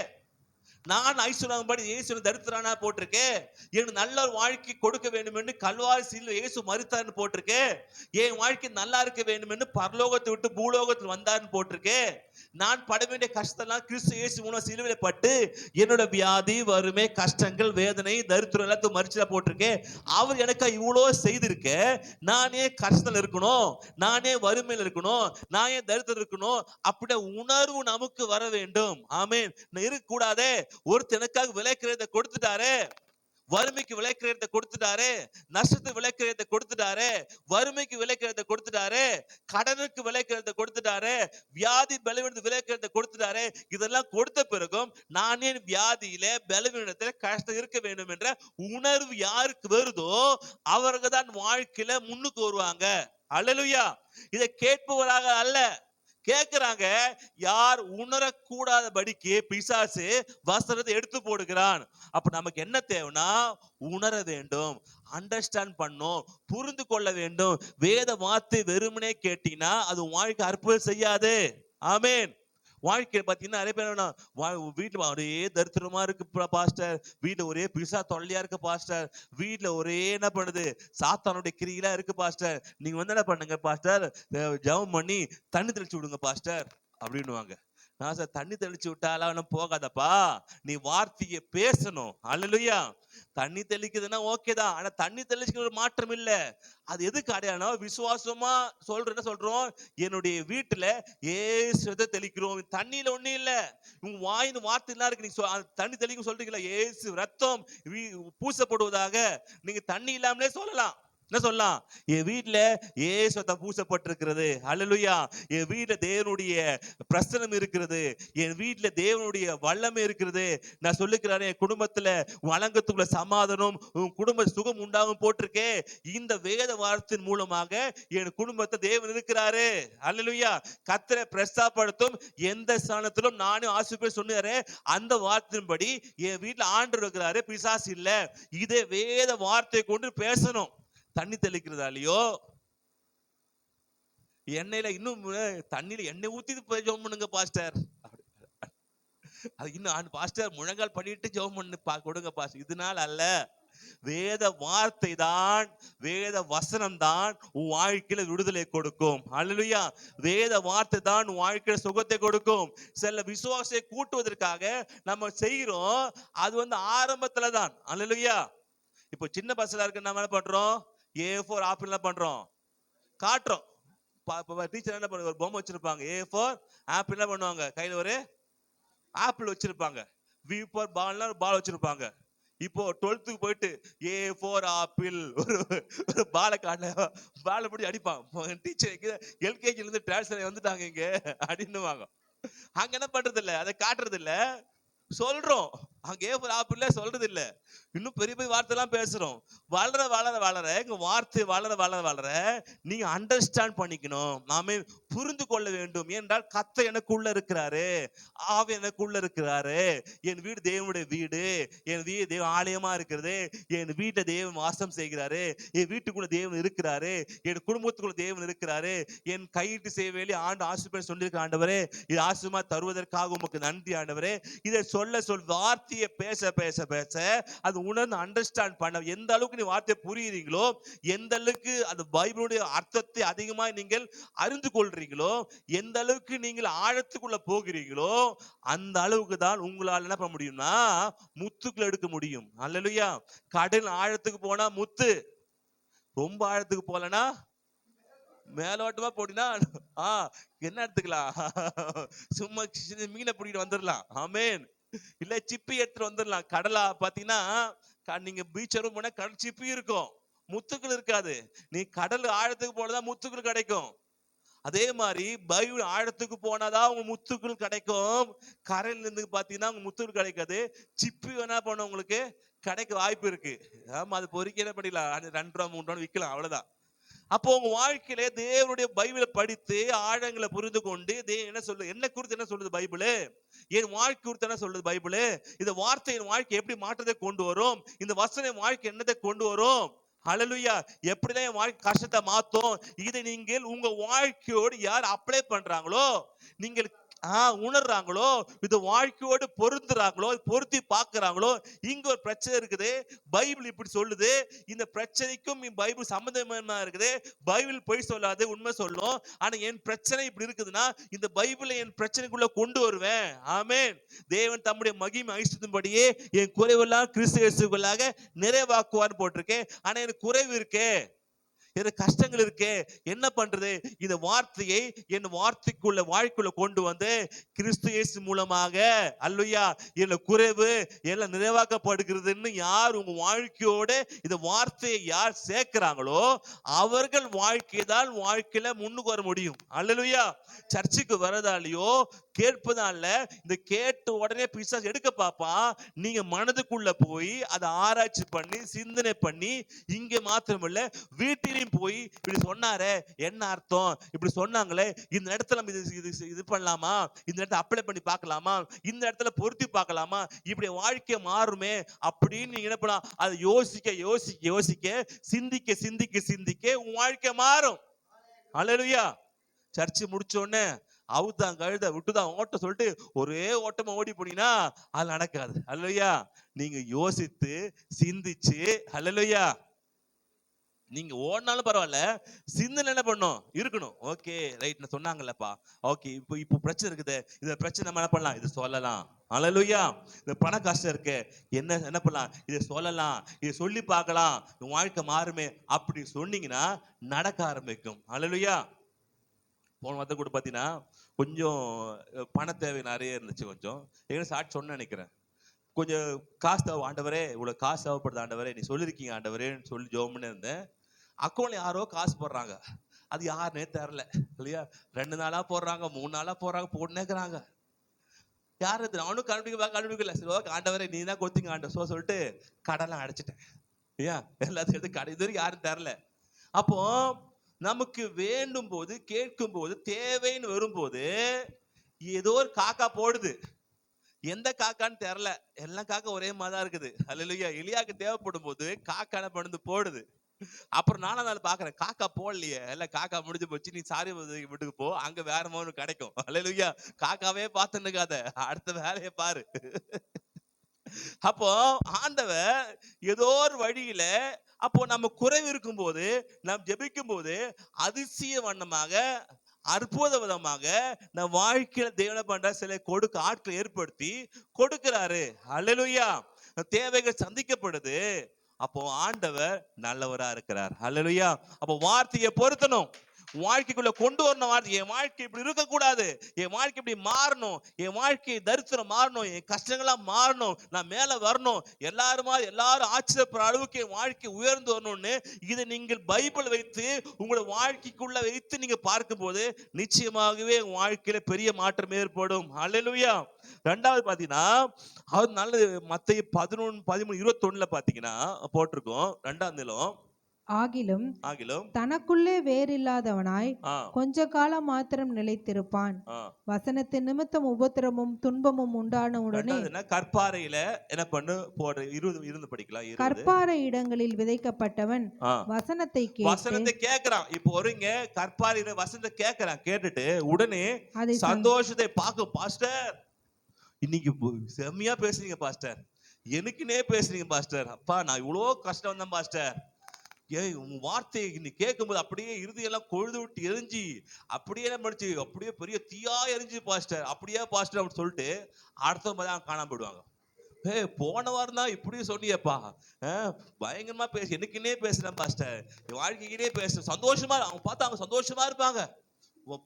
நான் ஐஸ்வர்யம்படி இயேசு தரித்திரானா போட்டிருக்கு. எனக்கு நல்ல ஒரு வாழ்க்கை கொடுக்க வேண்டும் என்று கல்வாரி சிலுவையில் இயேசு மரித்தார்னு போட்டிருக்கு. என் வாழ்க்கை நல்லா இருக்க வேண்டும் என்று பரலோகத்தை விட்டு பூலோகத்தில் வந்தார்னு போட்டிருக்கு. நான் பட வேண்டிய கஷ்டம்லாம் கிறிஸ்து இயேசு மூலம் சிலுவையில பட்டு என்னோட வியாதி, வறுமை, கஷ்டங்கள், வேதனை, தரித்திரம் எல்லாத்தையும் மரிச்சுல போட்டிருக்கு. அவர் எனக்கு இவ்வளோ செய்திருக்க, நானே கஷ்டத்தில் இருக்கணும், நானே வறுமையில் இருக்கணும், நானே தரித்திரம் இருக்கணும் அப்படியே உணர்வு நமக்கு வர வேண்டும். ஆமென். இருக்கக்கூடாதே. ஒருத்தர் எனக்காக விலைக்கிரயத்தை கொடுத்துட்டாரு, வறுமைக்கு விலைக்கிரயத்தை கொடுத்துட்டாரு, நஷ்டத்தை விலைக்கிரயத்தை கொடுத்துட்டாரு, வறுமைக்கு விலைக்கிரயத்தை கொடுத்துட்டாரு, கடனுக்கு விலைக்கிரயத்தை கொடுத்துட்டாரு, வியாதி பலவீனத்துக்கு விலைக்கிரயத்தை கொடுத்துட்டாரு. இதெல்லாம் கொடுத்த பிறகும் நானே வியாதியில பலவீனத்துல கஷ்டம் இருக்க வேண்டும் என்ற உணர்வு யாருக்கு வருதோ அவர்கள் தான் வாழ்க்கையில முன்னுக்கு வருவாங்க. அல்லேலூயா. இதை கேட்பவராக அல்ல, கேட்கிறாங்க. யார் உணரக்கூடாதபடிக்கு பிசாசு வஸ்திரத்தை எடுத்து போடுகிறான். அப்ப நமக்கு என்ன தேவைன்னா உணர வேண்டும், அண்டர்ஸ்டாண்ட் பண்ணும், புரிந்து கொள்ள வேண்டும். வேத வார்த்தை வெறுமனே கேட்டீங்கன்னா அது வாழ்க்கை அற்புதம் செய்யாது. ஆமென். வாழ்க்கை பார்த்தீங்கன்னா நிறைய பேர் வீட்டில் ஒரே தரித்திரமா இருக்கு பாஸ்டர், வீட்டில் ஒரே பிசா தொல்லையா இருக்கு பாஸ்டர், வீட்டில் ஒரே என்ன பண்ணுது சாத்தானுடைய கிரியிலா இருக்கு பாஸ்டர், நீங்க வந்து என்ன பண்ணுங்க பாஸ்டர், ஜெபம் பண்ணி தண்ணி தெளிச்சு விடுங்க பாஸ்டர் அப்படின்னுவாங்க. நான் சார் தண்ணி தெளிச்சு விட்டாலும் போகாதப்பா, நீ வார்த்தையை பேசணும். அல்லேலூயா. தண்ணி தெளிக்குதுன்னா ஓகே தான், ஆனா தண்ணி தெளிச்சுக்கிற மாற்றம் இல்ல. அது எதுக்கு அடையாளம்? விசுவாசமா என்ன சொல்றோம், என்னுடைய வீட்டுல ஏசுவதை தெளிக்கிறோம். தண்ணியில ஒண்ணு இல்ல, உங்க வாயின் வார்த்தை எல்லாம் இருக்கு. நீங்க தண்ணி தெளிக்கும் சொல்றீங்களா, ஏசு ரத்தம் பூசப்படுவதாக, நீங்க தண்ணி இல்லாமலே சொல்லலாம். என்ன சொல்லலாம்? என் வீட்டுல இயேசு ரத்தம் பூசப்பட்டிருக்கிறது. அல்லேலூயா. என் வீட்டுல தேவனுடைய பிரசன்னம் இருக்கிறது, என் வீட்டுல தேவனுடைய வல்லமை இருக்கிறது. நான் சொல்லுகிறேன், என் குடும்பத்துல வழங்கத்துக்குள்ள சமாதானம், உன் குடும்ப சுகம் உண்டாகும் போட்டிருக்கே. இந்த வேத வார்த்தையின் மூலமாக என் குடும்பத்தை தேவன் இருக்கிறாரு. அல்லேலூயா. கர்த்தரை பிரஸ்தாபப்படுத்தும் எந்த ஸ்தானத்திலும் நானும் ஆசீர்வாதம் சொன்னாரே, அந்த வார்த்தையின்படி என் வீட்டுல ஆண்டவர் இருக்கிறாரு, பிசாசு இல்ல. இதே வேத வார்த்தை கொண்டு பேசணும். தண்ணி தெளிக்கிறதாலையோ எண்ணெயில இன்னும் தண்ணியில எண்ணெய் ஊத்தி ஜெபம் பண்ணுங்க பாஸ்டர், அது இன்னும் பாஸ்டர் முழங்கால் பண்ணிட்டு ஜெபம் பண்ணு கொடுங்க பாஸ்டர், இதனால அல்ல. வேத வார்த்தை தான், வேத வசனம் தான் உன் வாழ்க்கையில விடுதலை கொடுக்கும். அல்லேலூயா. வேத வார்த்தை தான் உன் வாழ்க்கையில சுகத்தை கொடுக்கும். சில விசுவாசத்தை கூட்டுவதற்காக நம்ம செய்யறோம், அது வந்து ஆரம்பத்துல தான். அல்லேலூயா. இப்போ சின்ன பசங்களா இருக்கு, நம்ம என்ன பண்றோம், A4 ஆப்பிள் என்ன பண்றோம், காட்டுறோம். டீச்சர் என்ன பண்ணுவாங்க, ஒரு பொம்மை வச்சிருப்பாங்க, A4 ஆப்பிள் என்ன பண்ணுவாங்க, கையில ஒரு ஆப்பிள் வச்சிருப்பாங்க, V4 பால்னா ஒரு பால் வச்சிருப்பாங்க. இப்போ 12th போயிட்டு A4 ஆப்பிள் ஒரு பாலை காட்ட, பாலை பிடிச்சி அடிப்பான் டீச்சர். LKG இருந்து டிரான்ஸ்ஃபர் வந்துட்டாங்க இங்க அப்படின்னுவாங்க. அங்க என்ன பண்றது இல்ல, அதை காட்டுறது இல்ல, சொல்றோம். அங்க A4 ஆப்பிள்ல சொல்றது இல்ல, இன்னும் பெரிய பெரிய வார்த்தை எல்லாம் பேசுறோம். வளர வளர வளர எங்க வார்த்தை வளர வளர வளர நீங்க அண்டர்ஸ்டாண்ட் பண்ணிக்கணும். நாமே புரிந்து கொள்ள வேண்டும். ஏனென்றால் கர்த்தர் எனக்குள்ள இருக்கிறாரு, ஆவி எனக்குள்ள இருக்கிறாரு, என் வீடு தேவனுடைய வீடு, என் வீடு தேவ ஆலயமா இருக்கிறது, என் வீட்டை தேவன் வாசம் செய்கிறாரு, என் வீட்டுக்குள்ள தேவன் இருக்கிறாரு, என் குடும்பத்துக்குள்ள தேவன் இருக்கிறாரு, என் கையிட்டு செய்ய வேண்டிய ஆண்டு ஆசீர்வாதம் சொல்லியிருக்க ஆண்டவரே, இது ஆசீர்வாதம் தருவதற்காக உமக்கு நன்றி ஆண்டவரே. இதை சொல்ல வார்த்தையை பேச பேச பேச அது உணர்ந்து அண்டர்ஸ்டாண்ட் பண்ண, எந்த அளவுக்கு நீ வார்த்தையை புரியுறீங்களோ, எந்த அளவுக்கு அந்த பைபிளுடைய அர்த்தத்தை அதிகமாக நீங்கள் அறிந்து கொள்றீங்களோ, எந்த அளவுக்கு நீங்கள் ஆழத்துக்குள்ள போகிறீங்களோ, அந்த அளவுக்கு தான் உங்களால் என்ன பண்ண முடியும்னா முத்துக்கள் எடுக்க முடியும். அல்லேலூயா. கடல் ஆழத்துக்கு போனா முத்து, ரொம்ப ஆழத்துக்கு போலனா மேலோட்டமா போடினா என்ன எடுத்துக்கலாம், சும்மா மீனை பிடிக்கிட்டு வந்துடலாம். ஆமேன். இல்ல சிப்பி எடுத்துட்டு வந்துடலாம். கடலா பாத்தீங்கன்னா நீங்க பீச்சரும் போனா கடல் சிப்பி இருக்கும், முத்துக்கள் இருக்காது. நீ கடல் ஆழத்துக்கு போனதான் முத்துக்கள் கிடைக்கும். அதே மாதிரி பைபிள் ஆழத்துக்கு போனாதான் உங்க முத்துக்கள் கிடைக்கும். கரையில இருந்து பாத்தீங்கன்னா உங்க முத்துக்கள் கிடைக்காது. சிப்பி வேணா போன உங்களுக்கு கிடைக்க வாய்ப்பு இருக்கு. ஆமா, அது பொறுக்கி என்ன பண்ணிடலாம், 2 ரூபா 3 ரூபா விற்கலாம், அவ்வளவுதான். அப்போ உங்க வாழ்க்கையில தேவனுடைய பைபிளை படித்து ஆழங்களை புரிந்து கொண்டு என்ன சொல்லுது, என்ன குறித்து என்ன சொல்லுது பைபிள், என் வாழ்க்கை குறித்து என்ன சொல்லுது பைபிள், இந்த வார்த்தை என் வாழ்க்கை எப்படி மாற்றத்தை கொண்டு வரும், இந்த வசனம் என் வாழ்க்கை என்னத்தை கொண்டு வரும், ஹல்லேலூயா, எப்படிதான் என் வாழ்க்கை கஷ்டத்தை மாத்தும், இதை நீங்கள் உங்க வாழ்க்கையோடு யார் அப்ளை பண்றாங்களோ, நீங்கள் உணர்றாங்களோ, இது வாழ்க்கையோடு பொருந்துறாங்களோ, பொருத்தி பார்க்கறாங்களோ, இங்க ஒரு பிரச்சனை இருக்குது, பைபிள் இப்படி சொல்லுது, இந்த பிரச்சனைக்கும் பைபிள் சம்பந்தமா இருக்குது, பைபிள் பொய் சொல்லாது, உண்மை சொல்லும். ஆனா என் பிரச்சனை இப்படி இருக்குதுன்னா இந்த பைபிளை என் பிரச்சனைக்குள்ள கொண்டு வருவேன். ஆமென். தேவன் தம்முடைய மகிமை ஐஸ்வரியத்தின்படியே என் குறைவெல்லாம் கிறிஸ்து இயேசுவுக்குள்ளாக நிறைவாக்குவார்னு போட்டிருக்கேன். ஆனா எனக்கு குறைவு இருக்கே, எனக்கு கஷ்டங்கள் இருக்கே, என்ன பண்றது? இந்த வார்த்தையை என் வார்த்தைக்குள்ள வாழ்க்கைக்குள்ள கொண்டு வந்து கிறிஸ்து இயேசு மூலமாக அல்லேலூயா என்ன குறைவு எல்லாம் நிறைவாக்கப்படுகிறதுன்னு யார் உங்க வாழ்க்கையோட இந்த வார்த்தையை யார் சேர்க்கிறாங்களோ அவர்கள் வாழ்க்கைதான் வாழ்க்கையில முன்னுக்கு வர முடியும். அல்லேலூயா. சர்ச்சுக்கு வரதாலையோ கேட்பதால இந்த கேட்ட உடனே பிசாசு எடுக்க பாப்பான். நீங்க மனதுக்குள்ள போய் அதை ஆராய்ச்சி பண்ணி சிந்தனை பண்ணி இங்க மாத்திரமில்ல வீட்டிலையும் போய் இப்படி சொன்னாரே என்ன அர்த்தம், இப்படி சொன்னாங்களே இந்த இடத்துல நம்ம இது பண்ணலாமா, இந்த இடத்துல அப்ளை பண்ணி பார்க்கலாமா, இந்த இடத்துல பொருத்தி பார்க்கலாமா, இப்படி வாழ்க்கை மாறுமே அப்படின்னு நீங்க என்ன பண்ணலாம், அதை யோசிக்க யோசிக்க யோசிக்க சிந்திக்க சிந்திக்க சிந்திக்க உன் வாழ்க்கை மாறும். அல்லேலூயா. சர்ச்சு முடிச்ச உடனே அவுத்தான் கழுத விட்டுதான் ஓட்ட சொல்லிட்டு ஒரே ஓட்டமா ஓடி போனீங்கன்னா அது நடக்காது. அல்லேலூயா. நீங்க யோசித்து சிந்திச்சு அல்லேலூயா நீங்க ஓடினாலும் பரவாயில்ல, சிந்தனை என்ன பண்ணும் இருக்கணும். ஓகே ரைட் நான் சொன்னாங்கல்லப்பா, ஓகே இப்போ பிரச்சனை இருக்குது, இந்த பிரச்சனை நம்ம என்ன பண்ணலாம், இது சொல்லலாம். அல்லேலூயா. இந்த பண கஷ்டம் இருக்கு, என்ன பண்ணலாம், இதை சொல்லலாம், இதை சொல்லி பார்க்கலாம், வாழ்க்கை மாறுமே அப்படி சொன்னீங்கன்னா நடக்க ஆரம்பிக்கும். அல்லேலூயா. போன வாரத்தை கூட பார்த்தீங்கன்னா கொஞ்சம் பண தேவை நிறைய இருந்துச்சு. கொஞ்சம் எங்கே சாட்சி சொன்ன நினைக்கிறேன், கொஞ்சம் காசு தேவை ஆண்டவரே, இவ்வளோ காசு தேவைப்படுது ஆண்டவரே, நீ சொல்லியிருக்கீங்க ஆண்டவரேன்னு சொல்லி ஜெபம்னு இருந்தேன். அக்கௌண்ட்ல யாரோ காசு போடுறாங்க, அது யாருன்னே தெரில இல்லையா. 2 நாளா போடுறாங்க, 3 நாளா போடுறாங்க, போட்டுனேக்கிறாங்க. யாரு அவனும் கண்டுபிடிக்கல. சரி ஓகே ஆண்டவரே நீ தான் கொடுத்தீங்க ஆண்டவர் சொல்லிட்டு கடலாம் அடைச்சிட்டேன். ஐயா எல்லாத்தையும் எடுத்து கடை இது வரைக்கும் யாரும் தெரில. அப்போ நமக்கு வேண்டும் போது கேட்கும் போது தேவைன்னு வரும்போது ஏதோ ஒரு காக்கா போடுது, எந்த காக்கான்னு தெரியல, எல்லாம் காக்கா ஒரே மாதிரி தான் இருக்குது. அல்லேலூயா. எலியாக்கு தேவைப்படும் போது காக்கா என்ன பண்ணுது, போடுது. அப்புறம் 4ஆம் நாள் பாக்குறேன் காக்கா போடலையே, எல்லாம் காக்கா முடிஞ்சு போச்சு, நீ சாரி வீட்டுக்கு போ, அங்க வேற மாதிரி கிடைக்கும். அல்லேலூயா. காக்காவே பார்த்துன்னு இருக்காத, அடுத்த வேலையை பாரு. அப்போ ஆண்டவர் ஏதோ ஒரு வழியில அப்போ நம்ம குறைவு இருக்கும் போது நாம் ஜெபிக்கும் போது அதிசய வண்ணமாக அற்புத விதமாக நம்ம வாழ்க்கையில தேவனை பண்ற சில ஆட்களை ஏற்படுத்தி கொடுக்கிறாரு. அல்லேலூயா. தேவைகள் சந்திக்கப்படுது. அப்போ ஆண்டவர் நல்லவரா இருக்கிறார். அல்லேலூயா. அப்போ வார்த்தையை பொருத்தணும், வாழ்க்கைக்குள்ள கொண்டு வரணும். வார்த்தை என் வாழ்க்கை இப்படி இருக்கக்கூடாது, என் வாழ்க்கை இப்படி மாறணும், என் வாழ்க்கை தரித்திரம் மாறணும், என் கஷ்டங்களா மாறணும், நான் மேல வரணும், எல்லாரும் ஆச்சரியப்படுற அளவுக்கு என் வாழ்க்கை உயர்ந்து வரணும்னு இதை நீங்கள் பைபிள் வைத்து உங்களோட வாழ்க்கைக்குள்ள வைத்து நீங்க பார்க்கும் போது நிச்சயமாகவே உங்க வாழ்க்கையில பெரிய மாற்றம் ஏற்படும். அல்லேலூயா. 2வது பாத்தீங்கன்னா அது நல்லது. மத்தேயு 11:13-21 பாத்தீங்கன்னா போட்டிருக்கோம் 2ஆம் நிலம். ஆகிலும் ஆகிலும் தனக்குள்ளே வேறில்லாதவனாய் கொஞ்ச காலம் மாத்திரம் நிலைத்திருப்பான். வசனத்தின் நிமித்தம் உபத்திரமும் துன்பமும் உண்டான உடனே கற்பாறையில என்ன பண்ணு போடு 20 இருந்து படிக்கலாம். கற்பாறை இடங்களில் விதைக்கப்பட்டவன் வசனத்தை கேட்கிறான். இப்போ ஒருங்க கற்பாறையில வசனத்தை கேட்கிறான், கேட்டுட்டு உடனே சந்தோஷத்தை பார்க்க, பாஸ்டர் இன்னைக்கு செம்மையா பேசுறீங்க பாஸ்டர், எனக்குன்னே பேசுறீங்க பாஸ்டர், அப்பா நான் இவ்வளோ கஷ்டம் வந்தேன் பாஸ்டர், உங்க வார்த்தையை இன்னைக்கு கேட்கும்போது அப்படியே இறுதியெல்லாம் கொழுது விட்டு எரிஞ்சு அப்படியே படிச்சு அப்படியே பெரிய தீயா எரிஞ்சு பாஸ்டர், அப்படியே பாஸ்டர் அப்படின்னு சொல்லிட்டு அடுத்த காணாம போயிடுவாங்க. போன வாரம் தான் இப்படி சொன்னியப்பா, பயங்கரமா பேச எனக்குன்னே பேசுறேன் பாஸ்டர், வாழ்க்கைக்குன்னே பேசுறேன், சந்தோஷமா அவங்க பார்த்தா அவங்க சந்தோஷமா இருப்பாங்க,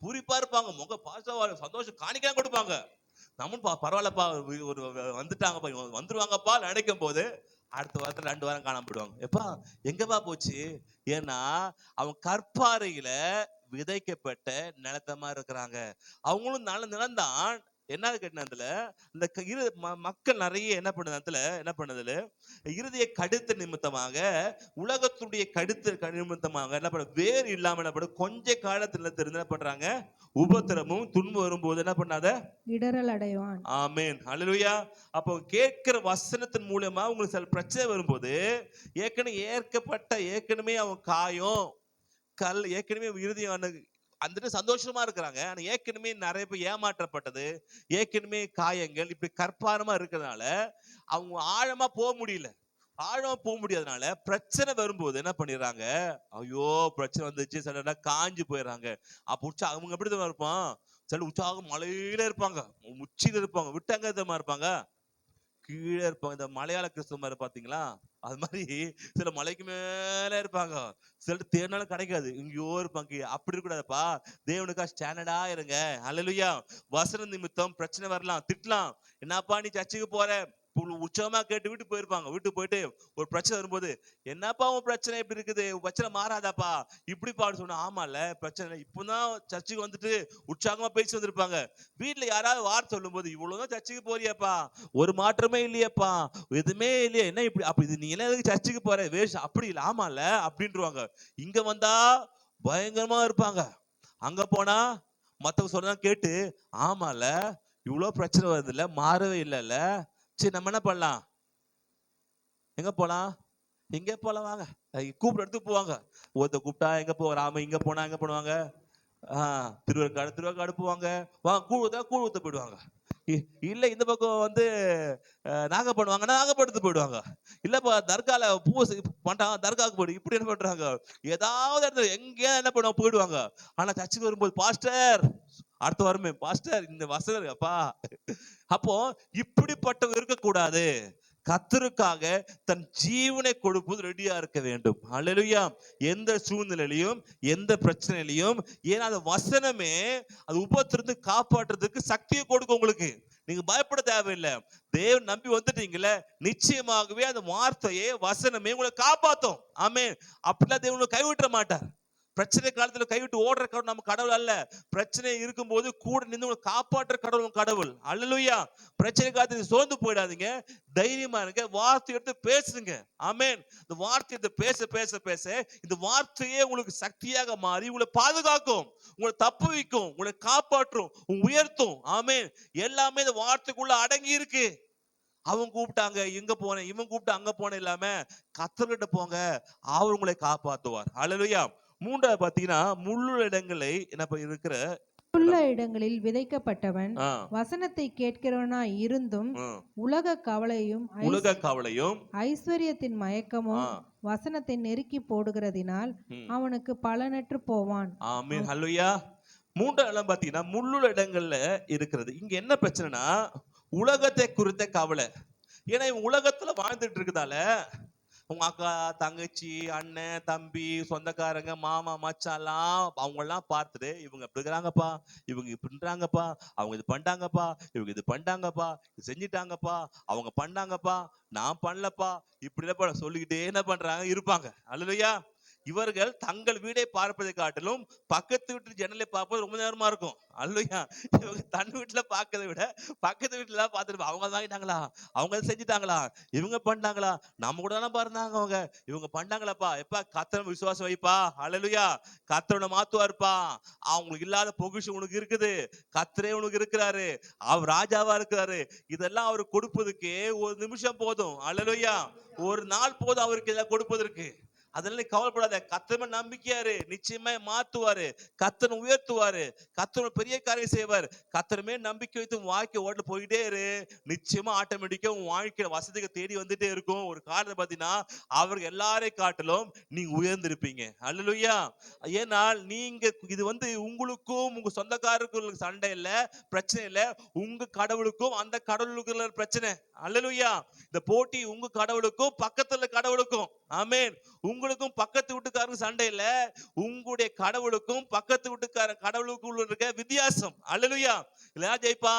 பூரிப்பா இருப்பாங்க, முக பாஸ்டர் சந்தோஷம் காணிக்கலாம் கொடுப்பாங்க. நம்மளும் பரவாயில்லப்பா ஒரு வந்துட்டாங்கப்பா வந்துருவாங்கப்பா நினைக்கும் போது அடுத்த வாரத்துல 2 வாரம் காணாம போயிடுவாங்க. எப்பா எங்கப்பா போச்சு? ஏன்னா அவங்க கற்பாறையில விதைக்கப்பட்ட நிலத்தமா இருக்கிறாங்க. அவங்களும் நல்ல நிலம்தான். என்ன கேட்டதுல இந்த மக்கள் நிறைய என்ன பண்ணதுல இறுதிய கடுத்த நிமித்தமாக உலகத்துடைய கடுத்த நிமித்தமாக என்ன பண்ண வேறு இல்லாம என்ன பண்ண கொஞ்ச காலத்துல தெரிந்து என்ன பண்றாங்க, உபத்திரமும் துன்பம் வரும்போது என்ன பண்ணாத இடரல் அடைவான். ஆமென். அல்லேலூயா. அப்போ கேட்கிற வசனத்தின் மூலமா உங்களுக்கு சில பிரச்சனை வரும்போது ஏற்கனவே அவன் காயம் கல் ஏற்கனவே இறுதியான அந்த சந்தோஷமா இருக்கிறாங்க. ஆனா ஏற்கனவே நிறைய பேர் ஏமாற்றப்பட்டது, ஏற்கனவே காயங்கள் இப்படி கற்பாரமா இருக்கிறதுனால அவங்க ஆழமா போக முடியல. ஆழமா போக முடியாதனால பிரச்சனை வரும்போது என்ன பண்ணிடுறாங்க, ஐயோ பிரச்சனை வந்துச்சு சில காஞ்சு போயிடுறாங்க. அப்ப அவங்க எப்படி தான் இருப்பான், சில உற்சாகம் மலையில இருப்பாங்க, உச்சியில இருப்பாங்க, விட்டாங்க இருப்பாங்க, கீழே இருப்பாங்க. இந்த மலையாள கிறிஸ்துவ மாதிரி பாத்தீங்களா, அது மாதிரி சில மலைக்கு மேல இருப்பாங்க, சில தேடினாலும் கிடைக்காது, இங்கேயோ இருப்பாங்க. அப்படி இருக்கக்கூடாதுப்பா, தேவனுக்கா ஸ்டாண்டர்டா இருங்க. அல்லேலூயா. வசன நிமித்தம் பிரச்சனை வரலாம், திட்டலாம். என்னப்பா நீ சர்ச்சுக்கு போற, உற்சாகமா கேட்டு வீட்டுக்கு போயிருப்பாங்க. வீட்டுக்கு போயிட்டு ஒரு பிரச்சனை வரும்போது, என்னப்பா உன் பிரச்சனை எப்படி இருக்குது, உன் பிரச்சனை மாறாதாப்பா இப்படி பாடு சொன்னா, ஆமால பிரச்சனை இப்பதான் சர்ச்சுக்கு வந்துட்டு உற்சாகமா பேசி வந்திருப்பாங்க. வீட்டுல யாராவது வார்த்தை சொல்லும் போது, இவ்வளவுதான் சர்ச்சுக்கு போறியாப்பா, ஒரு மாற்றமே இல்லையாப்பா, எதுவுமே இல்லையா, என்ன இப்படி அப்படி நீ என்ன சர்ச்சுக்கு போற வேஷம், அப்படி இல்லை, ஆமால அப்படின்ட்டுருவாங்க. இங்க வந்தா பயங்கரமா இருப்பாங்க, அங்க போனா மத்தவங்க சொன்னா கேட்டு, ஆமால இவ்வளவு பிரச்சனை வருது இல்ல, மாறவே இல்லைல்ல, சரி நம்ம என்ன பண்ணலாம், எங்க போலாம், எங்க போலாம் வாங்க, கூப்பிட்டு எடுத்து போவாங்க. ஒருத்த கூப்பிட்டா எங்க போறாம, இங்க போனா எங்க பண்ணுவாங்க, திருவருக்காடு போவாங்க, வாங்க கூழ் ஊத்த போயிடுவாங்க. இல்ல இந்த பக்கம் வந்து நாங்க பண்ணுவாங்கன்னா நாகப்படத்து போயிடுவாங்க. இல்லப்பா தர்கால பூ பண்றாங்க, தர்காவுக்கு போயிடு, இப்படி என்ன பண்றாங்க, ஏதாவது இடத்துல எங்கேயா என்ன பண்ணுவாங்க போயிடுவாங்க. ஆனா சர்ச்சுக்கு வரும்போது, பாஸ்டர் அடுத்த வாரமே பாஸ்டர் இந்த வசனம் அப்பா. அப்போ இப்படிப்பட்டவங்க இருக்கக்கூடாது. கர்த்தருக்காக தன் ஜீவனை கொடுப்பது ரெடியா இருக்க வேண்டும். அல்லேலூயா. எந்த சூழ்நிலையிலும் எந்த பிரச்சனையிலையும், ஏன்னா அந்த வசனமே அது உபத்திலிருந்து காப்பாற்றுறதுக்கு சக்தியை கொடுக்கும் உங்களுக்கு. நீங்க பயப்பட தேவையில்லை. தேவன் நம்பி வந்துட்டீங்கல்ல, நிச்சயமாகவே அந்த வார்த்தையே வசனமே உங்களை காப்பாத்தும். ஆமென். அப்படிலாம் தேவன் கைவிட்ட மாட்டார். பிரச்சனை காலத்துல கைவிட்டு ஓடுற கடவுள் நம்ம கடவுள் அல்ல. பிரச்சனை இருக்கும்போது கூட நின்று காப்பாற்ற கடவுள் கடவுள். அல்லேலூயா. பிரச்சனை காலத்துல சோர்ந்து போயிடாதீங்க, தைரியமா இருங்க, வார்த்தை எடுத்து பேசுங்க. ஆமென். இந்த வார்த்தை எடுத்து பேச பேச பேச இந்த வார்த்தையே உங்களுக்கு சக்தியாக மாறி உங்களை பாதுகாக்கும், உங்களை தப்பு வைக்கும், உங்களை காப்பாற்றும், உயர்த்தும். ஆமென். எல்லாமே இந்த வார்த்தைக்குள்ள அடங்கி இருக்கு. அவங்க கூப்பிட்டாங்க எங்க போனேன், இவன் கூப்பிட்டு அங்க போனேன் இல்லாம கர்த்தர்கிட்ட போங்க, அவர் உங்களை காப்பாத்துவார். அல்லேலூயா. மூன்றாவது பாத்தீங்கன்னா, முள்ளுள்ள இடங்களை என்ன இருக்கிற உள்ள இடங்களில் விதைக்கப்பட்டவன் வசனத்தை கேட்கிறவனாய் இருந்தும் உலக கவலையும் ஐஸ்வர்யத்தின் மயக்கமும் வசனத்தை நெருக்கி போடுகிறதினால் அவனுக்கு பலனற்று போவான். ஆமென். ஹல்லேலூயா. மூன்றாவது இடம் பாத்தீங்கன்னா, முள்ளுள்ள இடங்கள்ல இருக்கிறது. இங்க என்ன பிரச்சனைனா, உலகத்தை குறித்த கவலை. ஏன்னா இவன் உலகத்துல வாழ்ந்துட்டு இருக்குதால, உங்க அக்கா தங்கச்சி அண்ணன் தம்பி சொந்தக்காரங்க மாமா மச்சாலாம் அவங்க எல்லாம் பார்த்துட்டு, இவங்க இப்படி இருக்கிறாங்கப்பா, இவங்க இப்படின்றாங்கப்பா, அவங்க இது பண்ணிட்டாங்கப்பா, இவங்க இது பண்ணிட்டாங்கப்பா, இது செஞ்சிட்டாங்கப்பா, அவங்க பண்ணாங்கப்பா, நான் பண்ணலப்பா, இப்படி சொல்லிக்கிட்டே என்ன பண்றாங்க இருப்பாங்க. அல்லேலூயா. இவர்கள் தங்கள் வீடை பார்ப்பதை காட்டிலும் பக்கத்து வீட்டு ஜன்னலை பார்ப்பது ரொம்ப நேரமா இருக்கும். அல்லேலூயா. இவங்க தன் வீட்டுல பார்க்கறதை விட பக்கத்து வீட்டுல பார்த்துட்டு, அவங்க வாங்கிட்டாங்களா, அவங்க செஞ்சுட்டாங்களா, இவங்க பண்ணாங்களா, நம்ம கூட தானே பாருந்தாங்க அவங்க, இவங்க பண்ணாங்களாப்பா, எப்பா கர்த்தர் விசுவாசம் வைப்பா. அல்லேலூயா. கர்த்தரை மாத்துவாருப்பா. அவங்களுக்கு இல்லாத பொக்கிஷம் உனக்கு இருக்குது, கர்த்தரே உனக்கு இருக்கிறாரு, அவர் ராஜாவா இருக்கிறாரு. இதெல்லாம் அவர் கொடுப்பதுக்கே ஒரு நிமிஷம் போதும். அல்லேலூயா. ஒரு நாள் போதும் அவருக்கு இதெல்லாம் கொடுப்பதற்கு. அதனால கவலைப்படாத, கர்த்தர் நம்பிக்கையாரு, நிச்சயமா மாத்துவாரு, கர்த்தர் உயர்த்துவாரு, கர்த்தர் பெரிய காரியம் செய்வார். கர்த்தர் மேல் நம்பிக்கை வைத்து வாழ்க்கை ஓட்டல போயிட்டே இரு, நிச்சயமா ஆட்டோமேட்டிக்கா உன் வாழ்க்கையில வசதிக்கு தேடி வந்துட்டே இருக்கும். ஒரு காரணத்தை பாத்தீங்கன்னா, அவர்கள் எல்லாரை காட்டிலும் நீங்க உயர்ந்திருப்பீங்க. அல்லேலூயா. ஏனால் நீங்க இது உங்களுக்கும் உங்க சொந்தக்காரர்களுக்கு சண்டை இல்ல, பிரச்சனை இல்ல, உங்க கடவுளுக்கும் அந்த கடவுளுக்கு பிரச்சனை. அல்லேலூயா. இந்த போட்டி உங்க கடவுளுக்கும் பக்கத்துல கடவுளுக்கும். ஆமென். உங்களுக்கும் பக்கத்து வீட்டுக்காரருக்கு சண்டை இல்ல, உங்களுடைய கடவுளுக்கும் பக்கத்து வீட்டுக்கார கடவுளுக்குள்ள இருக்க வித்தியாசம். அல்லேலூயா. இல்ல ஜெயிப்பா,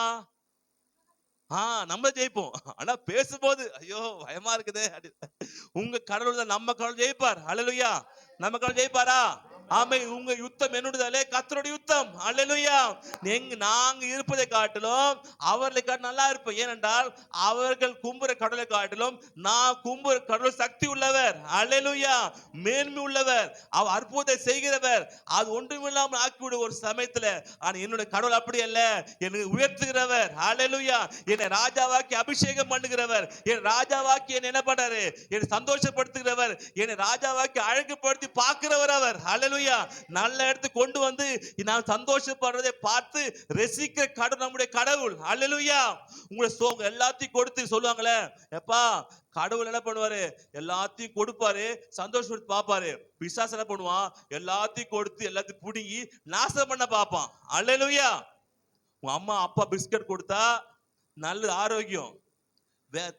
நம்ம ஜெயிப்போம். ஆனா பேசும்போது ஐயோ பயமா இருக்குதே. உங்க கடவுள் தான் நம்ம கடவுள் ஜெயிப்பார். அல்லேலூயா. நம்ம கடவுள் ஜெயிப்பாரா? ஆமென். உங்க யுத்தம் என்னுடையதல்ல, கர்த்தருடைய யுத்தம். அல்லேலூயா. நாங்க இருப்பதை காட்டிலும் அவர்களை காட்டிலும் நல்லா இருப்போம். ஏனென்றால் அவர்கள் கும்புற கடவுளை காட்டிலும் நான் கும்புற கடவுள் சக்தி உள்ளவர். அல்லேலூயா. மேன்மை உள்ளவர், அவர் அற்புதத்தை செய்கிறவர், அது ஒன்றுமில்லாமல் ஆக்கிவிட ஒரு சமயத்துல. ஆனா என்னுடைய கடவுள் அப்படி அல்ல, என்னை உயர்த்துகிறவர். அல்லேலூயா. என்னை ராஜாவாக்கி அபிஷேகம் பண்ணுகிறவர், என் ராஜாவாக்கி என்ன பண்றாரு, என்னை சந்தோஷப்படுத்துகிறவர், என்னை ராஜாவாக்கி அழகுபடுத்தி பார்க்கிறவர் அவர். அல்லேலூயா. அல்லேலூயா. நல்ல இடத்துக்கு கொண்டு வந்து நான் சந்தோஷப்படுறதை பார்த்து ரசிக்கிற கடவுள் நம்முடைய கடவுள். அல்லேலூயா. உங்களை எல்லாத்தையும் கொடுத்து சொல்லுவாங்களே, எப்பா கடவுள் என்ன பண்ணுவாரு, எல்லாத்தையும் கொடுப்பாரு, சந்தோஷம் பார்ப்பாரு. பிசாசு என்ன பண்ணுவான், எல்லாத்தையும் கொடுத்து எல்லாத்தையும் புடுங்கி நாசம் பண்ண பார்ப்பான். அல்லேலூயா. உங்க அம்மா அப்பா பிஸ்கட் கொடுத்தா நல்ல ஆரோக்கியம்.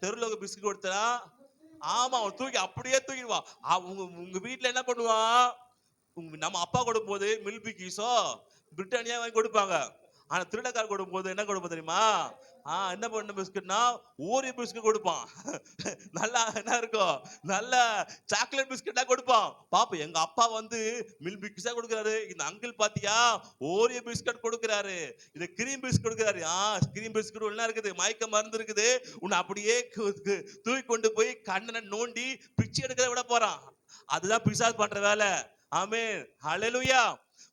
தெருல பிஸ்கட் கொடுத்தா ஆமா அவன் தூக்கி அப்படியே தூக்கிடுவான். உங்க வீட்டுல என்ன பண்ணுவான், நம்ம அப்பா கொடுக்கும் போது மில்பி கீஸோ பிரிட்டானியா வாங்கி கொடுப்பாங்க. ஆனா திருடக்கார கொடுக்கும் போது என்ன கொடுப்போம் தெரியுமா, என்ன பண்ண பிஸ்கட்னா ஓரியோ பிஸ்கட் கொடுப்பான். நல்லா என்ன இருக்கும், நல்ல சாக்லேட் பிஸ்கட்டா கொடுப்பான். பாப்பா எங்க அப்பா வந்து மில்பி கீஸா கொடுக்குறாரு, இந்த அங்கிள் பாத்தியா ஓரியோ பிஸ்கட் கொடுக்குறாரு, இந்த கிரீம் பிஸ்கட் கொடுக்குறாரு. கிரீம் பிஸ்கட் என்ன இருக்குது, மயக்க மருந்து இருக்குது. உன்னை அப்படியே தூக்கி கொண்டு போய் கண்ணனை நோண்டி பிச்சை எடுக்கிறத விட போறான். அதுதான் பிசாசு பண்ற வேலை. ஆமென். ஹல்லேலூயா.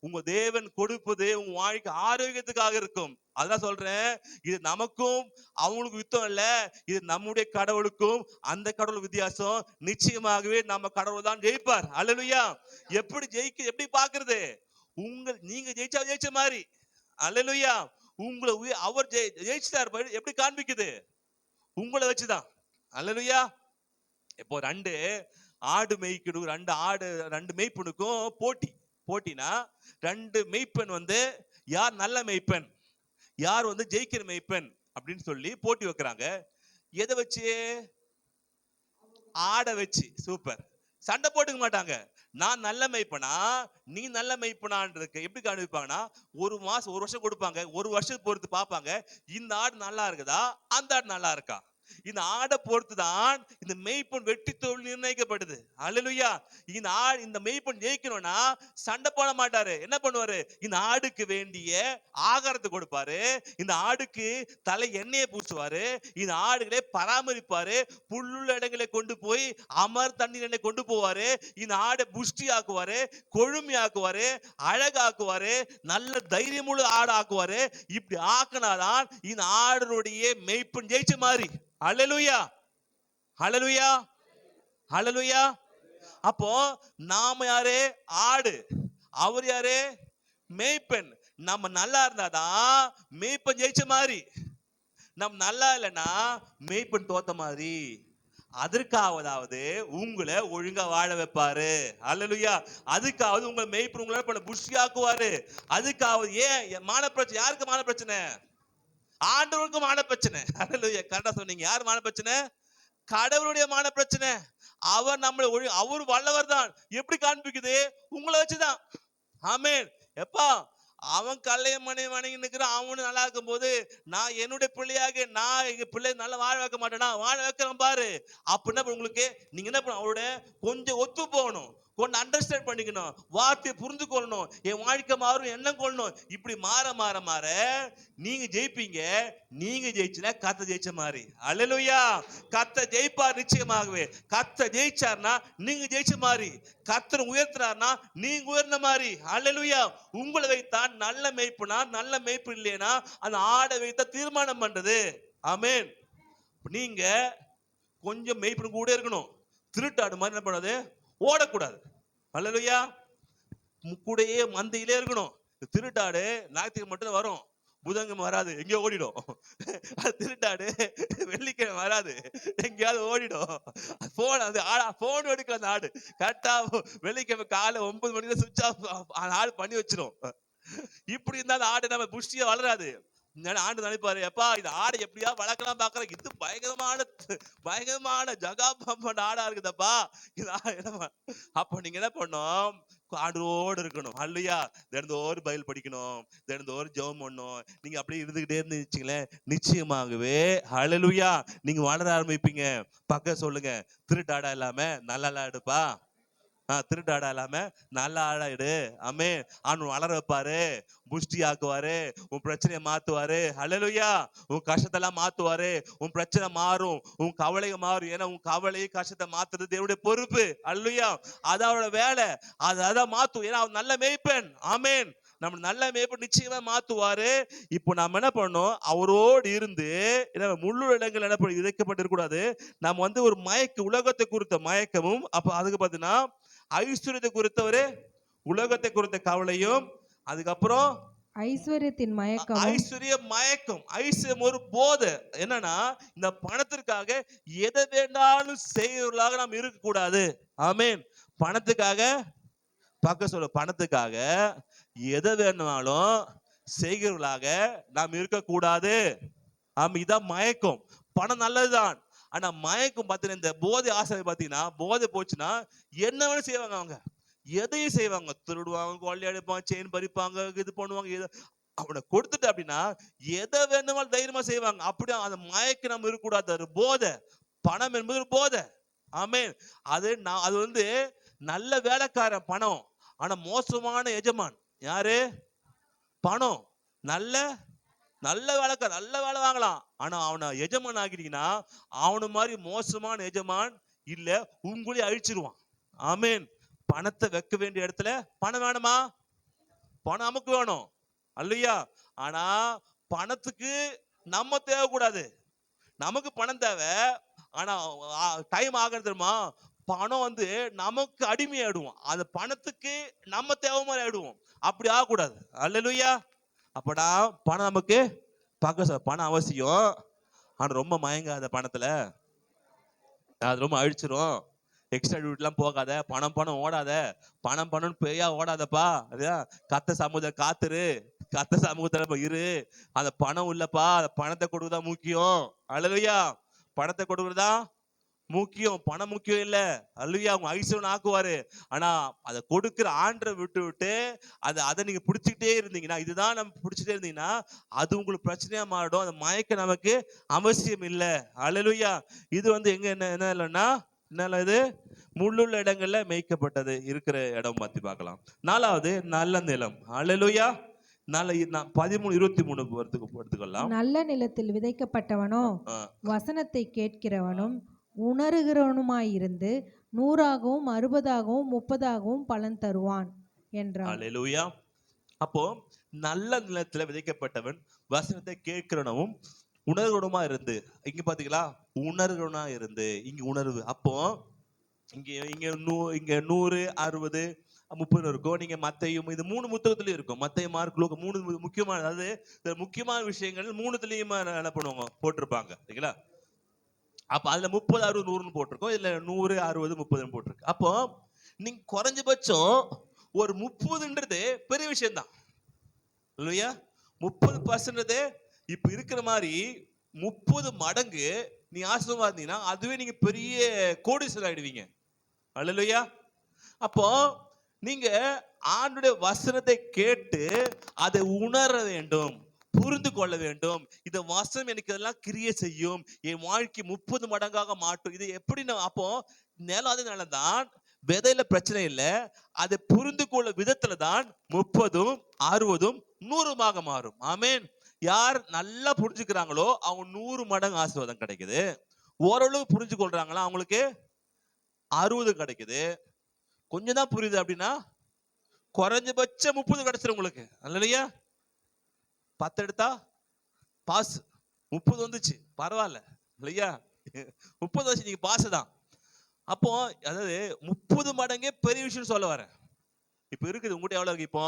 உங்க தேவன் கொடுப்பது உங்க வாழ்க்கை ஆரோக்கியத்துக்காக இருக்கும். அதான் சொல்றேன், இது நமக்கும் அவங்களுக்கு யுத்தம் இல்ல, இது நம்முடைய கடவுளுக்கும் அந்த கடவுள் வித்தியாசம். நிச்சயமாகவே நம்ம கடவுள் தான் ஜெயிப்பார். அல்லேலூயா. எப்படி எப்படி பாக்குறது, நீங்க ஜெயிச்ச மாதிரி. அல்லேலூயா. உங்களை அவர் ஜெயிச்சிட்டார் எப்படி காண்பிக்குது, உங்களை வச்சுதான். அல்லேலூயா. இப்போ ரெண்டு ஆடு மேய்க்கணும், ரெண்டு மேய்ப்பனுக்கும் போட்டினா ரெண்டு மேய்ப்பன் வந்து யார் நல்ல மேய்ப்பன், யார் வந்து ஜெயிக்கிற மேய்ப்பன் அப்படின்னு சொல்லி போட்டி வைக்கிறாங்க. எதை வச்சு, ஆடை வச்சு. சூப்பர். சண்டை போட்டுக்க மாட்டாங்க. நான் நல்ல மேய்ப்பனா நீ நல்ல மேய்ப்பனான்றதுக்கு எப்படி காண்பிப்பாங்கன்னா, ஒரு வருஷம் கொடுப்பாங்க, ஒரு வருஷம் பொறுத்து பார்ப்பாங்க, இந்த ஆடு நல்லா இருக்குதா அந்த ஆடு நல்லா இருக்கா. இந்த ஆடை பொறுத்துதான் இந்த மேய்ப்பன் வெற்றி தோல்வி நிர்ணயிக்கப்படுது. அல்லேலூயா. இந்த மேய்ப்பன் ஜெயிக்கணும்னா சண்டை போட மாட்டாரு. என்ன பண்ணுவாரு, இந்த ஆடுக்கு வேண்டிய ஆகாரத்தை கொடுப்பாரு, இந்த ஆடுக்கு தலை எண்ணெயை பூசுவாரு, இந்த ஆடுகளை பராமரிப்பாரு, புல்லுள்ள இடங்களை கொண்டு போய் அமர் தண்ணீர் கொண்டு போவாரு, இந்த ஆடை புஷ்டி ஆக்குவாரு, கொழுமை ஆக்குவாரு, அழகாக்குவாரு, நல்ல தைரியமுள்ள ஆடு ஆக்குவாரு. இப்படி ஆக்கினாதான் இந்த ஆடுடைய மேய்ப்பன் ஜெயிச்ச மாதிரி. அல்லேலூயா. அல்லேலூயா. அல்லேலூயா. அப்போ நாம யாரு, ஆடு, அவர் யாரு, மேய்ப்பன். நம்ம நல்லா இருந்தாதான் மேய்ப்பன் ஜெயிச்ச மாதிரி, நம்ம நல்லா இல்லைன்னா மேய்ப்பன் தோத்த மாதிரி. அதற்காவது உங்களை ஒழுங்கா வாழ வைப்பாரு. அல்லேலூயா. அதுக்காவது உங்களை மேய்ப்பன் உங்களை புஷ்டியாக்குவாரு. அதுக்காவது ஏன் மான பிரச்சனை, யாருக்கு மான பிரச்சனை, ஆண்டவருக்கு மான பிரச்சனை. அல்லேலூயா. கரெக்டா சொன்னீங்க. யார் மான பிரச்சனை, கடவுளுடைய மான பிரச்சனை. அவர் நம்மளை அவர் வல்லவர் தான். எப்படி காண்பிக்குது, உங்களை வச்சுதான். ஆமென். எப்பா அவன் கல்லைய மனை வணங்கி நிற்கிறான், அவனு நல்லா இருக்கும் போது நான் என்னுடைய பிள்ளையாக நான் எங்க பிள்ளை நல்லா வாழ வைக்க மாட்டேனா, வாழ வைக்கிறேன் பாரு. அப்படின்னா உங்களுக்கு நீங்க என்ன பண்ண, அவரோட கொஞ்சம் ஒத்து போகணும், கொஞ்சம் அண்டர்ஸ்டாண்ட் பண்ணிக்கணும், வார்த்தையை புரிந்து கொள்ளணும், என் வாழ்க்கை மாறும், எண்ணம் கொள்ளணும். இப்படி மாற மாற மாற நீங்க ஜெயிப்பீங்க. நீங்க ஜெயிச்சுனா கத்த ஜெயிச்ச மாதிரி. அல்லேலூயா. கத்த ஜெயிப்பார் நிச்சயமாகவே. கத்த ஜெயிச்சார்னா நீங்க ஜெயிச்ச மாதிரி, கத்தர் உயர்த்தினார்னா நீங்க உயர்ந்த மாதிரி. அல்லேலூயா. உங்களை வைத்தான் நல்ல மேய்ப்புனா, நல்ல மேய்ப்பு இல்லையா அந்த ஆடை வைத்தா தீர்மானம் பண்றது. ஆமென். நீங்க கொஞ்சம் மேய்ப்பு கூட இருக்கணும். திருட்டாடு மாதிரி என்ன பண்ணாது, ஓடக்கூடாது. அல்லேலூயா. கூடையே மந்தையிலே இருக்கணும். திருட்டாடு ஞாயிற்றுக்கிழமை மட்டும் வரும், புதன்கிழமை வராது, எங்கேயோ ஓடிடும். திருட்டாடு வெள்ளிக்கிழமை வராது, எங்கேயாவது ஓடிடும். போன் அது போன் எடுக்கல அந்த ஆடு. கரெக்டா வெள்ளிக்கிழமை காலை 9 மணிக்கு சுவிட்ச் ஆஃப் ஆடு பண்ணி வச்சிடும். இப்படி இருந்தா அந்த ஆடு நம்ம புஷ்டியா வளராது. ஆண்டு நினைப்பாரு, எப்பா இந்த ஆடை எப்படியா வளர்க்கலாம் பாக்குற, இது பயங்கரமான ஜகாபம் ஆடா இருக்குதப்பா. அப்ப நீங்க என்ன பண்ணும், ஆண்டோடு இருக்கணும். அல்லையா. தினந்தோறும் பைபிள் படிக்கணும், தினந்தோறும் ஜெபம் பண்ணணும். நீங்க அப்படியே இருந்துகிட்டே இருந்துச்சுங்களேன், நிச்சயமாகவே அல்லேலூயா நீங்க வளர ஆரம்பிப்பீங்க. பக்கம் சொல்லுங்க, திருட்டாடா இல்லாம நல்லா எடுப்பா, திருட்டாடா இல்லாம நல்ல ஆடாயிடு. ஆமே. அவன் வளர வைப்பாரு, புஷ்டி ஆக்குவாரு, உன் பிரச்சனையை மாத்துவாரு. அல்லேலூயா. உன் கஷ்டத்தெல்லாம் மாத்துவாரு, உன் பிரச்சனை மாறும், உன் கவலை மாறும். ஏன்னா உன் கவலை கஷ்டத்தை மாத்துறது தேவனுடைய பொறுப்பு. அல்லேலூயா. அது அவரோட வேலை, அதான் மாத்தும். ஏன்னா அவன் நல்ல மேய்ப்பன். ஆமேன். நம்ம நல்ல மேய்ப்பன் நிச்சயமா மாத்துவாரு. இப்போ நாம என்ன பண்ணோம், அவரோடு இருந்து முழு இடங்கள் என்ன பண்ண இழைக்கப்பட்டிருக்கூடாது. நம்ம வந்து ஒரு உலகத்தை குறித்த மயக்கமும், அப்ப அதுக்கு பாத்தீங்கன்னா ஐஸ்வர்யத்தை குறித்தவரு உலகத்தை குறித்த கவலையும், அதுக்கப்புறம் ஐஸ்வர்யத்தின் மயக்கமும் ஐஸ்வர்ய மயக்கம். ஐஸ்வர்யம் ஒரு போதை. என்னன்னா இந்த பணத்திற்காக எதை வேண்டாலும் செய்யறவர்களாக நாம் இருக்கக்கூடாது. ஆமென். பணத்துக்காக பக்க சொல்ல, பணத்துக்காக எதை வேணாலும் செய்கிறவர்களாக நாம் இருக்கக்கூடாது. இதான் மயக்கம். பணம் நல்லதுதான், ஆனா மயக்கம் பார்த்தீங்கன்னா, இந்த போதை ஆசை பார்த்தீங்கன்னா, போதை போச்சுன்னா என்ன வேணும் செய்வாங்க. அவங்க எதையும் செய்வாங்க. திருடுவாங்க, கொள்ளையடிப்பாங்க, செயின் பறிப்பாங்க, இது பண்ணுவாங்க. அவனை கொடுத்துட்டு அப்படின்னா எதை வேணுமாலும் தைரியமா செய்வாங்க. அப்படியே அந்த மயக்கம் நம்ம இருக்கக்கூடாது. ஒரு போதை. பணம் என்பது ஒரு போதை. ஆமென். அது வந்து நல்ல வேலைக்காரன் பணம், ஆனா மோசமான எஜமான் யாரு? பணம். நல்ல நல்ல வேலைக்காரன், நல்ல வேலை வாங்கலாம், ஆனா அவனை எஜமான் ஆகிட்டீங்கன்னா அவனு மாதிரி மோசமான எஜமான் இல்ல, உங்களே அழிச்சிருவான். ஆமென். பணத்தை வைக்க வேண்டிய இடத்துல பணம் வேணுமா? பணம் நமக்கு வேணும் அல்லையா? ஆனா பணத்துக்கு நம்ம தேவைக்கூடாது. நமக்கு பணம் தேவை, ஆனா டைம் ஆகிறது தெரியுமா? பணம் வந்து நமக்கு அடிமையாயிடுவோம். அந்த பணத்துக்கு நம்ம தேவை மாதிரி ஆயிடுவோம். அப்படி ஆகக்கூடாது. அல்லேலூயா. அப்படா பணம் நமக்கு பணம் அவசியம், ஆனா ரொம்ப மயங்காத பணத்துல. அது ரொம்ப அழிச்சிரும். எக்ஸ்ட்ரா டியூட்டிலாம் போகாத, பணம் ஓடாத, பணம்னு பேயா ஓடாதப்பா. அதுதான் கத்த சமூகத்தை காத்துரு, கத்த சமூகத்துல இரு. அந்த பணம் இல்லப்பா, அந்த பணத்தை கொடுக்குறதா முக்கியம். அல்லேலூயா. பணத்தை கொடுக்குறதா முக்கியம், பணம் முக்கியம் இல்ல. அல்லேலூயா. அவங்க ஐஸ்வர்யம் ஆக்குவாரு, ஆனா அதை கொடுக்கிற ஆண்டரை விட்டு அதை நீங்க பிடிச்சிக்கிட்டே இருந்தீங்கன்னா, இதுதான் நம்ம பிடிச்சிட்டே இருந்தீங்கன்னா அது உங்களுக்கு பிரச்சனையா மாறிடும். அந்த மயக்கம் நமக்கு அவசியம் இல்லை. அல்லேலூயா. இது வந்து எங்க என்ன இல்லைன்னா, என்ன இது முள்ளுள்ள இடங்கள்ல மேய்க்கப்பட்டது இருக்கிற இடம் பத்தி பார்க்கலாம். 4வது நல்ல நிலம். அல்லேலூயா. 13:23 எடுத்துக்கலாம். நல்ல நிலத்தில் விதைக்கப்பட்டவனோ வசனத்தை கேட்கிறவனும் உணர்கிறவனுமாயிருந்து 100ஆகவும் 60ஆகவும் 30ஆகவும் பலன் தருவான் என்றார். அல்லேலூயா. அப்போ நல்ல நிலத்துல விதைக்கப்பட்டவன் வசனத்தை கேட்கிறவனும் உணர்வுமா இருந்து, இங்க பாத்தீங்களா, உணர்வுனா இருந்து, இங்க உணர்வு. அப்போ இங்க 100, 60, 30 இருக்கும். நீங்க மத்தையும் இது 3 புத்தகத்திலயும் இருக்கும். மத்தையும், மார்க், லூக்கா 3 முக்கியமான, அதாவது முக்கியமான விஷயங்கள் 3த்துலயும் என்ன பண்ணுவாங்க, போட்டிருப்பாங்க. சரிங்களா? அப்ப அதுல 30, 60, 100 போட்டிருக்கோம். இதுல 100, 60, 30 போட்டிருக்கு. அப்போ நீங்க குறைஞ்சபட்சம் ஒரு 30ன்றது பெரிய விஷயம் தான் இல்லையா? 30% இப்ப இருக்கிற மாதிரி 30 மடங்கு நீ ஆசீர்வாதமா இருந்தீங்கன்னா அதுவே நீங்க பெரிய கோடீஸ்வரர் ஆயிடுவீங்க. அல்லேலூயா. அப்போ நீங்க ஆண்டவருடைய வசனத்தை கேட்டு அதை உணர வேண்டும், புரிந்து கொள்ள வேண்டும். இந்த வசனம் எனக்கு இதெல்லாம் கிரியை செய்யும், என் வாழ்க்கை 30 மடங்காக மாற்றும். இது எப்படி? அப்போ நிலம் அது நிலம்தான், விதையில பிரச்சனை இல்லை. அதை புரிந்து கொள்ள விதத்துல தான் 30, 60, 100 மாறும். ஆமென். யார் நல்லா புரிஞ்சுக்கிறாங்களோ அவங்க 100 மடங்கு ஆசீர்வாதம் கிடைக்குது. ஓரளவு புரிஞ்சு கொள்றாங்களா அவங்களுக்கு 60 கிடைக்குது. கொஞ்சம் தான் புரியுது அப்படின்னா குறைஞ்சபட்சம் 30 கிடைச்சிரும் உங்களுக்கு. அல்லையா? 10 எடுத்தா பாஸ், 30 வந்துச்சு, பரவாயில்ல இல்லையா? 30 வச்சு நீங்க பாஸ் தான். அப்போ அதாவது 30 மடங்கே பெரிய விஷயம் சொல்ல வரேன். இப்ப இருக்குது உங்ககிட்ட எவ்வளவு இருக்கு? இப்போ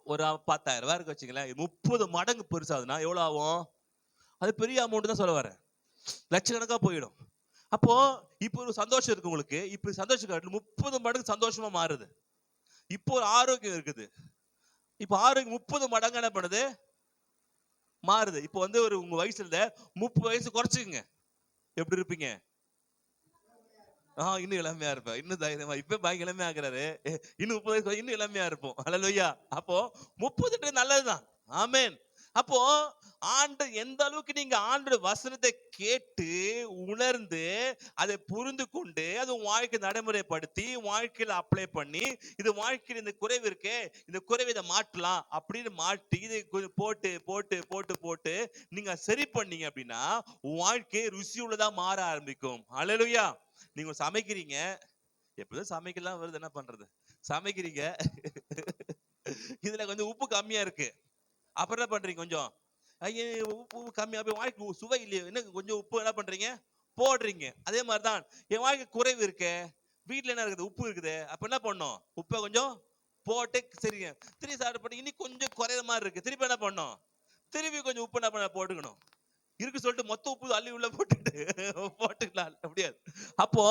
ஒரு 10,000 ரூபாய் இருக்கு வச்சுங்களேன். 30 மடங்கு பெருசாதுன்னா எவ்வளவு ஆகும்? அது பெரிய அமௌண்ட் தான் சொல்ல வரேன். லட்சக்கணக்கா போயிடும். அப்போ இப்போ ஒரு சந்தோஷம் இருக்கு உங்களுக்கு, இப்ப சந்தோஷம் 30 மடங்கு சந்தோஷமா மாறுது. இப்போ ஒரு ஆரோக்கியம் இருக்குது, இப்போ ஆரோக்கியம் 30 மடங்கு என்ன பண்ணுது, மாறுது. இப்போ வந்து ஒரு உங்க வயசுல 30 வயசு குறைச்சுக்குங்க, எப்படி இருப்பீங்க? இன்னும் இளமையா இருப்பேன், இன்னும் தைரியமா. இப்ப பயங்கர இளமையா ஆகுறாரு, இன்னும் 30 வயசு இன்னும் இளமையா இருப்போம். அல்லேலூயா. அப்போ 30 நல்லதுதான். ஆமென். அப்போ ஆண்டு எந்த அளவுக்கு நீங்க ஆண்டு வசனத்தை கேட்டு உணர்ந்து அதை புரிந்து கொண்டு அது வாழ்க்கை நடைமுறைப்படுத்தி வாழ்க்கையில அப்ளை பண்ணி, இது வாழ்க்கையில் இந்த குறைவு இருக்கே, இந்த குறைவை இதை மாற்றலாம் அப்படின்னு மாற்றி இதை போட்டு போட்டு போட்டு போட்டு நீங்க சரி பண்ணீங்க அப்படின்னா வாழ்க்கை ருசியுள்ளதா மாற ஆரம்பிக்கும். அல்லேலூயா. நீங்க சமைக்கிறீங்க, எப்போதும் சமைக்கலாம் வருது, என்ன பண்றது, சமைக்கிறீங்க, இதுல கொஞ்சம் உப்பு கம்மியா இருக்கு, அப்புறம் என்ன பண்றீங்க, கொஞ்சம் உப்பு கம்மியா போய் வாழ்க்கை சுவை இல்லையே, என்ன கொஞ்சம் உப்பு என்ன பண்றீங்க, போடுறீங்க. அதே மாதிரிதான் என் வாழ்க்கை குறைவு இருக்கே, வீட்டுல என்ன இருக்குது, உப்பு இருக்குது. அப்ப என்ன பண்ணும், உப்பை கொஞ்சம் போட்டு சரிங்க திரும்பி சாப்பிட்டு இனி கொஞ்சம் குறையிற மாதிரி இருக்கு, திருப்பி என்ன பண்ணும், திருப்பி கொஞ்சம் உப்பு என்ன பண்ண போட்டுக்கணும். இருக்கு சொல்லிட்டு மொத்த உப்பு அள்ளி உள்ள போட்டுக்கலாம் முடியாது. அப்போ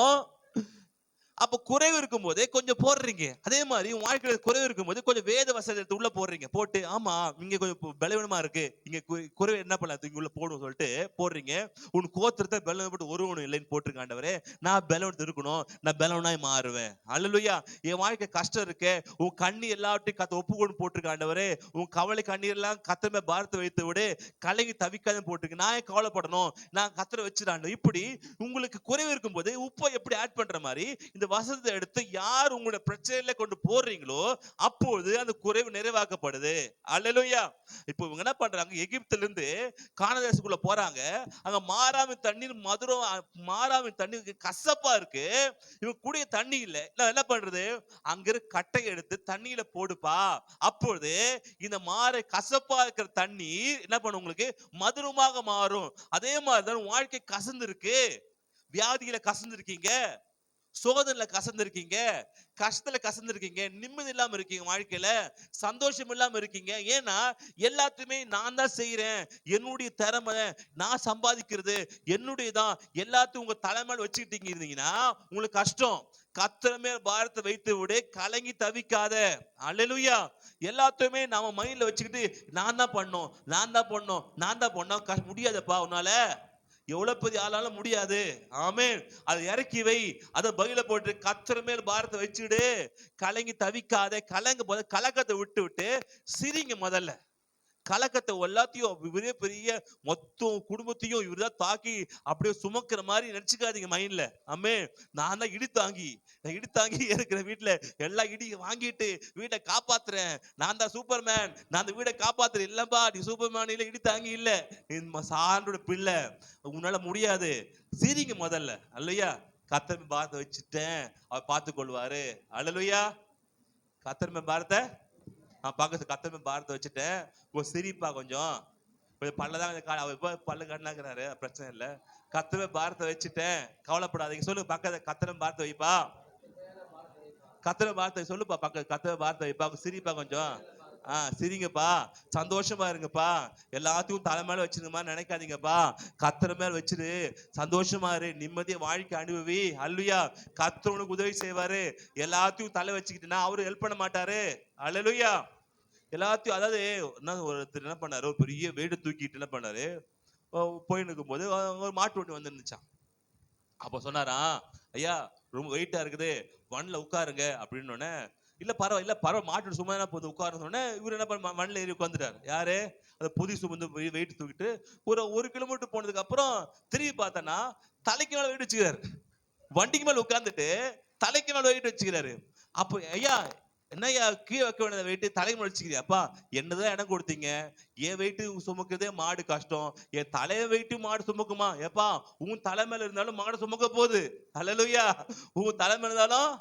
அப்ப குறைவு இருக்கும் போதே கொஞ்சம் போடுறீங்க. அதே மாதிரி உன் வாழ்க்கையில குறைவு இருக்கும் போது கொஞ்சம் வேத வசனத்தை உள்ள போடுறீங்க. போட்டு ஆமா இங்க கொஞ்சம் பலவீனமா இருக்கு, இங்க குறைவு என்ன பண்ணலாம் இங்க உள்ள போடும் சொல்லிட்டு போடுறீங்க. உன் கோத்திரத்தை பலவீனம் போட்டு ஒருவனும் இல்லைன்னு போட்டிருக்க. ஆண்டவரே நான் பலவீனத்தை இருக்கணும், நான் பலவனாய் மாறுவேன். அல்லேலூயா. என் வாழ்க்கை கஷ்டம் இருக்கு, உன் கண்ணீர் எல்லாவற்றையும் கத்த ஒப்பு கொண்டு போட்டிருக்க. ஆண்டவரே உன் கவலை கண்ணீர் எல்லாம் கத்தமே பாரத்தை வைத்து விடு, கலங்கி தவிக்காத போட்டிருக்கு. நான் ஏன் கவலைப்படணும், நான் கத்தரை வச்சுடாண்டு. இப்படி உங்களுக்கு குறைவு இருக்கும் போது உப்பை எப்படி ஆட் பண்ற மாதிரி இந்த வசனத்தை எடுத்து யார் உங்களுடைய பிரச்சனையில கொண்டு போடுறீங்களோ அப்போது அந்த குறைவு நிறைவாக்கப்படுது. அல்லேலூயா. இப்போ இவங்க என்ன பண்றாங்க, எகிப்துல இருந்து கானான் தேசத்துக்குள்ள போறாங்க. அங்க மாறாமின் தண்ணீர் மதுரம், மாறாமின் தண்ணீர் கசப்பா இருக்கு, இவங்க குடிய தண்ணி இல்ல. என்ன பண்றது, அங்க இருக்க கட்டை எடுத்து தண்ணியில போடுப்பா, அப்பொழுது இந்த மாற கசப்பா இருக்கிற தண்ணி என்ன பண்ணும், உங்களுக்கு மதுரமாக மாறும். அதே மாதிரிதான் வாழ்க்கை கசந்து இருக்கு, வியாதியில கசந்து இருக்கீங்க, சோதனையில கசந்திருக்கீங்க, கஷ்டத்துல கசந்திருக்கீங்க, நிம்மதி இல்லாம இருக்கீங்க, வாழ்க்கையில சந்தோஷம் இல்லாம இருக்கீங்க. ஏன்னா எல்லாத்தையுமே நான் தான் செய்யறேன், என்னுடைய திறமை, நான் சம்பாதிக்கிறது என்னுடையதான், எல்லாத்தையும் உங்க தலைமையில வச்சுக்கிட்டீங்க இருந்தீங்கன்னா உங்களுக்கு கஷ்டம். கர்த்தர் மேல் பாரத்தை வைத்து விடு, கலங்கி தவிக்காத. அல்லேலூயா. எல்லாத்தையுமே நாம மைண்ட்ல வச்சுக்கிட்டு நான் தான் பண்ணோம், நான் தான் பண்ணோம், நான் தான் பண்ணோம், முடியாதப்பா உன்னால, எவ்வளவு பெரிய ஆளால முடியாது. ஆமென். அதை இறக்கி வை, அதை பையில போட்டு கர்த்தர் மேல் பாரத்தை வச்சுடு, கலங்கி தவிக்காத. கலக்கத்தை விட்டு சிரிங்க. முதல்ல கலக்கத்தை எல்லாத்தையும் இவரே பெரிய மொத்தம் குடும்பத்தையும் இவர்தான் தாக்கி அப்படியே சுமக்கிற மாதிரி நினைச்சுக்காதீங்க மைண்ட்ல. ஆமே நான் தான் இடி தாங்கி இருக்கிற வீட்டுல எல்லா இடி வாங்கிட்டு வீட்டை காப்பாத்துறேன், நான் தான் சூப்பர் மேன், நான் அந்த வீட்டை காப்பாத்துறேன். இல்லப்பா நீ சூப்பர் மேன் இல்ல, இடி தாங்கி இல்ல, சாரோட பிள்ளை, உன்னால முடியாது. சிரிங்க முதல்ல. அல்லையா. கர்த்தர் பாரத்தை வச்சுட்டேன், அவர் பார்த்து கொள்வாரு. அல்லேலூயா. கர்த்தர் பாரத்தை பக்கத்து கத்தமே பாரத்தை வச்சுட்டேன், சிரிப்பா கொஞ்சம் பல்லதான் அவர் பல்லு கண்ணாக்குறாரு, பிரச்சனை இல்லை. கத்தமே பாரத்தை வச்சுட்டேன், கவலைப்படாதீங்க. சொல்லு பக்கத்துல கத்தனை பாரத்தை வைப்பா, கத்தனை பாரத்தை சொல்லுப்பா, பக்க கத்தனை பாரத்தை வைப்பா, சிரிப்பா கொஞ்சம். சிரிங்கப்பா, சந்தோஷமா இருங்கப்பா, எல்லாத்தையும் தலைமையில வச்சிருங்கம்மா நினைக்காதீங்கப்பா, கர்த்தர் மேல வச்சிரு, சந்தோஷமா இரு, நிம்மதியா வாழ்க்கை அனுபவி. அல்லேலூயா. கர்த்தர் உனக்கு உதவி செய்வாரு. எல்லாத்தையும் தலை வச்சுக்கிட்டுனா அவரு ஹெல்ப் பண்ண மாட்டாரு. அல்லேலூயா. எல்லாத்தையும் அதாவது ஒருத்தர் என்ன பண்ணாரு, ஒரு பெரிய வெயிட் தூக்கிட்டு என்ன பண்ணாரு, போயின்னு இருக்கும் போது ஒரு மாட்டு வண்டி வந்து இருந்துச்சான். அப்ப சொன்னாரா, ஐயா ரொம்ப வெயிட்டா இருக்குது, வண்டில உட்காருங்க அப்படின்னு. இல்ல பரவாயில்ல மாட்டு சும்மா என்ன போது உட்கார்ந்தோடனே இவர் என்ன பண்ண மண்ணில் ஏறி உட்காந்துட்டாரு. யாரு, அந்த புதி சுமந்து வெயிட் தூக்கிட்டு ஒரு கிலோமீட்டர் போனதுக்கு அப்புறம் திரும்பி பார்த்தனா தலைக்கு மேல வெயிட் வச்சுக்கிறாரு, வண்டிக்கு மேல உட்கார்ந்துட்டு தலைக்கு மேல வெயிட் வச்சுக்கிறாரு. அப்போ ஐயா என்னையா கீழே வைக்க வேண்டியதை வெயிட்டு தலைக்கு மேல வச்சுக்கிறியாப்பா, என்னதான் இடம் கொடுத்தீங்க, என் வெயிட்டு சுமக்கிறதே மாடு கஷ்டம், என் தலைய வெயிட்டு மாடு சுமக்குமா, ஏப்பா உன் தலை மேல இருந்தாலும் மாடு சுமக்க போகுது. அல்லேலூயா. உன் தலை மேல இருந்தாலும்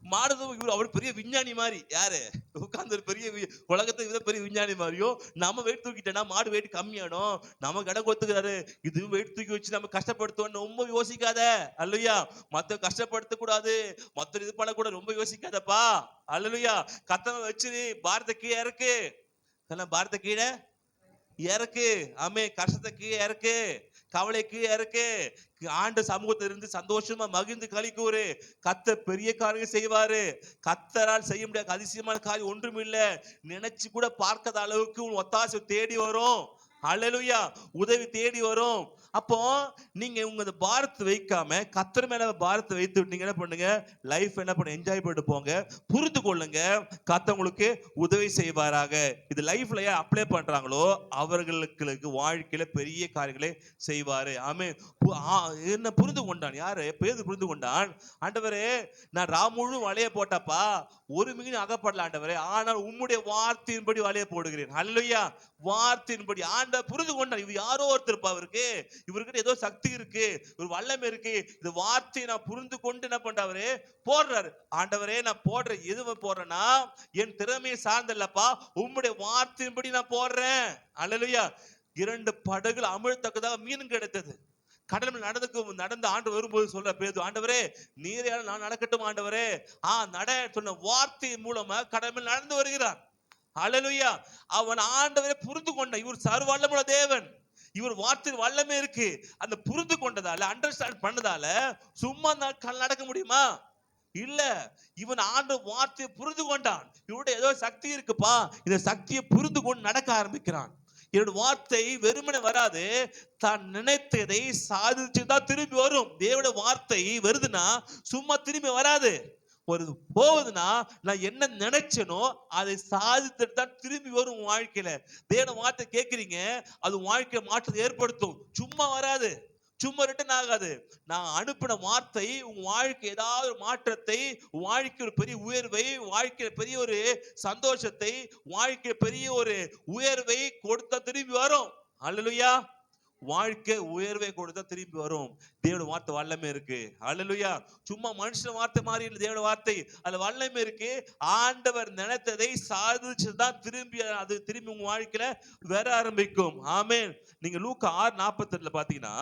மாடு, அவர் பெரிய விஞ்ஞானி மாதிரி, யாரு உட்கார்ந்து பெரிய உலகத்துக்கு பெரிய விஞ்ஞானி மாதிரியும் நம்ம வெயிட் தூக்கிட்டேன்னா மாடு வெயிட் கம்மியானோம், நமக்கு இடம் கொடுத்துக்கிறாரு, இது வெயிட் தூக்கி வச்சு நம்ம கஷ்டப்படுத்துவோம் ரொம்ப யோசிக்காத. அல்லேலூயா. மத்த கஷ்டப்படுத்த கூடாது, மத்த இது பண்ணக்கூடாது, ரொம்ப யோசிக்காதப்பா. அல்லேலூயா. கத்தனை வச்சு பாரத கீழே இறக்கு, பாரத கீழே இறக்கு. ஆமே. கஷ்டத்தை கீழே இறக்கு, கவலை கீழே இறக்கு, ஆண்டு சமூகத்தில் இருந்து சந்தோஷமா மகிழ்ந்து களி கூறு. கர்த்தர் பெரிய காரியம் செய்வாரு. கர்த்தரால் செய்ய முடியாத அதிசயமான காரியம் ஒன்றும் இல்லை. நினைச்சு கூட பார்க்காத அளவுக்கு உன் ஒத்தாசை தேடி வரும். அல்லேலூயா. உதவி தேடி வரும். அப்போ நீங்க உங்க பாரத்தை வைக்காம கர்த்தர் மேல பாரத்தை வைத்து விட்டீங்க, என்ன பண்ணுங்க, லைஃப் என்ன பண்ண என்ஜாய் பண்ணிட்டு போங்க. புரிந்து கொள்ளுங்க, கர்த்தர் உங்களுக்கு உதவி செய்வாராக. இது லைஃப்ல அப்ளை பண்றாங்களோ அவர்களுக்கு வாழ்க்கையில பெரிய காரியங்களை செய்வாரு. ஆமென். என்ன புரிந்து கொண்டான், யாரு பேதுரு புரிந்து கொண்டான். ஆண்டவரே நான் ராமுழு வலைய போட்டப்பா ஒரு மீன் அகப்படல ஆண்டவரே, ஆனால் உம்முடைய வார்த்தையின்படி வலைய போடுகிறேன். அல்லேலூயா. வார்த்தையின்படி ஆண்டவர் புரிந்து கொண்டான். இது யாரோ ஒருத்தர் அவருக்கு, இவர்கிட்ட ஏதோ சக்தி இருக்கு, ஒரு வல்லமை இருக்கு, இந்த வார்த்தையை நான் புரிந்து கொண்டு என்ன பண்றாரு போடுறாரு. ஆண்டவரே நான் போடுற எது போடுறேன்னா என் திறமையை சார்ந்தல்லப்பா, உம்முடைய வார்த்தையின்படி நான் போடுறேன். அல்லேலூயா. 2 படகுகள் அமிழ்த்தக்கதாக மீன் கிடைத்தது. கடல் மேல் நடந்த ஆண்டு வரும்போது சொல்ற பேது, ஆண்டவரே நீரே நான் நடக்கட்டும் ஆண்டவரே. நட சொன்ன வார்த்தை மூலமா கடல் மேல் நடந்து வருகிறார். ஹல்லேலூயா. அவன் ஆண்டவரை புரிந்து கொண்ட, இவர் சர்வ வல்லமையுள்ள தேவன், இவர் வார்த்தையில் வல்லமை இருக்கு, அந்த புரிந்து கொண்டதால, அண்டர்ஸ்டாண்ட் பண்ணதால சும்மா நடக்க முடியுமா? இல்ல, இவன் ஆண்டு வார்த்தையை புரிந்து கொண்டான். இவருடைய ஏதோ சக்தி இருக்குப்பா, இந்த சக்தியை புரிந்து கொண்டு நடக்க ஆரம்பிக்கிறான். என்னோட வார்த்தை வெறுமனே வராது, தான் நினைத்ததை சாதிச்சுதான் திரும்பி வரும். தேவனுடைய வார்த்தை வருதுன்னா சும்மா திரும்பி வராது. ஒரு போகுதுன்னா நான் என்ன நினைச்சனோ அதை சாதித்துட்டு தான் திரும்பி வரும் வாழ்க்கையில. தேவனுடைய வார்த்தை கேட்கிறீங்க, அது வாழ்க்கையை மாற்றத்தை ஏற்படுத்தும், சும்மா வராது, சும்மா ரிட்டன் ஆகாது. நான் அனுப்பின வார்த்தை உங்க வாழ்க்கை ஏதாவது ஒரு மாற்றத்தை, வாழ்க்கை ஒரு பெரிய உயர்வை, வாழ்க்கையில பெரிய ஒரு சந்தோஷத்தை, வாழ்க்கை பெரிய ஒரு உயர்வை கொடுத்தா திரும்பி வரும். அல்லேலூயா. வாழ்க்கை உயர்வை கொடுத்தா திரும்பி வரும். தேவனுடைய வார்த்தை வல்லமை இருக்கு. அல்லேலூயா. சும்மா மனுஷன் வார்த்தை மாதிரி இல்லை, தேவனுடைய வார்த்தை அதுல வல்லமை இருக்கு. ஆண்டவர் நினைத்ததை சாதிச்சுதான் திரும்பி அது திரும்பி உங்க வாழ்க்கையில வர ஆரம்பிக்கும். ஆமென். நீங்க லூக்கா 6:48 பாத்தீங்கன்னா,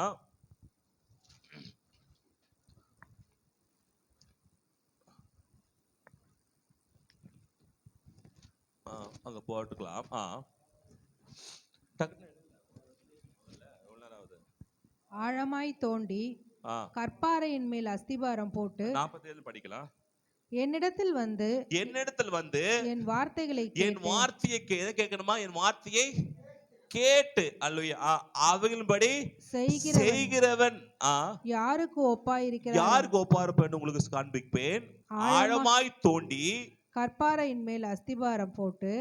அங்க போட்டுக்கலாம். ஆழமாய் தோண்டி கற்பாறையின் மேல் அஸ்திபாரம் போட்டு 47 படிக்கலாம். என்னிடத்தில் வந்து என் வார்த்தைகளை என் வார்த்தையை கேட்கணுமா? என் வார்த்தையை கேட்டு, அல்லேலூயா, அவைகளின்படி செய்கிறவன் யாருக்கு ஒப்பாயிருக்கிறான்? யாருக்கு ஒப்பாயிருப்பேன் உங்களுக்கு காண்பிப்பேன். ஆழமாய் தோண்டி கற்பாறையின் மேல் அஸ்திபாரம் போட்டு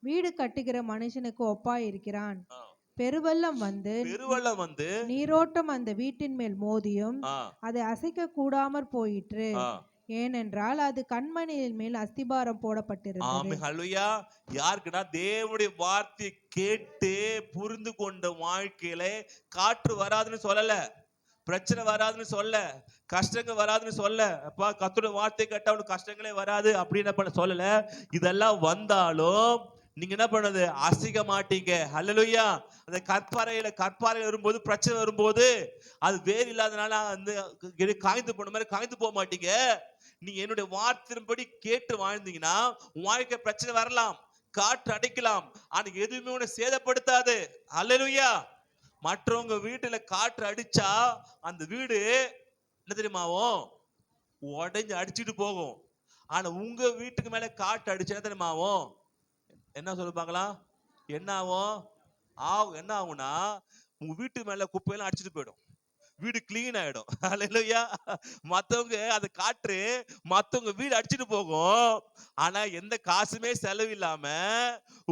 வீடு கட்டுகிற மனுஷனுக்கு ஒப்பாயிருக்கிறான். பெருவெள்ளம் வந்து நீரோட்டம் அந்த வீட்டின் மேல் மோதியும் அதை அசைக்க கூடாமற் போயிற்று. ஏனென்றால் அது கண்மணியின் மேல் அஸ்திபாரம் போடப்பட்டிருந்தது. ஹல்லேலூயா. யாருக்குன்னா தேவனுடைய வார்த்தையை கேட்டு புரிந்து கொண்ட வாழ்க்கையில காற்று வராதுன்னு சொல்லல, பிரச்சனை வராதுன்னு சொல்ல, கஷ்டங்கள் வராதுன்னு சொல்ல. அப்பா கர்த்தருடைய வார்த்தை கேட்டா அவனுக்கு கஷ்டங்களே வராது அப்படின்னு சொல்லல. இதெல்லாம் வந்தாலும் நீங்க என்ன பண்ணது? அசைக்க மாட்டீங்க. ஹல்லேலூயா. அந்த கற்பாறை வரும்போது, பிரச்சனை வரும்போது அது வேறு இல்லாதனால அந்த காய்ந்து போன மாதிரி காய்ந்து போக மாட்டீங்க. நீங்க என்னுடைய வார்த்தையின்படி கேட்டு வாழ்ந்தீங்கன்னா வாழ்க்கை பிரச்சனை வரலாம், காற்று அடைக்கலாம், ஆனா எதுவுமே உன்னை சேதப்படுத்தாது. ஹல்லேலூயா. மற்றவங்க வீட்டுல காற்று அடிச்சா அந்த வீடு என்ன தெரியுமாவும்? உடைஞ்சு அடிச்சுட்டு போகும். ஆனா உங்க வீட்டுக்கு மேல காற்று அடிச்சு என்ன தெரியுமாவும்? என்ன சொல்லுவாங்களா? என்ன ஆகும்? என்ன ஆகும்னா உங்க வீட்டு மேல குப்பையெல்லாம் அடிச்சுட்டு போயிடும், வீடு கிளீன் ஆயிடும். அல்லேலூயா. மத்தவங்க அந்த காற்று மத்தவங்க வீடு அடிச்சுட்டு போகும், ஆனா எந்த காசுமே செலவு இல்லாம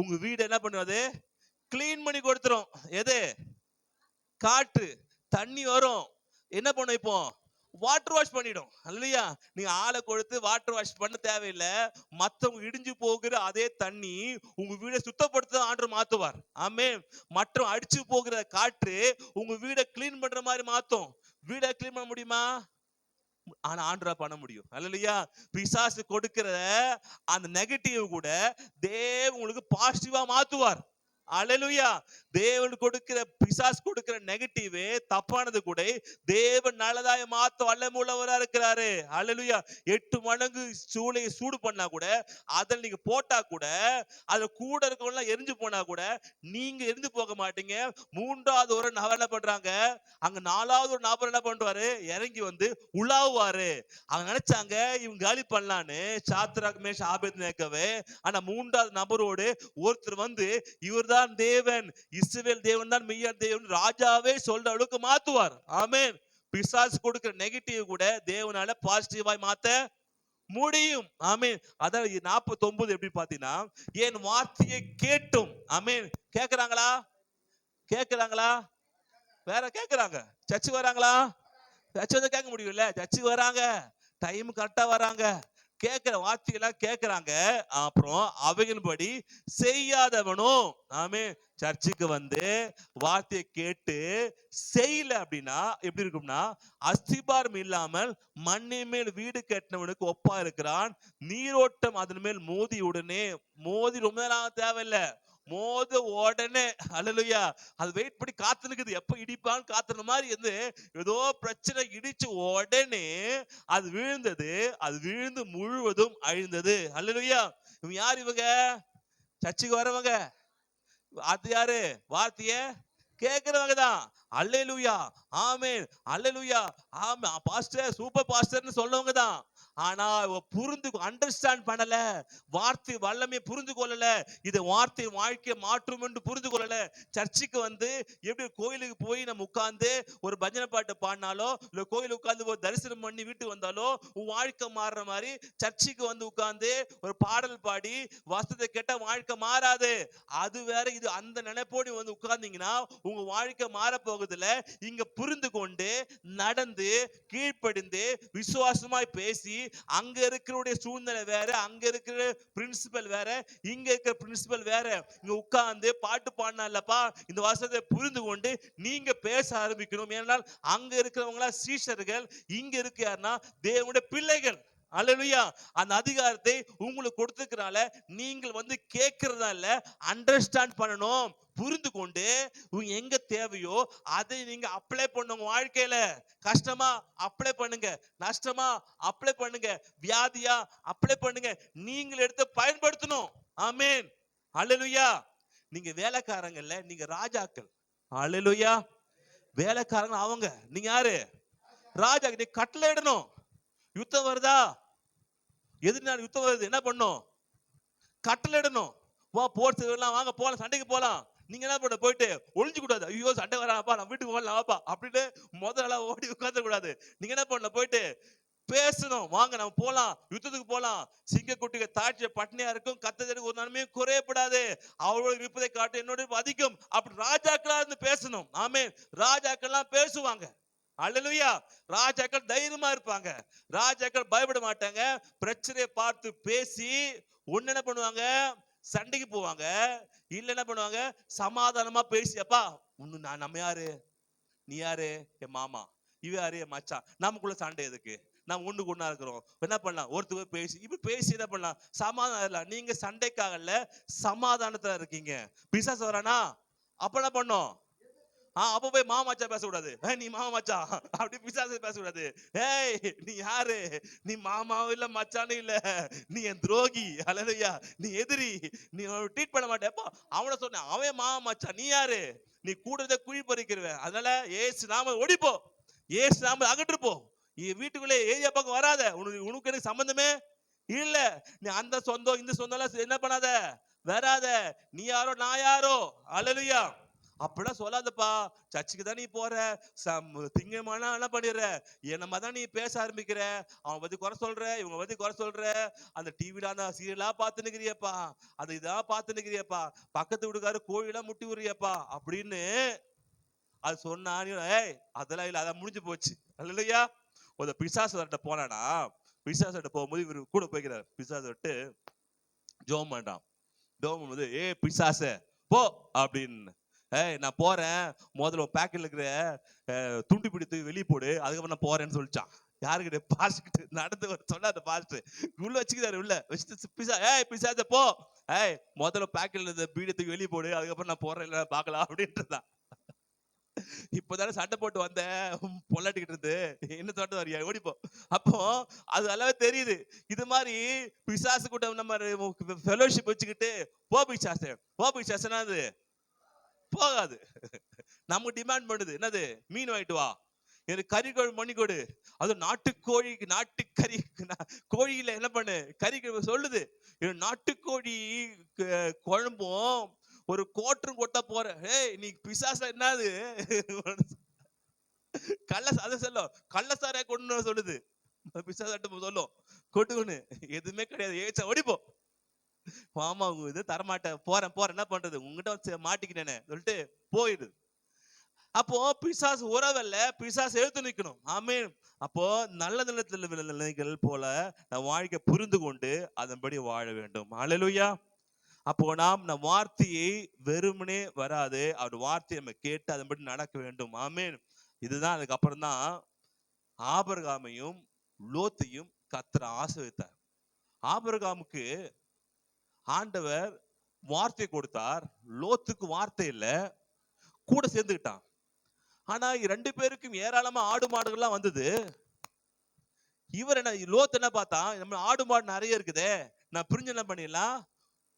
உங்க வீடு என்ன பண்ணுவது? கிளீன் பண்ணி கொடுத்துரும். எது? காற்று. தண்ணி வரும், என்ன பண்ணும்? இப்போ வாட்டர் வாஷ் பண்ணிடும். அல்லையா? நீங்க ஆளை கொடுத்து வாட்டர் வாஷ் பண்ண தேவையில்லை. மத்தவங்க இடிஞ்சு போகிற அதே தண்ணி உங்க வீடை சுத்தப்படுத்த ஆண்டவர் மாத்துவார். ஆமென். மற்ற அடிச்சு போகிற காற்று உங்க வீடை கிளீன் பண்ற மாதிரி மாத்தும். வீடை கிளீன் பண்ண முடியுமா? ஆனா ஆண்டவரா பண்ண முடியும். அல்லேலூயா. பிசாசு கொடுக்கிற அந்த நெகட்டிவ் கூட தேவன் உங்களுக்கு பாசிட்டிவா மாத்துவார். அல்லேலூயா. தேவன் கொடுக்கிற, பிசாசு கொடுக்கிற நெகட்டிவ் தப்பானது கூட தேவன் நல்லதாய் மாத்த வல்லமையுள்ளவரா இருக்கிறாரு. அல்லேலூயா. 8 மடங்கு சூளையை சூடு பண்ணா கூட, அதில் நீங்க போட்டா கூட, அதுல கூட இருக்கவங்க எரிஞ்சு போனா கூட நீங்க எரிஞ்சு போக மாட்டீங்க. 3வது ஒரு நபர் என்ன பண்றாங்க, அங்க 4வது ஒரு நபர் என்ன பண்றாரு? இறங்கி வந்து உலாவுவாரு. அவங்க நினைச்சாங்க இவங்க காலி பண்ணலான்னு, சாத்ராக் மேஷ் ஆபேத்நேகோவே. ஆனா 3வது நபரோடு ஒருத்தர் வந்து இவர்தான் தேவன், இஸ்ரவேல் தேவன் தான் மெய்யான தேவன், ராஜாவே சொல்ற அளவுக்கு மாத்துவார். ஆமென். பிசாசு கொடுக்கிற நெகட்டிவ் கூட தேவனால பாசிட்டிவாய் மாத்த முடியும். ஆமென். அதான் 49 எப்படி பாத்தீங்கன்னா, என் வார்த்தையை கேட்டும். ஆமென். கேக்குறாங்களா? கேக்குறாங்களா? வேற கேக்குறாங்க. சர்ச்சுக்கு வராங்களா? சர்ச்சு வந்து கேட்க முடியும்ல. சர்ச்சுக்கு வராங்க, டைம் கரெக்டா வராங்க, கேட்கிற வார்த்தையெல்லாம் கேட்கிறாங்க. அப்புறம் அவைகளின்படி செய்யாதவனும், ஆமே, சர்ச்சுக்கு வந்து வார்த்தையை கேட்டு செய்யல அப்படின்னா எப்படி இருக்கும்னா, அஸ்திபாரம் இல்லாமல் மண்ணின் மேல் வீடு கட்டினவனுக்கு ஒப்பா இருக்கிறான். நீரோட்டம் அதன் மேல் மோதி உடனே, மோதி ரொம்ப நேரம் தேவையில்லை, மோத உடனே அல்லேலூயா அது வெயிட் பண்ணி காத்து நிக்குது, எப்ப இடிப்பான்னு காத்துன மாதிரி இருந்து ஏதோ பிரச்சனை இடிச்சு உடனே அது விழுந்தது. அது விழுந்து முழுவதும் அழிந்தது. அல்லேலூயா. இவங்க யார்? இவங்க சர்ச்சுக்கு வரவங்க. அது யாரு? வார்த்தைய கேட்கிறவங்க தான். அல்லேலூயா, ஆமென், அல்லேலூயா, ஆமா பாஸ்டர் சூப்பர் பாஸ்டர்னு சொல்லவங்க தான். ஆனா புரிந்து அண்டர்ஸ்டாண்ட் பண்ணல, வார்த்தை வல்லமை புரிந்து கொள்ளல, இது வார்த்தை வாழ்க்கையை மாற்றும் என்று புரிந்து கொள்ளல. சர்ச்சுக்கு வந்து எப்படி கோயிலுக்கு போய் நம்ம உட்கார்ந்து ஒரு பஜனை பாட்டு பாடினாலோ இல்ல கோயிலுக்கு உட்கார்ந்து ஒரு தரிசனம் பண்ணி வீட்டுக்கு வந்தாலோ உன் வாழ்க்கை மாறுற மாதிரி சர்ச்சுக்கு வந்து உட்கார்ந்து ஒரு பாடல் பாடி வசனத்தை கேட்ட வாழ்க்கை மாறாது. அது வேற, இது அந்த நினைப்போடு வந்து உட்கார்ந்தீங்கன்னா உங்க வாழ்க்கை மாற போகுதுல. இங்க புரிந்து கொண்டு நடந்து கீழ்ப்படிந்து விசுவாசமாய் பேசி, அங்க இருக்கிற சூழ்நிலை வேற, அங்க இருக்கிற பிரின்சிபல் வேற, இங்க இருக்கிற பிரின்சிபல் வேற. இங்க உட்கார்ந்து பாட்டு பாடினாலப்பா இந்த வசனத்தை புரிந்து கொண்டு நீங்க பேச ஆரம்பிக்கணும். ஏனால் அங்க இருக்கிறவங்களா சீஷர்கள், இங்க இருக்க யாருன்னா தேவனுடைய பிள்ளைகள். அல்லேலூயா. அந்த அதிகாரத்தை உங்களுக்கு கொடுத்துக்கறனால நீங்கள் வந்து கேட்கறதா இல்ல, அண்டர்ஸ்டாண்ட் பண்ணணும். புரிந்து கொண்டு எங்க தேவையோ அதை நீங்க அப்ளை பண்ணுங்க. வாழ்க்கையில கஷ்டமா அப்ளை பண்ணுங்க, நஷ்டமா அப்ளை பண்ணுங்க, வியாதியா அப்ளை பண்ணுங்க. நீங்கள் எடுத்து பயன்படுத்தணும். ஆமென், அல்லேலூயா. நீங்க வேலைக்காரங்கல்ல, நீங்க ராஜாக்கள். அல்லேலூயா. வேலைக்காரங்க அவங்க, நீங்க யாரு? ராஜா. நீ கட்டளை இடணும். யுத்தம் வருதா, எதிர்நாள் யுத்தம் வருது, என்ன பண்ணும்? கட்டளை இடணும். வா போர்ஸ் எல்லாம் வாங்க போலாம், சண்டைக்கு போலாம். நீங்க என்ன பண்ண போயிட்டு ஒளிஞ்சு கூடாது. ஐயோ சண்டை வராப்பா, நம்ம வீட்டுக்கு போகலாம் வாப்பா அப்படின்னு முதல்ல ஓடி உட்கார்ந்து கூடாது. நீங்க என்ன பண்ண போயிட்டு பேசணும். வாங்க நம்ம போலாம், யுத்தத்துக்கு போலாம். சிங்கக்குட்டிக்கு தாட்சிய பட்னியா இருக்கும், கத்தருக்கு ஒரு நன்மையும் குறையப்படாது. அவரோட இருப்பதை காட்டு என்னோட அதிகம். அப்படி ராஜாக்களா இருந்து பேசணும். ஆமென். ராஜாக்கள்லாம் பேசுவாங்க. அல்லேலூயா. ராஜாக்கள் தைரியமா இருப்பாங்க. ராஜாக்கள் பயப்பட மாட்டாங்க. பிரச்சனையை பார்த்து பேசி ஒண்ணு என்ன பண்ணுவாங்க? சண்டைக்கு போவாங்க. இல்ல என்ன பண்ணுவாங்க? சமாதானமா பேசி, அப்பா நம்ம யாரு? நீ யாரு? என் மாமா. இவ யாரு? என் மச்சான். நமக்குள்ள சண்டை எதுக்கு? நம்ம ஒண்ணுக்கு ஒண்ணா இருக்கிறோம். என்ன பண்ணலாம்? ஒருத்தர் பேசி இப்ப பேசி என்ன பண்ணலாம்? சமாதானம். நீங்க சண்டைக்காகல சமாதானத்துல இருக்கீங்க. பிசாசு வரானா அப்ப என்ன பண்ணும்? அப்ப போய் மாமா மச்சா பேசக்கூடாது. நீ மாமா மச்சா அப்படி பிசாசு பேசக்கூடாது. ஏய் நீ யாரு? நீ மாமாவும் இல்ல மச்சானும் இல்ல, நீ என் துரோகி. அல்லேலூயா. நீ எதிரி. நீ ட்ரீட் பண்ண மாட்டேப்பா. அவனை சொன்ன அவன் மாமா மச்சா, நீ யாரு? நீ கூடத குழி பறிக்கிறவன். அதனால ஏசு நாம ஓடிப்போ, ஏசு நாம அகற்றுப்போ. வீட்டுக்குள்ளே ஏரியா பக்கம் வராத. உனக்கு எனக்கு சம்பந்தமே இல்ல. நீ அந்த சொந்தம் இந்த சொந்தம் எல்லாம் என்ன பண்ணாத, வராத. நீ யாரோ நான் யாரோ. அல்லேலூயா. அப்படிலாம் சொல்லாதப்பா. சர்ச்சுக்கு தான் நீ போற, திங்கமான என்ன பண்ணிடுற, என்னமா தான் நீ பேச ஆரம்பிக்கிற, அவன் பத்தி குறை சொல்ற, இவங்க பத்தி குறை சொல்ற, அந்த டிவில அந்த சீரியலா பார்த்து நிக்கிறியப்பா, அது இதான் பார்த்து நிக்கிறியப்பா, பக்கத்து வீட்டுக்காரு கோழிலாம் முட்டி விடுறியப்பா அப்படின்னு அது சொன்னா, ஏய் அதெல்லாம் இல்ல, அதான் முடிஞ்சு போச்சு. அல்லேலூயா. ஒரு பிசாசுகிட்ட போனானா, பிசாசுகிட்ட போகும்போது இவரு கூட போய்க்கிறார். பிசாசு விட்டு ஜோம் பண்றான். ஜோம் பண்ணும்போது ஏ பிசாசு போ அப்படின்னு. நான் போறேன், முதல்ல பேக்கெட்ல இருக்கிற துண்டு பிடித்து வெளியே போடு, அதுக்கப்புறம் நான் போறேன்னு சொல்லிச்சான். யாருக்கிட்ட? பாஸ்ட் நடந்து சொன்ன அந்த பாஸ்ட் உள்ள வச்சுக்கிறாரு. உள்ள வச்சுட்டு பிசாச போ, முதல்ல பேக்கெட்ல இந்த பீடத்துக்கு வெளியே போடு, அதுக்கப்புறம் நான் போறேன் இல்ல பாக்கலாம் அப்படின்றதான். இப்பதானே சண்டை போட்டு வந்த பொல்லாட்டிக்கிட்டு இருந்து என்ன தோட்டம் வரியா, ஓடிப்போ. அப்போ அது நல்லாவே தெரியுது. இது மாதிரி பிசாசு கூட நம்ம ஃபெலோஷிப் வச்சுக்கிட்டு போ பிசாசு, போ பிசாசுனா அது போகாது. நம்ம டிமாண்ட் பண்ணுது என்னது? மீன் வாங்கிட்டு வா, எனக்கு கறி குழம்பு பண்ணி கொடு. அது நாட்டுக்கோழி, நாட்டுக்கறி கோழியில என்ன பண்ணு கறி சொல்லுது. நாட்டுக்கோழி குழம்பும் ஒரு கோட்டரும் கொட்ட போற. நீ பிசாசா என்னது? அதை சொல்லும் கள்ளசாரையா கொண்டு சொல்லுது. பிசாசாட்டு சொல்லும் கொட்டுன்னு எதுவுமே கிடையாது. ஏச்சா ஓடிப்போ. மாமா இது தரமாட்டேன், போறேன் போறேன், என்ன பண்றது, உங்ககிட்ட மாட்டிக்கிட்டேனே சொல்லிட்டு போயிடுது. அப்போ பிசாசு உறவல்ல, பிசாசு எழுத்து நிக்கணும். ஆமென். அப்போ நல்ல நிலத்தில் போல நம் வாழ்க்கை புரிந்து கொண்டு அதன்படி வாழ வேண்டும். அல்லேலூயா. அப்போ நாம் நம் வார்த்தையை வெறுமனே வராது, அவர் வார்த்தையை நம்ம கேட்டு அதன்படி நடக்க வேண்டும். ஆமென். இதுதான் அதுக்கப்புறம் தான் ஆபிரகாமையும் லோத்தையும் கர்த்தர் ஆசீர்வதித்தார். ஆபிரகாமுக்கு ஆண்டவர் வார்த்தை கொடுத்தார். லோத்துக்கு வார்த்தை இல்ல, கூட சேர்ந்துக்கிட்டான். ஆனா 2 பேருக்கும் ஏராளமா ஆடு மாடுகள்லாம் வந்தது. இவர் என்ன, லோத் என்ன பார்த்தான், நம்ம ஆடு மாடு நிறைய இருக்குதே, நான் பிரிஞ்சு என்ன பண்ணிடலாம்,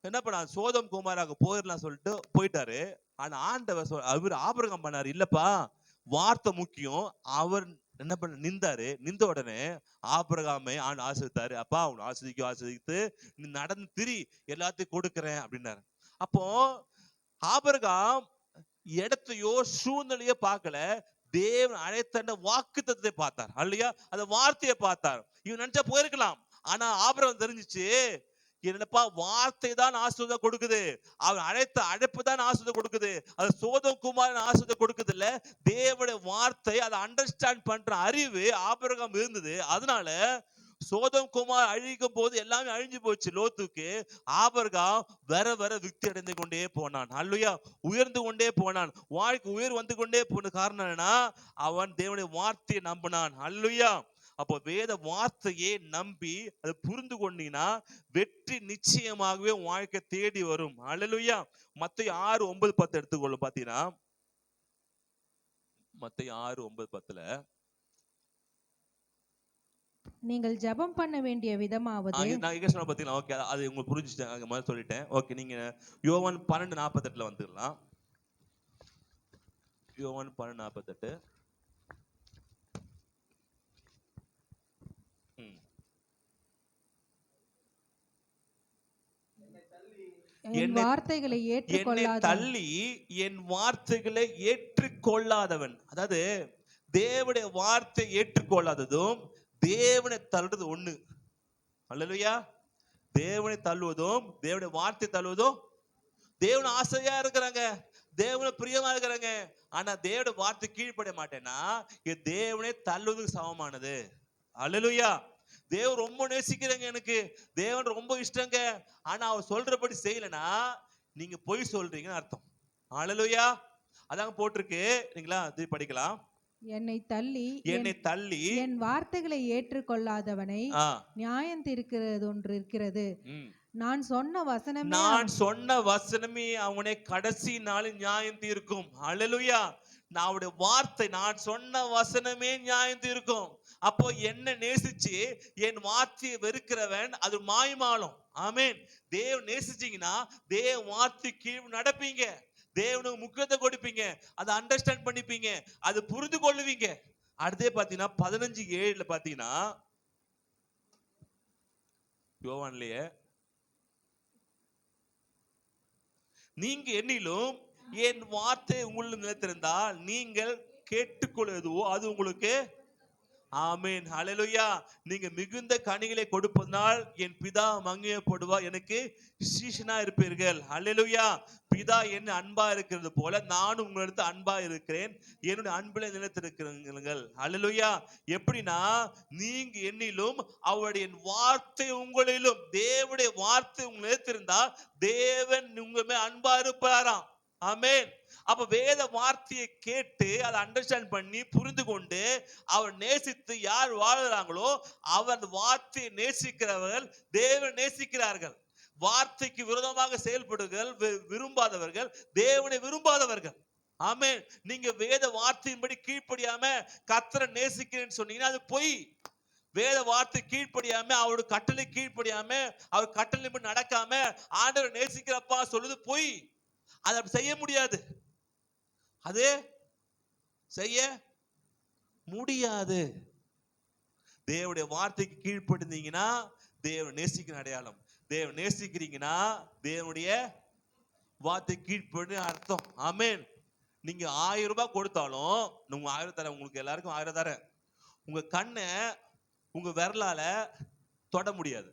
என்ன பண்ண சோதம் குமாராக போயிடலாம் சொல்லிட்டு போயிட்டாரு. ஆனா ஆண்டவர் அவர் ஆபிரகாம் பண்ணாரு, இல்லப்பா வார்த்தை முக்கியம். அவர் என்ன பண்ண நின்றாரு. நின்ற உடனே ஆபிரகாமை ஆசிரித்தாரு. அப்பா அவன் ஆசிரித்து நீ நடந்து திரி, எல்லாத்தையும் கொடுக்கிறேன் அப்படின்னாரு. அப்போ ஆபிரகாம் இடத்தையோ சூழ்நிலையோ பார்க்கல, தேவன் அழைத்த வாக்குத்தத்தத்தை பார்த்தார் இல்லையா, அந்த வார்த்தையை பார்த்தார். இவன் நினைச்சா போயிருக்கலாம். ஆனா ஆபிரகாம் தெரிஞ்சிச்சு, என்னப்பா வார்த்தை தான் ஆசீர்வாதம் கொடுக்குது, அவன் அழைத்த அழைப்பு தான் ஆசீர்வாதம் கொடுக்குது, அது சோதம் குமாரன் ஆசீர்வாதம் கொடுக்குது இல்ல, தேவனுடைய வார்த்தை அதை அண்டர்ஸ்டாண்ட் பண்ற அறிவு ஆபிரகாம் இருந்தது. அதனால சோதம் குமார் அழிக்கும் போது எல்லாமே அழிஞ்சு போச்சு லோத்துக்கு. ஆபிரகாம் வர வர விருத்தி அடைந்து கொண்டே போனான் அல்லையா, உயர்ந்து கொண்டே போனான். வாழ்க்கை உயர் வந்து கொண்டே போன காரணம் என்னன்னா, அவன் தேவனுடைய வார்த்தையை நம்பினான் அல்லையா. அப்போ வேத வார்த்தையை நம்பி அதை புரிந்து கொண்டீங்கன்னா வெற்றி நிச்சயமாகவே வாழ்க்கை தேடி வரும் அல்லேலூயா. மத்தேயு 6:9-10 எடுத்துக்கொள்ளும். பாத்தீங்கன்னா மத்தேயு 6:9-10 நீங்கள் ஜெபம் பண்ண வேண்டிய விதமாவது, நான் எங்க சொன்ன பாத்தீங்களா, ஓகே அது உங்களுக்கு புரிஞ்சுட்டேன், முதல்ல சொல்லிட்டேன். ஓகே, நீங்க யோவான் 12:48 வந்துடலாம். யோவான் 12:48. என் வார்த்தைகளை ஏற்றுக்கொள்ளாத தள்ளி என் வார்த்தைகளை ஏற்றுக்கொள்ளாதவன், அதாவது தேவனுடைய வார்த்தை ஏற்றுக்கொள்ளாததும் தேவனை தள்ளுறது ஒண்ணு அல்லேலூயா. தேவனை தள்ளுவதும் தேவனுடைய வார்த்தை தள்ளுவதும், தேவன் ஆசையா இருக்கிறாங்க, தேவனை பிரியமா இருக்கிறாங்க, ஆனா தேவனுடைய வார்த்தை கீழ்ப்பட மாட்டேன்னா தேவனை தள்ளுவதுக்கு சமமானது அல்லேலூயா. தேவன் ரொம்ப நேசிக்கிறேங்க, எனக்கு தேவன் ரொம்ப இஷ்டங்க, ஆனா அவர் சொல்றபடி செய்யலனா நீங்க பொய் சொல்றீங்கன்னு அர்த்தம் அல்லேலூயா. அதாங்க போட்டிருக்கு, நீங்களா இது படிக்கலாம். என்னை தள்ளி என் வார்த்தைகளை ஏற்றுக்கொள்ளாதவனை நியாயம் தீர்க்கிறது ஒன்று இருக்கிறது. நான் சொன்ன வசனமே அவனை கடைசி நாளில் நியாயம் தீர்க்கும் அல்லேலூயா. அவருடைய வார்த்தை, நான் சொன்ன வசனமே நியாயம் தீர்க்கும். அப்போ என்ன நேசிச்சு என் வார்த்தையை வெறுக்கிறவன் அது மாய்மாலும். ஆமென். தேவன் நேசிச்சீங்கன்னா தேவ வார்த்தை கீழ் நடப்பீங்க, தேவனுக்கு முக்கியத்தை கொடுப்பீங்க, அதை அண்டர்ஸ்டாண்ட் பண்ணிப்பீங்க, அது புரிந்து கொள்ளுவீங்க. அடுத்தே பாத்தீங்கன்னா 15:7 பாத்தீங்கன்னா யோவான்லயே, நீங்க என்னிலும் என் வார்த்தை உங்களில் நிலைத்திருந்தால் நீங்கள் கேட்டுக்கொள்வதுவோ அது உங்களுக்கு. ஆமென் ஹல்லேலூயா. நீங்க மிகுந்த கனிகளை கொடுப்பதனால் என் பிதா மகிமைப்படுவார், எனக்கு சீஷனா இருப்பீர்கள் ஹல்லேலூயா. பிதா என்ன அன்பா இருக்கிறது போல நானும் உங்களிடத்து அன்பா இருக்கிறேன், என்னுடைய அன்பிலே நிலைத்திருக்கிறீர்கள் ஹல்லேலூயா. எப்படின்னா, நீங்க என்னிலும் அவருடைய வார்த்தை உங்களிலும், தேவனுடைய வார்த்தை உங்களை நிலைத்திருந்தா தேவன் உங்க மேல் அன்பா இருப்பாராம். ஆமென். அப்ப வேத வார்த்தையை கேட்டு அதை அண்டர்ஸ்டாண்ட் பண்ணி புரிந்து கொண்டு அவர் நேசித்து யார் வாழ்கிறாங்களோ அவர் வார்த்தையை நேசிக்கிறவர்கள் தேவன் நேசிக்கிறார்கள். வார்த்தைக்கு விரோதமாக செயல்படுகள் விரும்பாதவர்கள் தேவனை விரும்பாதவர்கள். ஆமென். நீங்க வேத வார்த்தையின்படி கீழ்ப்படியாம கர்த்தரை நேசிக்கிறேன்னு சொன்னீங்கன்னா அது பொய். வேத வார்த்தை கீழ்ப்படியாம, அவருடைய கட்டளை கீழ்ப்படியாம, அவர் கட்டளை நடக்காம ஆண்டவரை நேசிக்கிறப்பா சொல்லுது பொய். அதை அப்படி செய்ய முடியாது, அது செய்ய முடியாது. தேவனுடைய வார்த்தைக்கு கீழ்ப்படிந்தீங்கன்னா தேவன் நேசிக்கிற அடையாளம். தேவன் நேசிக்கிறீங்கன்னா தேவனுடைய வார்த்தை கீழ்ப்படி அர்த்தம். ஆமென். நீங்க 1000 ரூபாய் கொடுத்தாலும், உங்க 1000 தரேன், உங்களுக்கு எல்லாருக்கும் 1000 தரேன், உங்க கண்ணை உங்க விரலால தொட முடியாது.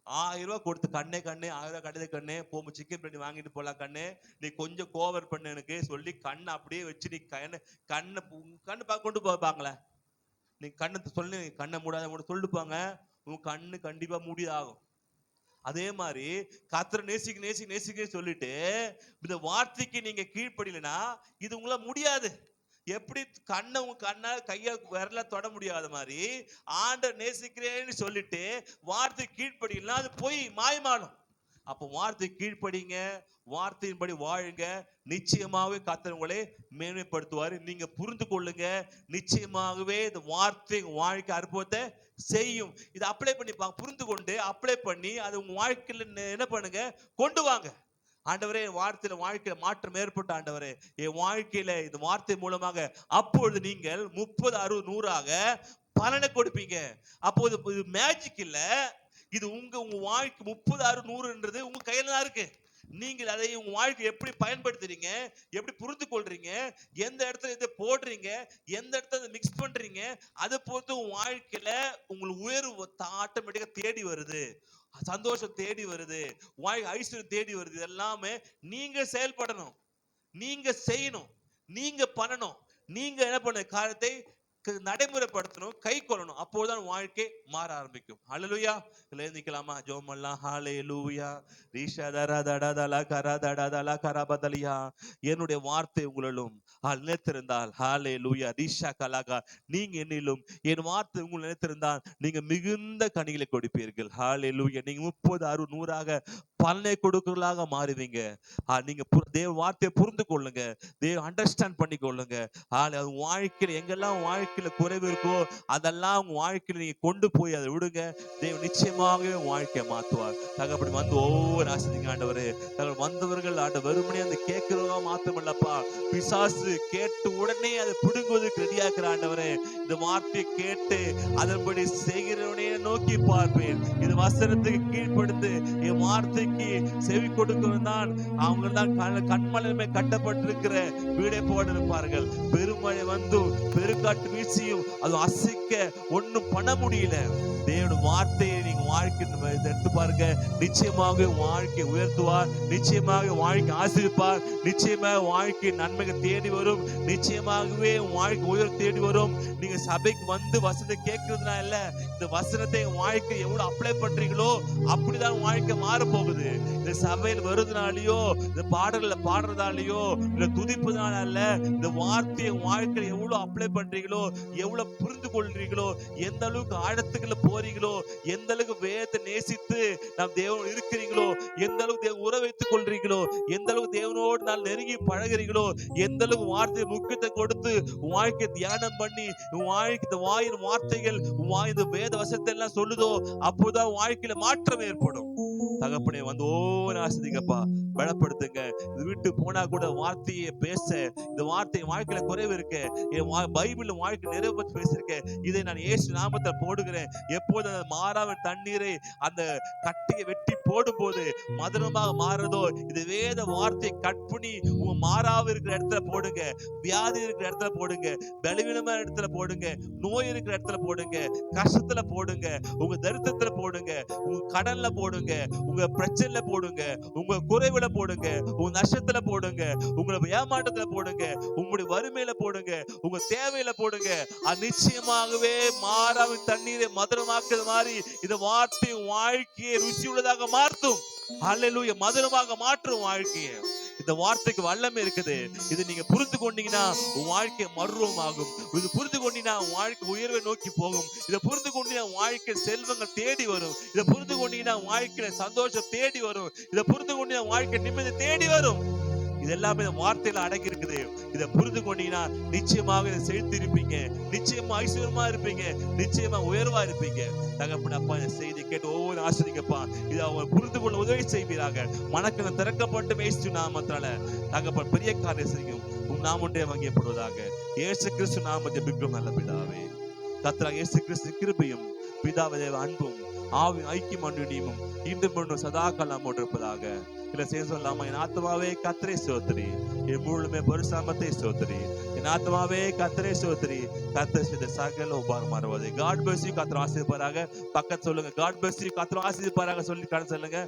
1000 ரூபாய் கொடுத்து கண்ணே 1000 ரூபாய் கடையில கண்ணே போகும் சிக்கன் பிரியாணி வாங்கிட்டு போலாம் கண்ணே, நீ கொஞ்சம் கோவர் பண்ணு எனக்கு சொல்லி கண்ணை அப்படியே வச்சு நீ கண்ணை பார்க்க கொண்டு போப்பாங்களே, நீ கண்ணை சொல்லி கண்ணை மூடாத சொல்லிட்டுப்பாங்க, உங்க கண்ணு கண்டிப்பா மூடியாகும். அதே மாதிரி கர்த்தரை நேசிக்க சொல்லிட்டு இந்த வார்த்தைக்கு நீங்க கீழ்ப்படியலனா இது உங்களால முடியாது. எப்படி கண்ணை உங்க கண்ணால் கையை விரல தொட முடியாத மாதிரி ஆண்டவர் நேசிக்கிறேன்னு சொல்லிட்டு வார்த்தை கீழ்ப்படியலாம் அது போய் மாயமானம். அப்போ வார்த்தை கீழ்ப்படிங்க, வார்த்தையின்படி வாழுங்க, நிச்சயமாகவே கர்த்தர் உங்களை மேன்மைப்படுத்துவார். நீங்க புரிந்து கொள்ளுங்க, நிச்சயமாகவே இந்த வார்த்தை உங்க வாழ்க்கை அற்புதத்தை செய்யும். இதை அப்ளை பண்ணி புரிந்து கொண்டு அப்ளை பண்ணி அதை உங்க வாழ்க்கையில என்ன பண்ணுங்க, கொண்டு வாங்க. ஆண்டவரே, என் வாழ்க்கையில மாற்றம் ஏற்பட்ட ஆண்டவரே, என் வாழ்க்கையில இந்த வார்த்தை மூலமாக அப்பொழுது நீங்கள் 30, 60, 100ஆக பலனை கொடுப்பீங்க. அப்போது இது மேஜிக் இல்ல, இது உங்க வாழ்க்கை 30, 60, 100ன்றது உங்க கையில தான் இருக்கு. நீங்கள் அதை உங்க வாழ்க்கை எப்படி பயன்படுத்துறீங்க, எப்படி புரிந்து கொள்றீங்க, எந்த இடத்துல இதை போடுறீங்க, எந்த இடத்துல மிக்ஸ் பண்றீங்க, அதை பொறுத்து உங்க வாழ்க்கையில உங்களுக்கு உயர்வு ஆட்டோமேட்டிக்கா தேடி வருது, சந்தோஷம் தேடி வருது, வாழ்க்கை ஐஸ்வர்யம் தேடி வருது. எல்லாமே நீங்க செயல்படணும், நீங்க செய்யணும், நீங்க பண்ணணும். நீங்க என்ன பண்ண காரியத்தை நடைமுறைப்படுத்தணும், கை கொள்ளணும். அப்போதுதான் வாழ்க்கை மாற ஆரம்பிக்கும். ஹல்லேலூயா. எழுந்திக்கலாமா, ஜெபம் பண்ணலாம். ஹல்லேலூயா. ரிஷதரதடதல கரதடதல கரபதலியா. என்னுடைய வார்த்தை உங்களிலும் நிலைத்திருந்தால், ஹல்லேலூயா, ரிஷா கலகா, நீங்க என்னிலும் என் வார்த்தை உங்கள் நிலைத்திருந்தால் நீங்க மிகுந்த கனிகளை கொடுப்பீர்கள். ஹல்லேலூயா. நீங்க 30, 60, 100ஆக பலனை கொடுக்கலாக மாறுவீங்க. நீங்க தேவ வார்த்தையை புரிந்து கொள்ளுங்க, தேவ அண்டர்ஸ்டாண்ட் பண்ணி கொள்ளுங்க. வாழ்க்கையில எங்கெல்லாம் வாழ்க்கையில குறைவு இருக்கோ அதெல்லாம் உங்க வாழ்க்கையில நீங்க கொண்டு போய் அதை விடுங்க. தேவ நிச்சயமாகவே வாழ்க்கையை மாத்துவார். தகப்படி வந்து ஒவ்வொரு ஆசிரியங்க ஆண்டவரே, தங்கள் வந்தவர்கள் வெறுமனே அந்த கேட்கிறவங்க மாத்திரமல்லப்பா, பிசாசு கேட்டு உடனே அதை பிடுங்குவதற்கு ரெடியாக்குற ஆண்டவரே, இந்த வார்த்தையை கேட்டு அதன்படி செய்கிறவனே நோக்கி பார்ப்பேன். இது வசனத்துக்கு கீழ்ப்படுத்து, என் வார்த்தைக்கு செவி கொடுக்கிறவன் தான் அவங்க தான் கண்மலை கட்டப்பட்டிருக்கிற வீடை போட இருப்பார்கள். பெருமழை வந்து பெருக்காட்டு வீழ்ச்சியும் அது அசைக்க ஒண்ணும் பண்ண முடியல. தேவனுடைய வார்த்தையை நீங்க வாழ்க்கை எடுத்து பாருங்க, நிச்சயமாக வாழ்க்கை உயர்த்துவார், நிச்சயமாக வாழ்க்கை ஆசீர்வதிப்பார், நிச்சயமாக வாழ்க்கை நன்மைகள் தேடி வரும், நிச்சயமாகவே வாழ்க்கை உயர் தேடி வரும். நீங்க சபைக்கு வந்து வசனத்தை கேட்கறதுனா இல்ல, இந்த வசனத்தை வாழ்க்கை எவ்வளவு அப்ளை பண்றீங்களோ அப்படிதான் வாழ்க்கை மாற போகுது. இந்த சபையில் வருதுனாலயோ, இந்த பாடல்களை பாடுறதாலேயோ, இல்ல துதிப்பதுனால அல்ல, இந்த வார்த்தையை வாழ்க்கையில எவ்வளவு அப்ளை பண்றீங்களோ, எவ்வளவு புரிந்து கொள்றீங்களோ, எந்த அளவுக்கு ஆழத்துக்குள்ள போறீங்களோ, எந்த அளவுக்கு வேதத்தை நேசித்து நாம் தேவன் இருக்கிறீங்களோ, எந்த அளவுக்கு தேவ உறவை வைத்துக் கொள்றீங்களோ, எந்த அளவுக்கு தேவனோடு நான் நெருங்கி பழகிறீங்களோ, எந்த அளவுக்கு வார்த்தை முக்கியத்தை கொடுத்து வாழ்க்கை தியானம் பண்ணி வாழ்க்கை இந்த வாயின் வார்த்தைகள் இந்த வேத வசனத்தை எல்லாம் சொல்லுதோ, அப்போதான் வாழ்க்கையில மாற்றம் ஏற்படும். தகப்பனே வந்து ஒவ்வொரு ஆசிரியப்பா பலப்படுத்துங்க. இது விட்டு போனா கூட வார்த்தையை பேச, இந்த வார்த்தை வாழ்க்கையில குறைவு இருக்கு, பைபிள் வாழ்க்கை நிறைவு பற்றி பேசிருக்கேன், இதை நான் இயேசு நாமத்தை போடுகிறேன். எப்போது அந்த மாறாம தண்ணீரை அந்த கட்டியை வெட்டி போடும் போது மதுரமாக மாறுதோ, இது வேத வார்த்தையை கட் பண்ணி உங்க மாறாம இருக்கிற இடத்துல போடுங்க, வியாதி இருக்கிற இடத்துல போடுங்க, பலவீனமான இடத்துல போடுங்க, நோய் இருக்கிற இடத்துல போடுங்க, கஷ்டத்துல போடுங்க, உங்க தரித்திரத்துல போடுங்க, உங்க கடன்ல போடுங்க, உங்க பிரச்சனைல போடுங்க, உங்க குறைவுல போடுங்க, உங்க நஷ்டத்துல போடுங்க, உங்களை ஏமாற்றத்துல போடுங்க, உங்களுடைய வறுமையில போடுங்க, உங்க தேவையில போடுங்க. அது நிச்சயமாகவே மாறாம தண்ணீரை மதுரமாக்குற மாதிரி இந்த வார்த்தை வாழ்க்கையை ருசி உள்ளதாக மாற்றும். ஹல்லேலூயா. மதுரமாக மாற்றும் வாழ்க்கையை. இந்த வார்த்தைக்கு வல்லமை இருக்குது. இது நீங்க புரிந்து கொண்டீங்கன்னா உன் வாழ்க்கை மறுரூபமாகும். இது புரிந்து கொண்டீங்கன்னா வாழ்க்கை உயர்வை நோக்கி போகும். இதை புரிந்து கொண்டீங்கன்னா வாழ்க்கை செல்வங்கள் தேடி வரும். இதை புரிந்து கொண்டீங்கன்னா வாழ்க்கையில சந்தோஷம் தேடி வரும். இதை புரிந்து கொண்டீங்கன்னா வாழ்க்கை நிம்மதி தேடி வரும். இது எல்லாமே இந்த வார்த்தையில அடங்கி இருக்குது. இதை புரிந்து கொண்டீங்கன்னா நிச்சயமாக இதை செலுத்திருப்பீங்க, நிச்சயமா ஐஸ்வர்யமா இருப்பீங்க, நிச்சயமா உயர்வா இருப்பீங்க. தகப்பன் அப்பா, இந்த செய்தி கேட்டு ஒவ்வொரு ஆசிரியப்பா இதை அவங்க புரிந்து கொள்ள உதவி செய்வீராக. மனக்கண திறக்கப்பட்டு இயேசு நாமத்தால தகப்பன் பெரிய காரியம் செய்யும். உம் நாமொன்றே வங்கியப்படுவதாக. இயேசு கிறிஸ்து நாம ஜெபிக்கிறோம் நல்ல பிதாவே. கர்த்தராகிய இயேசு கிறிஸ்து கிருபையும் பிதாவே தேவ அன்பும் ஆவின் ஐக்கியம் அன்பியும் இன்று முன்னும் சதா காலம் இருப்பதாக. இல்ல சேர்ந்து சொல்லாமா, என் ஆத்மாவே கர்த்தரை ஸ்தோத்திரி, என் முழுமே பரிசுத்தத்தை ஸ்தோத்திரி, என் ஆத்மாவே கர்த்தரை ஸ்தோத்திரி, கர்த்தர் செய்த சகல உபகாரம் வருவது. God bless you. கர்த்தர் ஆசீர்வதிப்பாராக. பக்கத்து சொல்லுங்க, காட் பிளஸ் யூ, கர்த்தர் ஆசீர்வதிப்பாராக சொல்லி கடந்து சொல்லுங்க.